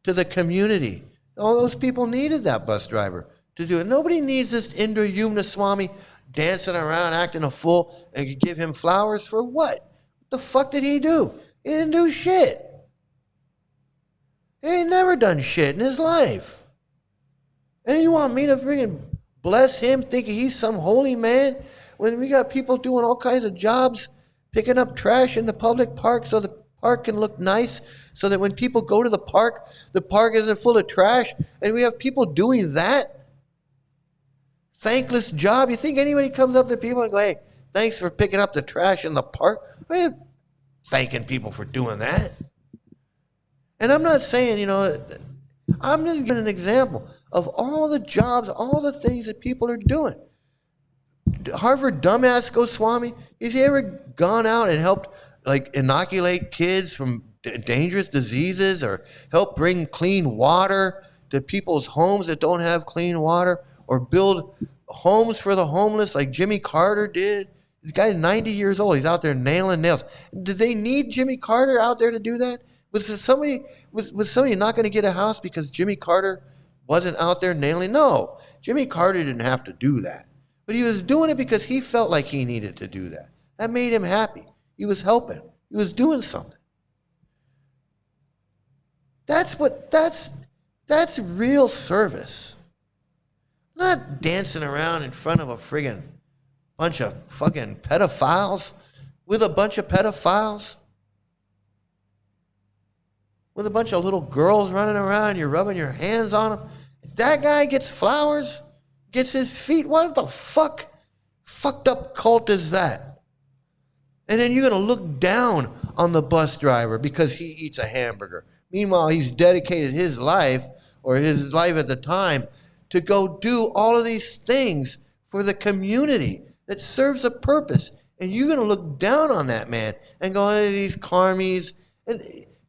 S1: to the community. All those people needed that bus driver to do it. Nobody needs this Indra Yumna Swami dancing around, acting a fool, and you give him flowers for what? What the fuck did he do? He didn't do shit. He ain't never done shit in his life. And you want me to freaking bless him thinking he's some holy man when we got people doing all kinds of jobs, picking up trash in the public park so the park can look nice, so that when people go to the park isn't full of trash, and we have people doing that? Thankless job. You think anybody comes up to people and go, hey, thanks for picking up the trash in the park? I mean, thanking people for doing that. And I'm not saying, I'm just giving an example of all the jobs, all the things that people are doing. Harvard dumbass Goswami, has he ever gone out and helped inoculate kids from dangerous diseases, or help bring clean water to people's homes that don't have clean water, or build homes for the homeless like Jimmy Carter did? The guy's 90 years old. He's out there nailing nails. Did they need Jimmy Carter out there to do that? Was somebody not going to get a house because Jimmy Carter wasn't out there nailing? No, Jimmy Carter didn't have to do that. But he was doing it because he felt like he needed to do that. That made him happy. He was helping. He was doing something. That's real service. Not dancing around in front of a friggin' bunch of fucking pedophiles, with a bunch of pedophiles, with a bunch of little girls running around, you're rubbing your hands on them. That guy gets flowers, gets his feet. What the fucked up cult is that? And then you're going to look down on the bus driver because he eats a hamburger. Meanwhile, he's dedicated his life, or his life at the time, to go do all of these things for the community that serves a purpose. And you're going to look down on that man and go, hey, these carmies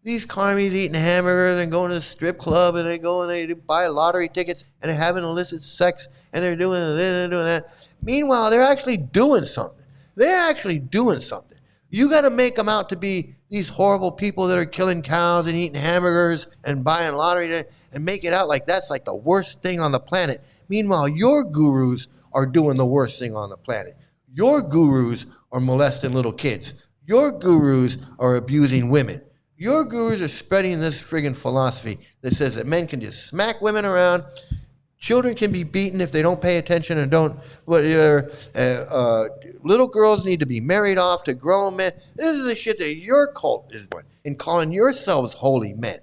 S1: eating hamburgers and going to the strip club, and they go and they buy lottery tickets and they're having illicit sex and they're doing this and doing that. Meanwhile, they're actually doing something. They're actually doing something. You got to make them out to be these horrible people that are killing cows and eating hamburgers and buying lottery, and make it out like that's like the worst thing on the planet. Meanwhile, your gurus are doing the worst thing on the planet. Your gurus are molesting little kids. Your gurus are abusing women. Your gurus are spreading this friggin' philosophy that says that men can just smack women around, children can be beaten if they don't pay attention and don't, little girls need to be married off to grown men. This is the shit that your cult is doing, and calling yourselves holy men.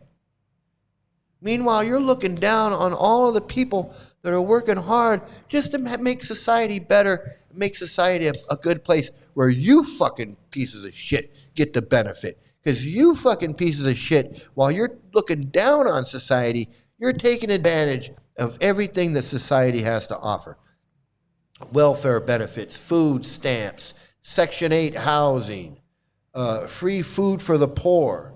S1: Meanwhile, you're looking down on all of the people that are working hard just to make society better, make society a good place where you fucking pieces of shit get the benefit. Because you fucking pieces of shit, while you're looking down on society, you're taking advantage of everything that society has to offer. Welfare benefits, food stamps, Section 8 housing, free food for the poor,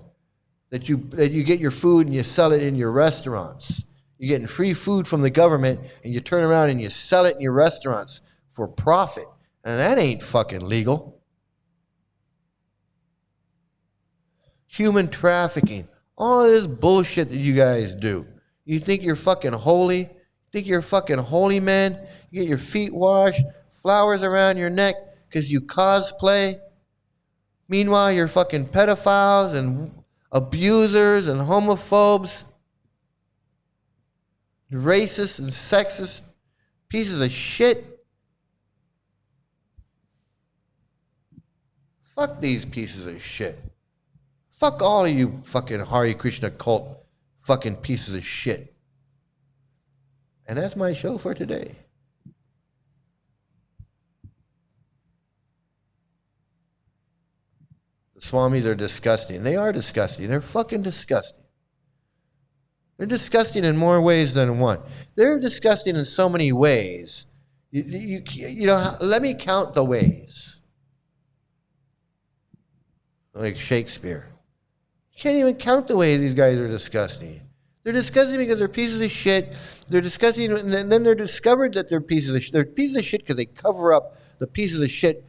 S1: that you get your food and you sell it in your restaurants. You're getting free food from the government and you turn around and you sell it in your restaurants for profit. And that ain't fucking legal. Human trafficking, all this bullshit that you guys do. You think you're fucking holy? Think you're fucking holy, man? You get your feet washed, flowers around your neck because you cosplay. Meanwhile, you're fucking pedophiles and abusers and homophobes, racists and sexist pieces of shit. Fuck these pieces of shit. Fuck all of you fucking Hare Krishna cult fucking pieces of shit. And that's my show for today. The Swamis are disgusting. They are disgusting. They're fucking disgusting. They're disgusting in more ways than one. They're disgusting in so many ways. You know, let me count the ways. Like Shakespeare. You can't even count the ways these guys are disgusting. They're disgusting because they're pieces of shit. They're disgusting, and then they're discovered that they're pieces of shit. They're pieces of shit because they cover up the pieces of shit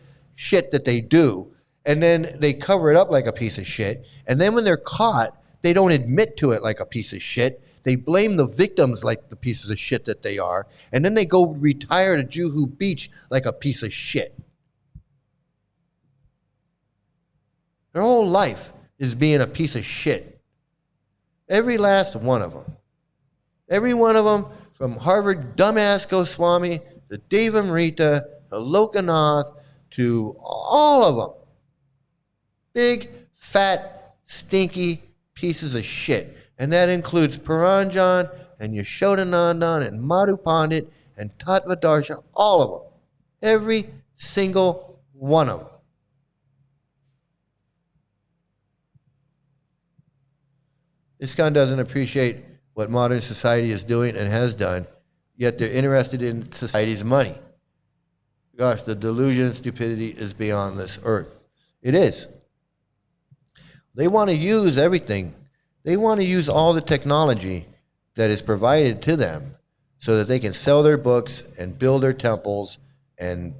S1: that they do, and then they cover it up like a piece of shit. And then when they're caught, they don't admit to it like a piece of shit. They blame the victims like the pieces of shit that they are, and then they go retire to Juhu Beach like a piece of shit. Their whole life is being a piece of shit. Every last one of them. Every one of them, from Harvard dumbass Goswami to Devamrita to Lokanath to all of them. Big, fat, stinky pieces of shit. And that includes Paranjan and Yashodanandan and Madhu Pandit and Tattvadarshan, all of them. Every single one of them. ISKCON doesn't appreciate what modern society is doing and has done, yet they're interested in society's money. Gosh, the delusion and stupidity is beyond this earth. It is. They want to use everything. They want to use all the technology that is provided to them so that they can sell their books and build their temples and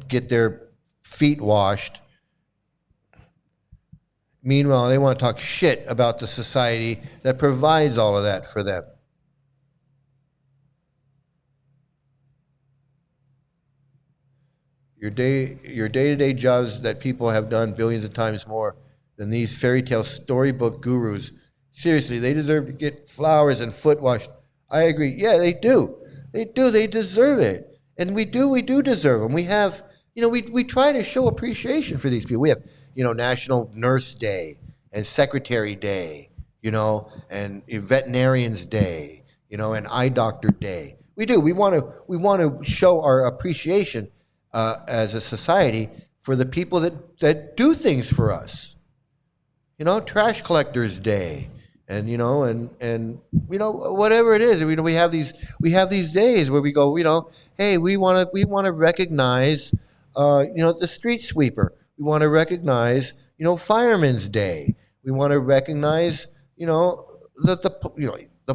S1: get their feet washed. Meanwhile, they want to talk shit about the society that provides all of that for them. Your day-to-day jobs that people have done billions of times more than these fairy tale storybook gurus. Seriously, they deserve to get flowers and foot washed. I agree. Yeah, they do. They do. They deserve it. And we do deserve them. We have, we try to show appreciation for these people. We have, National Nurse Day and Secretary Day, and Veterinarians Day, and Eye Doctor Day. We do. We want to show our appreciation as a society for the people that do things for us. Trash Collectors Day, and whatever it is. We have these days where we go, hey, we want to recognize the street sweeper. We want to recognize, Fireman's Day. We want to recognize, the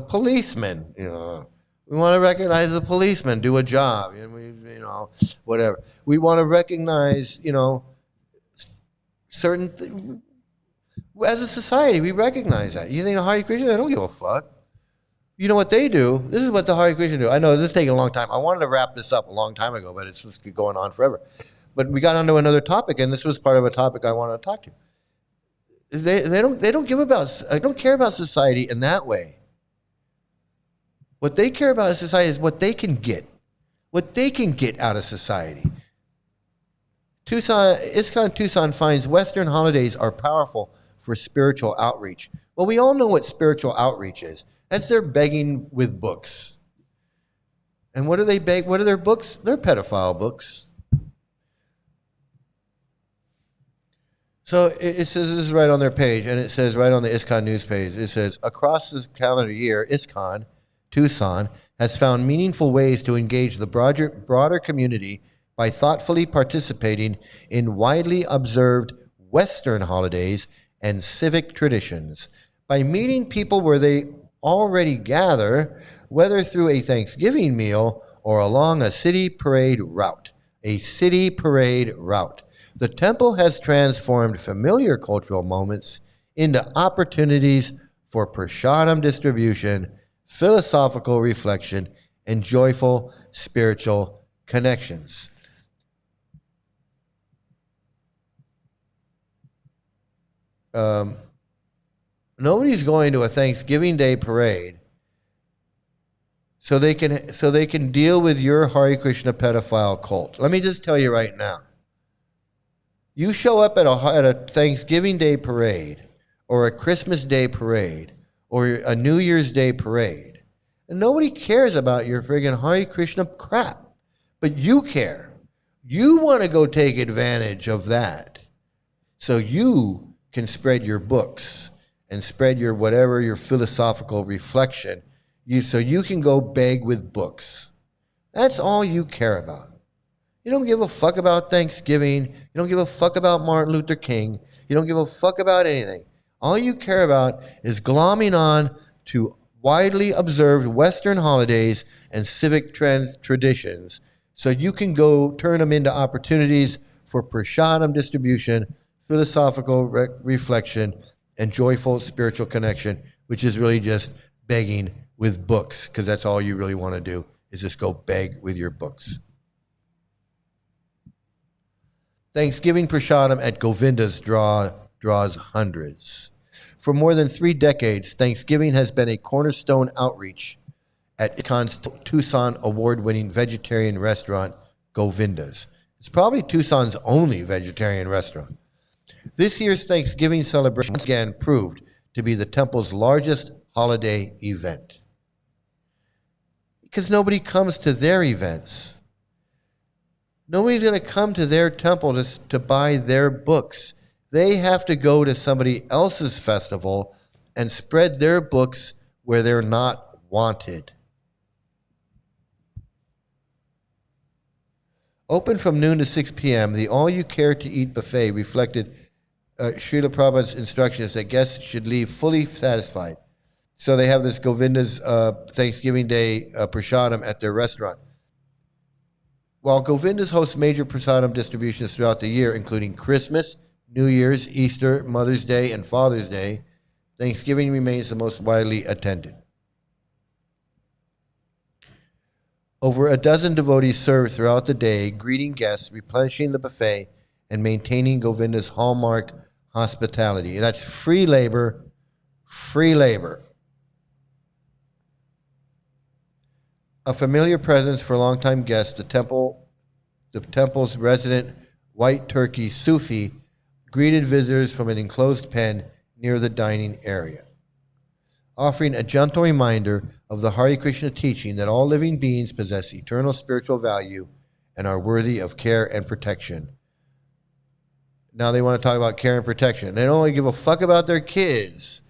S1: policeman. We want to recognize the policemen do a job, and whatever. We want to recognize, certain as a society, we recognize that. You think the Hare Krishna, they don't give a fuck. You know what they do? This is what the Hare Krishna do. I know this is taking a long time. I wanted to wrap this up a long time ago, but it's just going on forever. But we got onto another topic, and this was part of a topic I wanted to talk to. They don't care about society in that way. What they care about in society is what they can get out of society. ISKCON Tucson finds Western holidays are powerful for spiritual outreach. Well, we all know what spiritual outreach is. That's their begging with books. And what do they beg? What are their books? They're pedophile books. So it says, this is right on their page, and it says right on the ISKCON news page, it says, across this calendar year, ISKCON Tucson, has found meaningful ways to engage the broader community by thoughtfully participating in widely observed Western holidays and civic traditions. By meeting people where they already gather, whether through a Thanksgiving meal or along a city parade route. A city parade route. The temple has transformed familiar cultural moments into opportunities for prasadam distribution, philosophical reflection, and joyful spiritual connections. Nobody's going to a Thanksgiving Day parade so they can deal with your Hare Krishna pedophile cult. Let me just tell you right now. You show up at a Thanksgiving Day parade or a Christmas Day parade or a New Year's Day parade, and nobody cares about your friggin' Hare Krishna crap, but you care. You want to go take advantage of that so you can spread your books and spread your whatever, your philosophical reflection, so you can go beg with books. That's all you care about. You don't give a fuck about Thanksgiving. You don't give a fuck about Martin Luther King. You don't give a fuck about anything. All you care about is glomming on to widely observed Western holidays and civic traditions so you can go turn them into opportunities for prasadam distribution, philosophical reflection, and joyful spiritual connection, which is really just begging with books, because that's all you really want to do, is just go beg with your books. Thanksgiving prasadam at Govinda's draws hundreds. For more than 3 decades, Thanksgiving has been a cornerstone outreach at ISKCON's Tucson award-winning vegetarian restaurant, Govinda's. It's probably Tucson's only vegetarian restaurant. This year's Thanksgiving celebration once again proved to be the temple's largest holiday event. Because nobody comes to their events. Nobody's going to come to their temple to buy their books. They have to go to somebody else's festival and spread their books where they're not wanted. Open from noon to 6 p.m., the all-you-care-to-eat buffet reflected Srila Prabhupada's instructions that guests should leave fully satisfied. So they have this Govinda's Thanksgiving Day prasadam at their restaurant. While Govinda's hosts major prasadam distributions throughout the year, including Christmas, New Year's, Easter, Mother's Day, and Father's Day, Thanksgiving remains the most widely attended. Over a dozen devotees serve throughout the day, greeting guests, replenishing the buffet, and maintaining Govinda's hallmark hospitality. That's free labor, free labor. A familiar presence for longtime guests, the temple's resident white turkey Sufi greeted visitors from an enclosed pen near the dining area, offering a gentle reminder of the Hare Krishna teaching that all living beings possess eternal spiritual value and are worthy of care and protection. Now they want to talk about care and protection. They don't want to give a fuck about their kids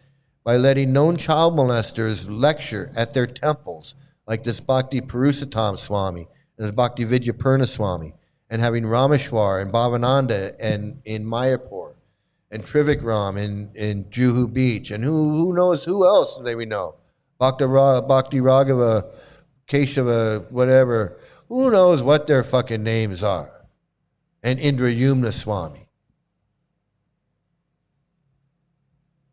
S1: by letting known child molesters lecture at their temples, like this Bhakti Purusottam Swami and this Bhakti Vidyapurna Swami, and having Rameshwar and Bhavananda and in Mayapur, and Trivikram in Juhu Beach, and who knows who else we know. Bhakti Raghava, Keshava, whatever. Who knows what their fucking names are. And Indrayumna Swami.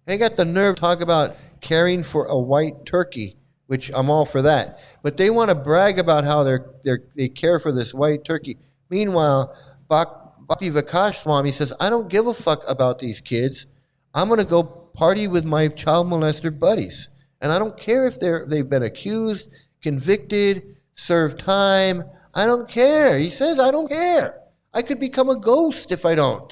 S1: They got the nerve to talk about caring for a white turkey, which I'm all for that. But they want to brag about how they care for this white turkey. Meanwhile, Bhakti Vikas Swami says, I don't give a fuck about these kids. I'm going to go party with my child molester buddies. And I don't care if they've been accused, convicted, served time. I don't care. He says, I don't care. I could become a ghost if I don't.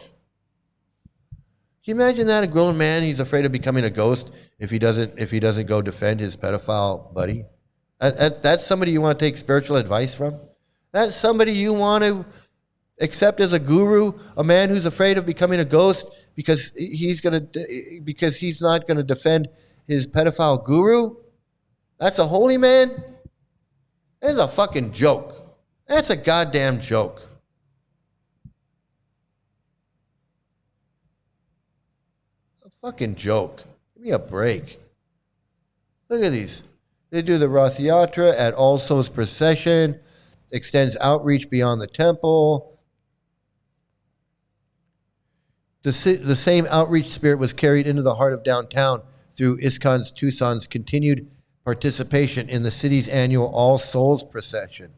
S1: Can you imagine that? A grown man, he's afraid of becoming a ghost if he doesn't go defend his pedophile buddy. That's somebody you want to take spiritual advice from? That's somebody you want to accept as a guru, a man who's afraid of becoming a ghost because he's not going to defend his pedophile guru? That's a holy man? That's a fucking joke. That's a goddamn joke. A fucking joke. Give me a break. Look at these. They do the Rath Yatra at All Souls Procession, extends outreach beyond the temple. The same outreach spirit was carried into the heart of downtown through ISKCON's Tucson's continued participation in the city's annual All Souls Procession,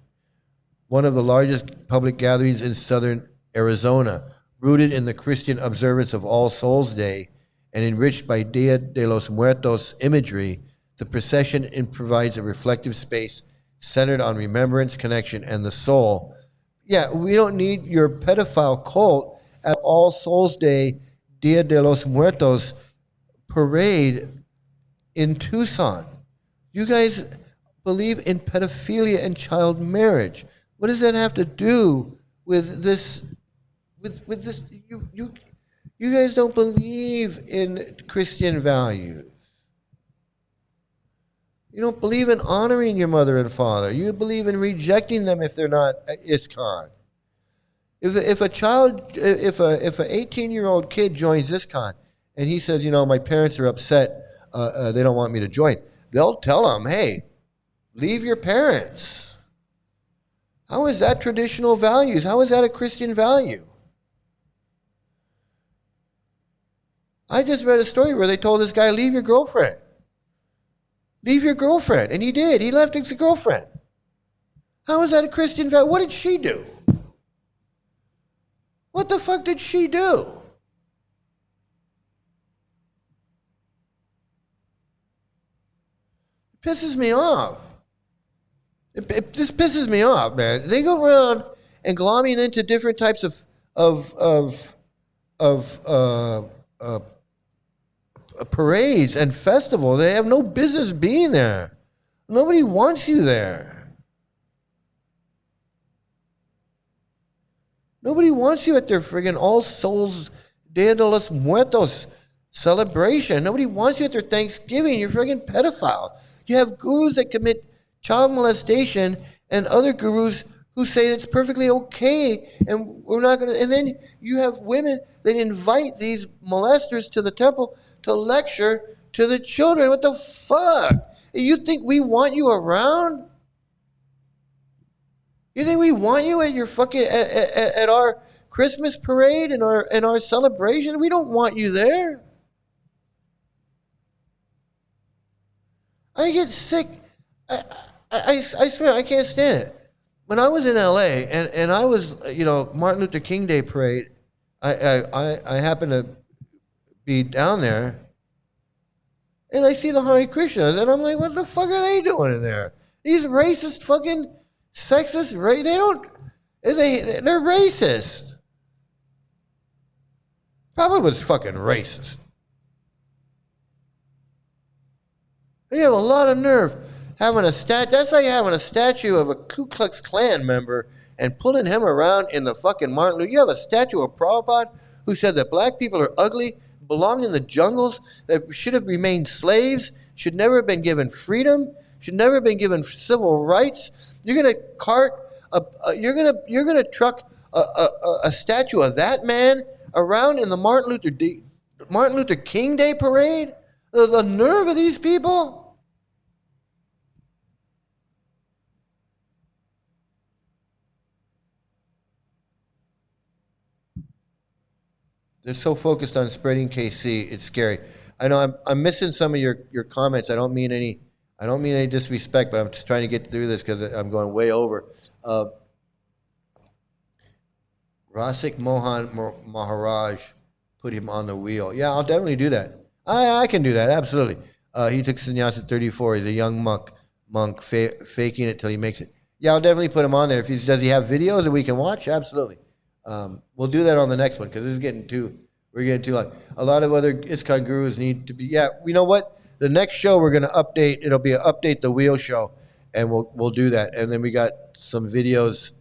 S1: one of the largest public gatherings in southern Arizona, rooted in the Christian observance of All Souls Day and enriched by Dia de los Muertos imagery. The procession provides a reflective space centered on remembrance, connection, and the soul. Yeah, we don't need your pedophile cult at All Souls Day, Dia de los Muertos parade in Tucson. You guys believe in pedophilia and child marriage. What does that have to do with this? With this, you guys don't believe in Christian values. You don't believe in honoring your mother and father. You believe in rejecting them if they're not ISKCON. If an 18-year-old kid joins ISKCON and he says, my parents are upset, they don't want me to join, they'll tell him, hey, leave your parents. How is that traditional values? How is that a Christian value? I just read a story where they told this guy, leave your girlfriend. Leave your girlfriend. And he did. He left his girlfriend. How is that a Christian value? What did she do? What the fuck did she do? It pisses me off. It just pisses me off, man. They go around and glomming into different types of parades and festivals. They have no business being there. Nobody wants you there. Nobody wants you at their friggin' All Souls Dia de los Muertos celebration. Nobody wants you at their Thanksgiving. You're friggin' pedophile. You have gurus that commit child molestation and other gurus who say it's perfectly okay and we're not going to. And then you have women that invite these molesters to the temple to lecture to the children. What the fuck? You think we want you around? You think we want you at your fucking at our Christmas parade and our celebration? We don't want you there. I get sick. I swear I can't stand it. When I was in LA and I was Martin Luther King Day parade, I happened to be down there, and I see the Hare Krishnas, and I'm like, what the fuck are they doing in there? These racist fucking sexist, they're racist. Probably was fucking racist. They have a lot of nerve having that's like having a statue of a Ku Klux Klan member and pulling him around in the fucking Martin Luther. You have a statue of Prabhupada who said that black people are ugly, belong in the jungles, that should have remained slaves, should never have been given freedom, should never have been given civil rights. You're gonna you're gonna truck a statue of that man around in the Martin Luther King Day parade? The nerve of these people. They're so focused on spreading KC, it's scary. I know I'm missing some of your comments. I don't mean any disrespect, but I'm just trying to get through this because I'm going way over. Rasik Mohan Maharaj put him on the wheel. Yeah, I'll definitely do that. I can do that, absolutely. He took sannyas at 34. He's a young monk faking it till he makes it. Yeah, I'll definitely put him on there. Does he have videos that we can watch? Absolutely. We'll do that on the next one because we're getting too long. A lot of other ISKCON gurus need to be. Yeah, you know what? The next show we're going to update. It'll be an update the wheel show, and we'll do that. And then we got some videos.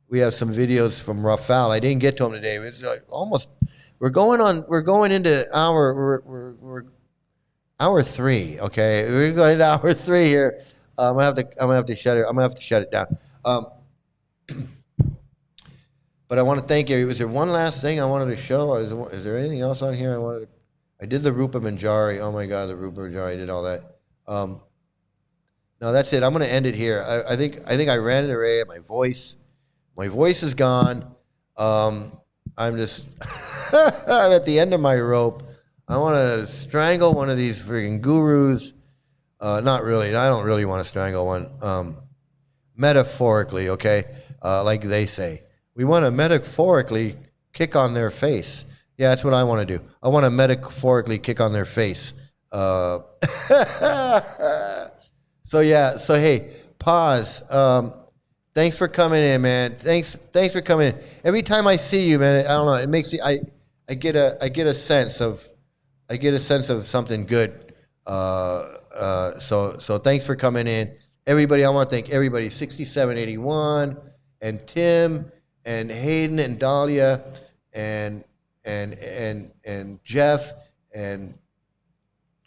S1: We have some videos from Rafael. I didn't get to him today. It's like almost. We're going into hour. hour 3. Okay, we're going to hour 3 here. I'm gonna have to shut it. I'm gonna have to shut it down. But I want to thank you. Was there one last thing I wanted to show? Is there anything else on here I wanted to? I did the Rupa Manjari. Oh my God, the Rupa Manjari. I did all that. No, that's it. I'm going to end it here. I think I ran it array at my voice. My voice is gone. I'm just I'm at the end of my rope. I want to strangle one of these freaking gurus. Not really. I don't really want to strangle one. Metaphorically, okay? Like they say. We want to metaphorically kick on their face. Yeah, that's what I want to do. I want to metaphorically kick on their face. So yeah, so hey, pause. Thanks for coming in, man. Thanks for coming in. Every time I see you, man, I don't know, it makes me I get a sense of something good. So thanks for coming in. Everybody, I want to thank everybody, 6781 and Tim and Hayden and Dahlia and Jeff and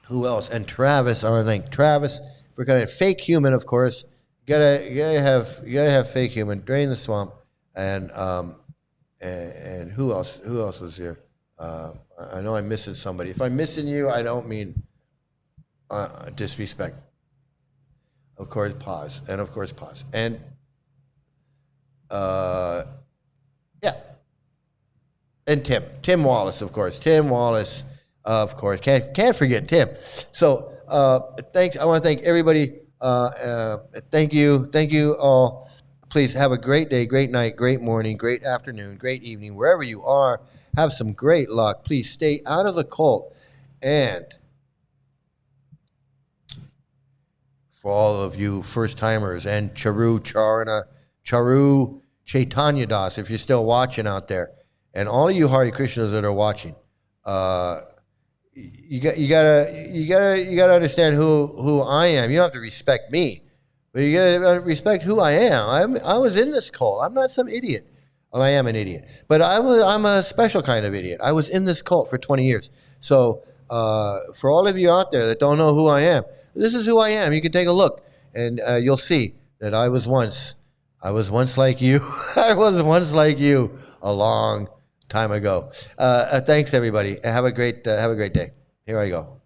S1: who else? And Travis. I want to thank Travis for coming. Fake Human, of course. You gotta have Fake Human. Drain the Swamp. And who else? Who else was here? I know I'm missing somebody. If I'm missing you, I don't mean disrespect. Of course, pause. And of course, pause. And yeah. And Tim Wallace, of course. Tim Wallace, of course. Can't forget Tim. So thanks. I want to thank everybody. Thank you all. Please have a great day, great night, great morning, great afternoon, great evening, wherever you are. Have some great luck. Please stay out of the cult. And for all of you first-timers and Charu Chaitanya Das, if you're still watching out there, and all of you Hare Krishnas that are watching, you gotta understand who I am. You don't have to respect me, but you gotta respect who I am. I was in this cult. I'm not some idiot. Well, I am an idiot, but I'm a special kind of idiot. I was in this cult for 20 years. So for all of you out there that don't know who I am, this is who I am. You can take a look, and you'll see that I was once like you. I was once like you a long time ago. Thanks, everybody. Have a great day. Here I go.